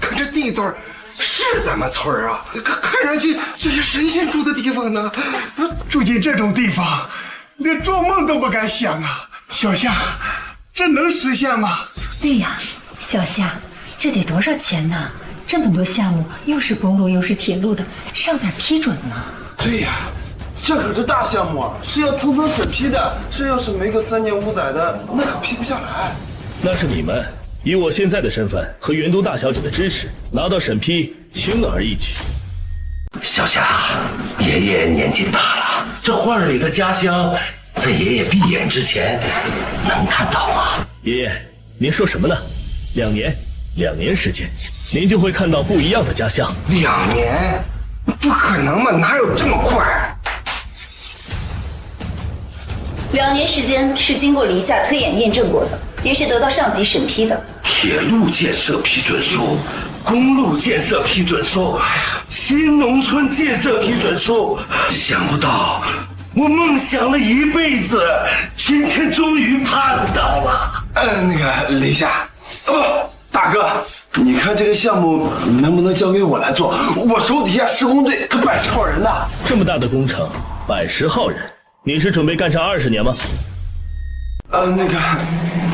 可这地段是咱们村啊，看上去就像神仙住的地方呢。住进这种地方，连做梦都不敢想啊！小夏，这能实现吗？对呀，小夏，这得多少钱呢？这么多项目，又是公路又是铁路的，上哪批准呢？对呀，这可是大项目啊，是要层层审批的。这要是没个3年5载的，那可批不下来。那是你们以我现在的身份和袁都大小姐的支持，拿到审批轻而易举。小夏，爷爷年纪大了，这画里的家乡，在爷爷闭眼之前能看到吗？爷爷，您说什么呢？2年时间，您就会看到不一样的家乡。2年？不可能嘛，哪有这么快？2年时间是经过林夏推演验证过的，也是得到上级审批的。铁路建设批准书、公路建设批准书、新农村建设批准书，想不到我梦想了一辈子，今天终于盼到了。那个林夏，大哥，你看这个项目能不能交给我来做？我手底下施工队可100号人呢。这么大的工程，100号人，你是准备干上20年吗？那个，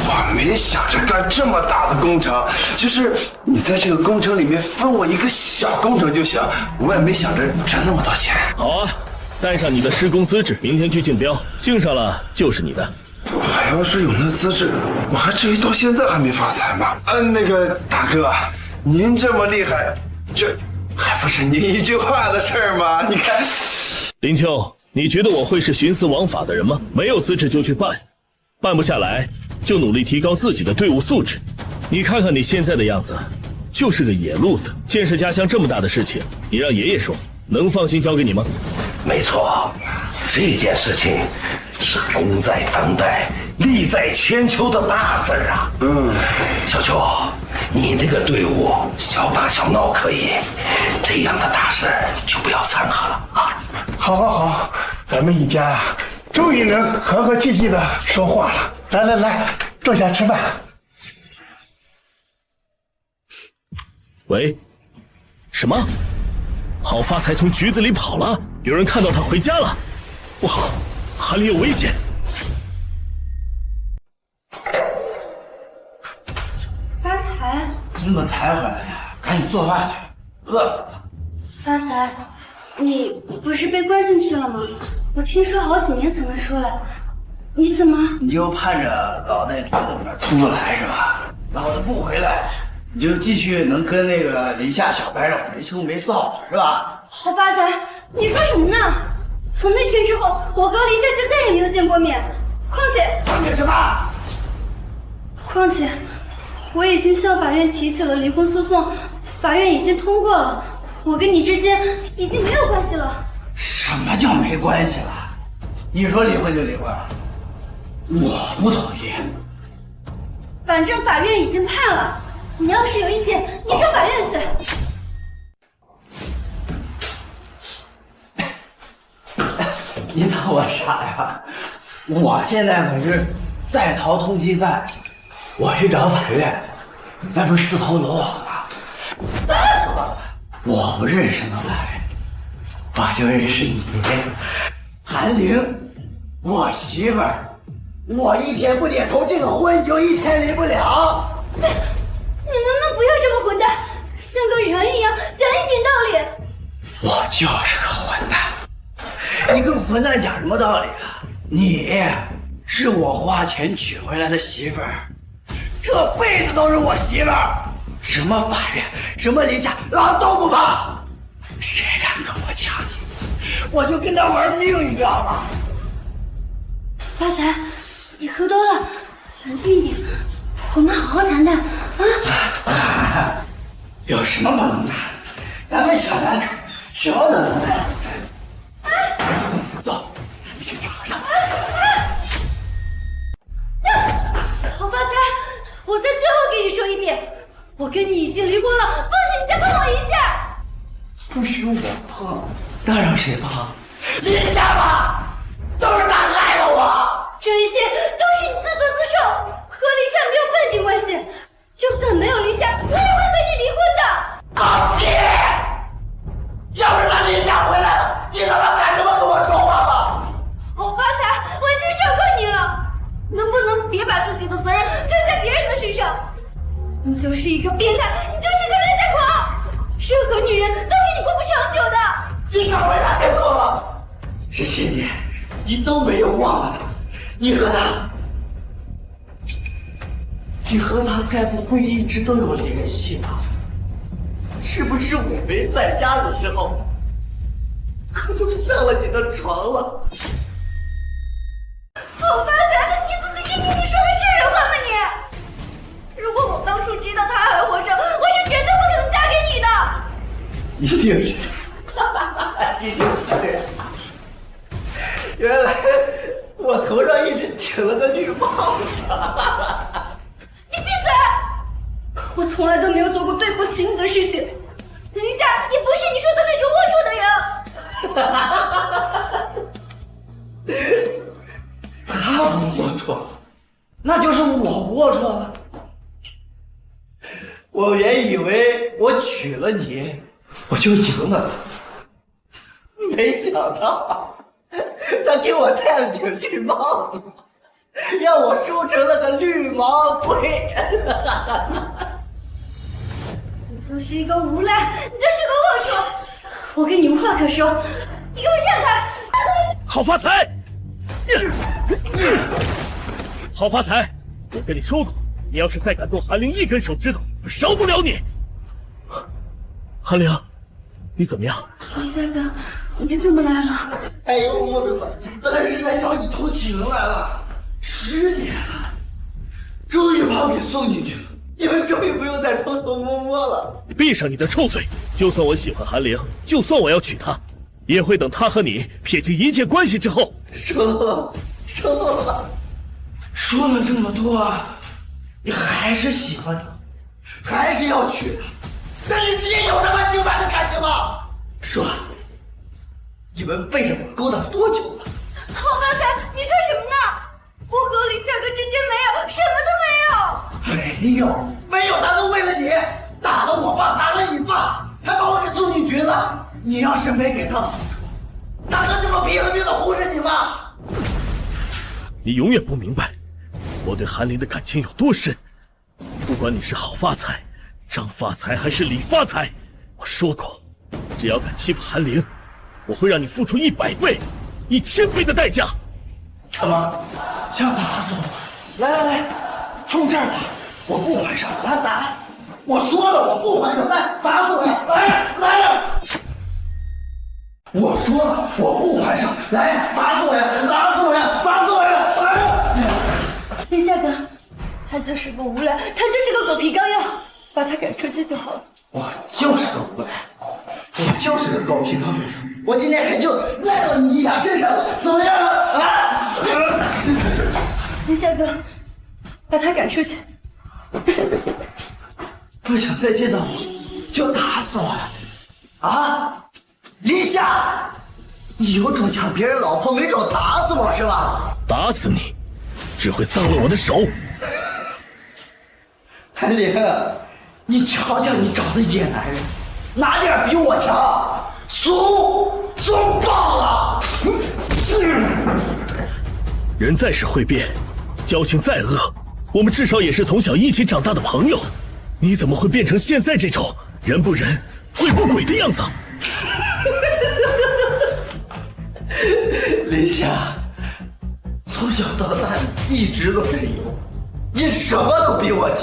我没想着干这么大的工程，就是你在这个工程里面分我一个小工程就行，我也没想着赚那么多钱。好啊，带上你的施工资质，明天去竞标，竞上了就是你的。我要是有那资质，我还至于到现在还没发财吗？那个大哥，您这么厉害，这还不是您一句话的事儿吗？你看，林秋，你觉得我会是徇私枉法的人吗？没有资质就去办，办不下来就努力提高自己的队伍素质。你看看你现在的样子，就是个野路子。建设家乡这么大的事情，你让爷爷说，能放心交给你吗？没错，这件事情是功在当代、利在千秋的大事啊。小秋，你那个队伍小打小闹可以，这样的大事就不要掺和了啊。好，咱们一家终于能和和气气的说话了。来，坐下吃饭。喂，什么？郝发财从局子里跑了，有人看到他回家了，不好，韩里有危险。发财，你怎么才回来呀？赶紧做饭去，饿死了。发财，你不是被关进去了吗？我听说好几年才能出来，你怎么？你就盼着老在局子里面出不来是吧？老子不回来，你就继续能跟那个林夏小白肉没羞没臊是吧？郝发财，你说什么呢？从那天之后，我和林夏就再也没有见过面。况且什么？况且，我已经向法院提起了离婚诉讼，法院已经通过了，我跟你之间已经没有关系了。什么叫没关系了？你说离婚就离婚，我不同意。反正法院已经判了，你要是有意见，你上法院去。你当我傻呀？我现在可是在逃通缉犯，我去找法院，那不是自投罗网吗？再说了，我不认识什么法院，我就认识你，韩玲，我媳妇儿。我一天不点头，这个婚就一天离不了。你能不能不要这么混蛋，像个人一样讲一点道理？我就是个混蛋。你跟混蛋讲什么道理啊？你是我花钱娶回来的媳妇儿，这辈子都是我媳妇儿。什么法院，什么林夏，老子都不怕。谁敢跟我抢你，我就跟他玩命，你知道吗？发财，你喝多了，冷静一点，我们好好谈谈啊。有什么不能谈？咱们小两口什么都能谈。走，你去找。我跟你已经离婚了，不许你再碰我一下！不许我碰，那让谁碰？林夏吧，都是他害了我。这一切都是你自作自受，和林夏没有半点关系。就算没有林夏，我也会和你离婚的。放屁！要是他林夏回来了，你他妈敢这么跟我说话吗？好发财，我已经受够你了，能不能别把自己的责任推在别人的身上？你就是一个变态，你就是个恋爱狂，任何女人都跟你过不长久的。你上回他太错了，这些年你都没有忘了他，你和他该不会一直都有联系吧？是不是我没在家的时候，他就上了你的床了？好发财，你自己给你说的是人话吗你？如果我当初知道他还活着，我是绝对不可能嫁给你的。一定是这样，一定是这样。原来我头上一直顶了个绿帽子。你闭嘴！我从来都没有做过对不起你的事情。林夏也不是你说的那种龌龊的人。他不龌龊，那就是我龌龊了。我原以为我娶了你，我就赢了他，没想到他给我戴了顶绿帽子，让我输成了个绿毛龟。你就是一个无赖，你就是个龌龊，我跟你无话可说，你给我让开！郝发财，郝发财，我跟你说过，你要是再敢动韩玲一根手指头，我饶不了你。韩玲，你怎么样？林夏哥，你怎么来了？哎呦，我当然是来找你偷情来了，10年了，终于把我给送进去了，你们终于不用再偷偷摸摸了。闭上你的臭嘴！就算我喜欢韩玲，就算我要娶她，也会等她和你撇清一切关系之后。说错了，说错了吧？说了这么多，你还是喜欢他，还是要娶她？那你之间有他妈清白的感情吗？说，你们背着我勾搭多久了？郝发财，你说什么呢？我和林夏哥之间没有，什么都没有。没有，他都为了你打了我爸，打了你爸，还把我给送进局子。你要是没给他好处，他能这么拼了命的护着你吗？你永远不明白我对韩玲的感情有多深。不管你是郝发财、张发财还是李发财，我说过，只要敢欺负韩玲，我会让你付出100倍、1000倍的代价。怎么想打死我？来，冲这儿来！我不还手，来打！我说了，我不还手，来打死我！来呀！我说了，我不还手，来打死我呀！打死我呀！打死我呀！林夏哥，他就是个无赖，他就是个狗皮膏药，把他赶出去就好了。我就是个无赖，我就是个狗皮膏药，我今天还就赖到你一下身上了，怎么样啊？林夏哥，把他赶出去，我不想再见到他。不想再见到我，就打死我了啊！林夏，你有种抢别人老婆，没种打死我是吧？打死你，只会脏了我的手。韩玲，你瞧瞧你找的野男人，哪点比我强？怂爆了！人再是会变，交情再恶，我们至少也是从小一起长大的朋友。你怎么会变成现在这种人不人、鬼不鬼的样子？林夏，从小到大你一直都没有，你什么都比我强，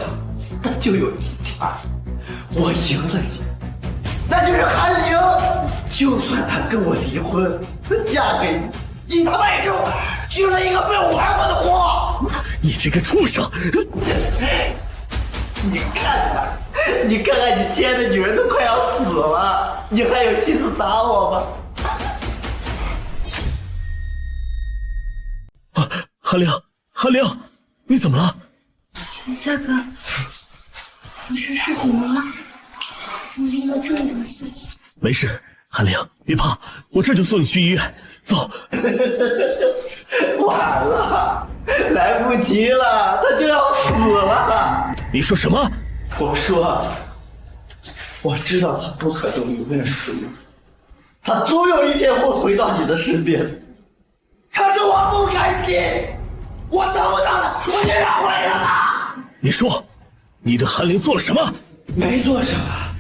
但就有一点，我赢了你，那就是韩玲，就算她跟我离婚，嫁给你，你他妈也就娶了一个被我玩过的货。你这个畜生！你看看你心爱的女人都快要死了，你还有心思打我吗？韩玲，你怎么了？林夏哥，可是是怎么了？怎么流了这么多血？没事，韩玲，别怕，我这就送你去医院。走。晚了，来不及了，他就要死了。你说什么？我说，我知道他不可能永远属于你，他总有一天会回到你的身边。可是我不甘心，我得不到了，我就要毁了他。你说，你对韩玲做了什么？没做什么，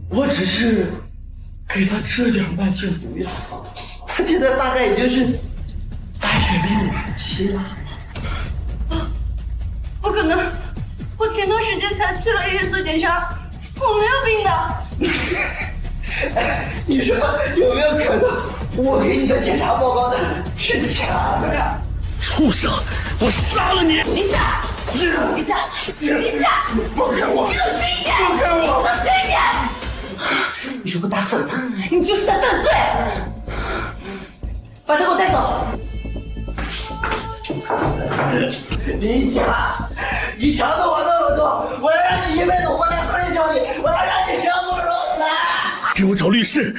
我只是给他吃点慢性毒药。他现在大概已经是白血病晚期了。不可能！我前段时间才去了医院做检查，我没有病的。你说有没有可能，我给你的检查报告单是假的呀？畜生！我杀了你！林夏，林夏，林夏，放开我！给我轻点！放开我！给我轻点！你如果打死了他，你就是在犯罪。把他给我带走！林夏，你抢了我那么多，我要让你一辈子活在愧疚里，我要让你生不如死！给我找律师，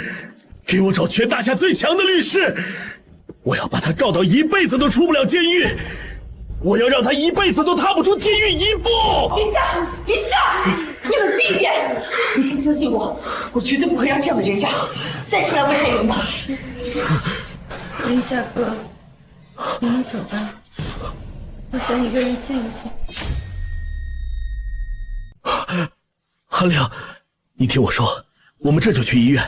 给我找全大夏最强的律师，我要把他告到一辈子都出不了监狱，我要让他一辈子都踏不出监狱一步！林夏，林夏，你冷静一点，你先相信我，我绝对不会让这样的人渣再出来危害人的。林夏哥，你们走吧，我想一个人静一静。韩亮，你听我说，我们这就去医院，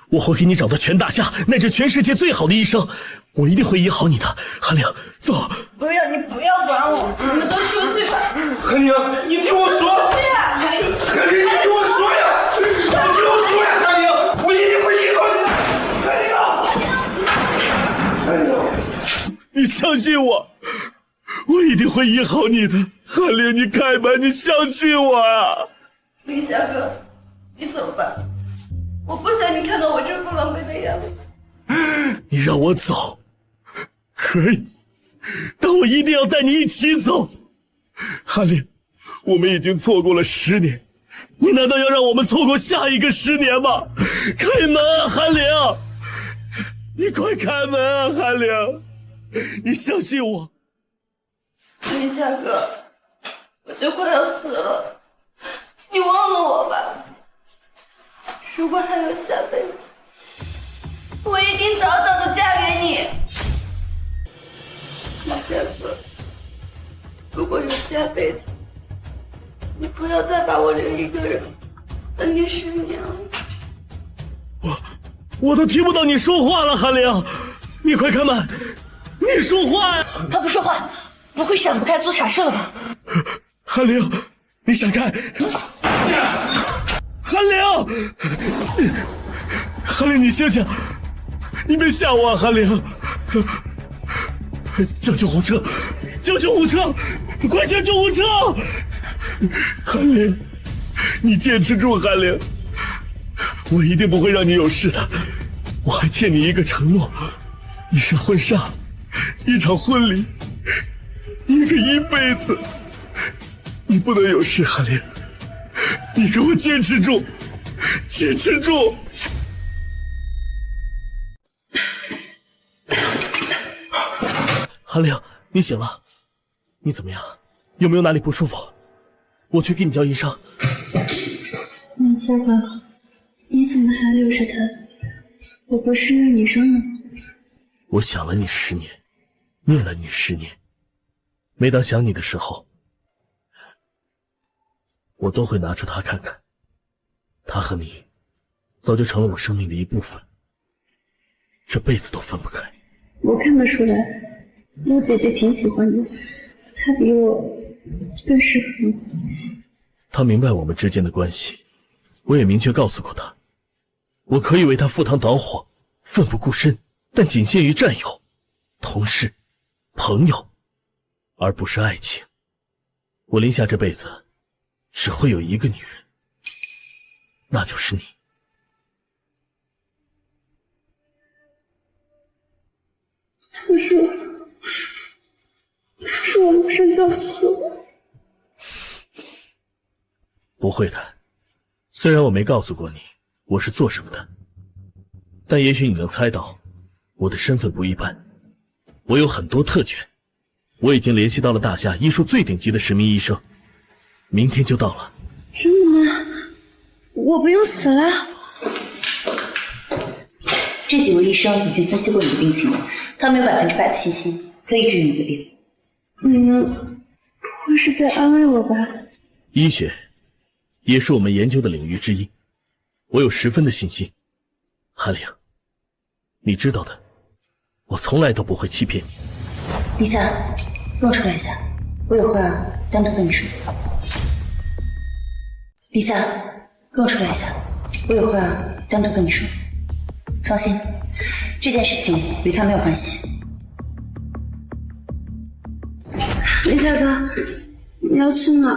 我会给你找到全大夏乃至全世界最好的医生，我一定会医好你的。韩亮，走。不要，你不要管我，你们都出去吧。韩玲，你听我说。韩玲，你听我说呀！你听我说呀，韩玲，我一定会医好你的。韩玲，你相信我，我一定会医好你的。韩玲，你开门，你相信我啊！林夏哥，你走吧，我不想你看到我这副狼狈的样子。你让我走，可以，但我一定要带你一起走。韩玲，我们已经错过了10年，你难道要让我们错过下一个10年吗？开门啊，韩玲！你快开门啊，韩玲！你相信我。林夏哥，我就快要死了，你忘了我吧。如果还有下辈子，我一定早早的嫁给你。林夏哥，如果有下辈子，你不要再把我留一个人等你10年了。我都听不到你说话了，韩玲，你快开门，你说话呀！他不说话，不会闪不开做傻事了吧？韩玲，你闪开！韩玲，韩玲，你醒醒，你别吓我啊，韩玲！叫救护车，叫救护车，快叫救护车！韩玲，你坚持住，韩玲。我一定不会让你有事的，我还欠你一个承诺，一身婚纱，一场婚礼，一个一辈子，你不能有事，韩玲，你给我坚持住，坚持住。韩玲，你醒了，你怎么样？有没有哪里不舒服？我去给你叫医生。林夏哥，你怎么还留着他？我不是让你扔了吗？我想了你10年，念了你10年，每当想你的时候，我都会拿出它看看。它和你，早就成了我生命的一部分，这辈子都分不开。我看得出来，陆姐姐挺喜欢你的，她比我更适合你。她明白我们之间的关系，我也明确告诉过她，我可以为她赴汤蹈火，奋不顾身，但仅限于战友、同事、朋友，而不是爱情。我林夏这辈子只会有一个女人，那就是你。可是我马上就要死了。不会的，虽然我没告诉过你我是做什么的，但也许你能猜到我的身份不一般。我有很多特权，我已经联系到了大夏医术最顶级的10名医生，明天就到了。真的吗？我不用死了？这几位医生已经分析过你的病情了，他们有100%的信心可以治愈你的病。你们不会是在安慰我吧？医学也是我们研究的领域之一，我有10分的信心。韩玲，你知道的，我从来都不会欺骗你。李夏，跟我出来一下，我有话单独跟你说。李夏，跟我出来一下，我有话单独跟你说。放心，这件事情与他没有关系。李夏哥，你要去哪？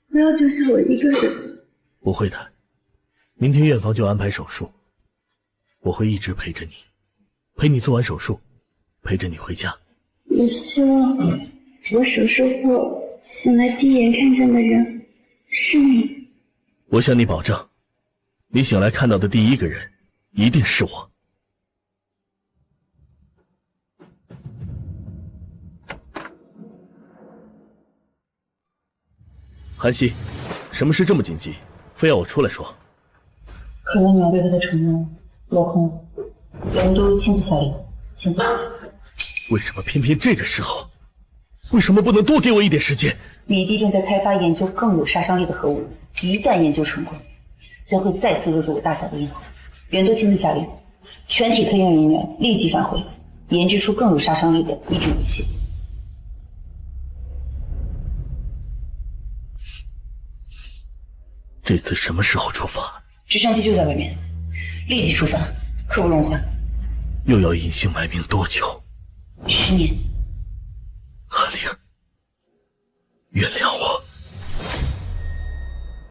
不要丢下我一个人。不会的，明天院方就安排手术，我会一直陪着你，陪你做完手术，陪着你回家。我希望我手术后醒来第一眼看见的人是你。我向你保证，你醒来看到的第一个人一定是我。韩熙，什么事这么紧急，非要我出来说？可能苗贝贝的承诺落空了，袁都亲自下令，现在为什么偏偏这个时候？为什么不能多给我一点时间？米帝正在开发研究更有杀伤力的核武，一旦研究成功，将会再次扼住我大夏的咽喉。袁都亲自下令，全体科研人员立即返回，研制出更有杀伤力的抑制武器。这次什么时候出发？直升机就在外面，立即出发，刻不容缓。又要隐姓埋名多久？ 10年。韩玲，原谅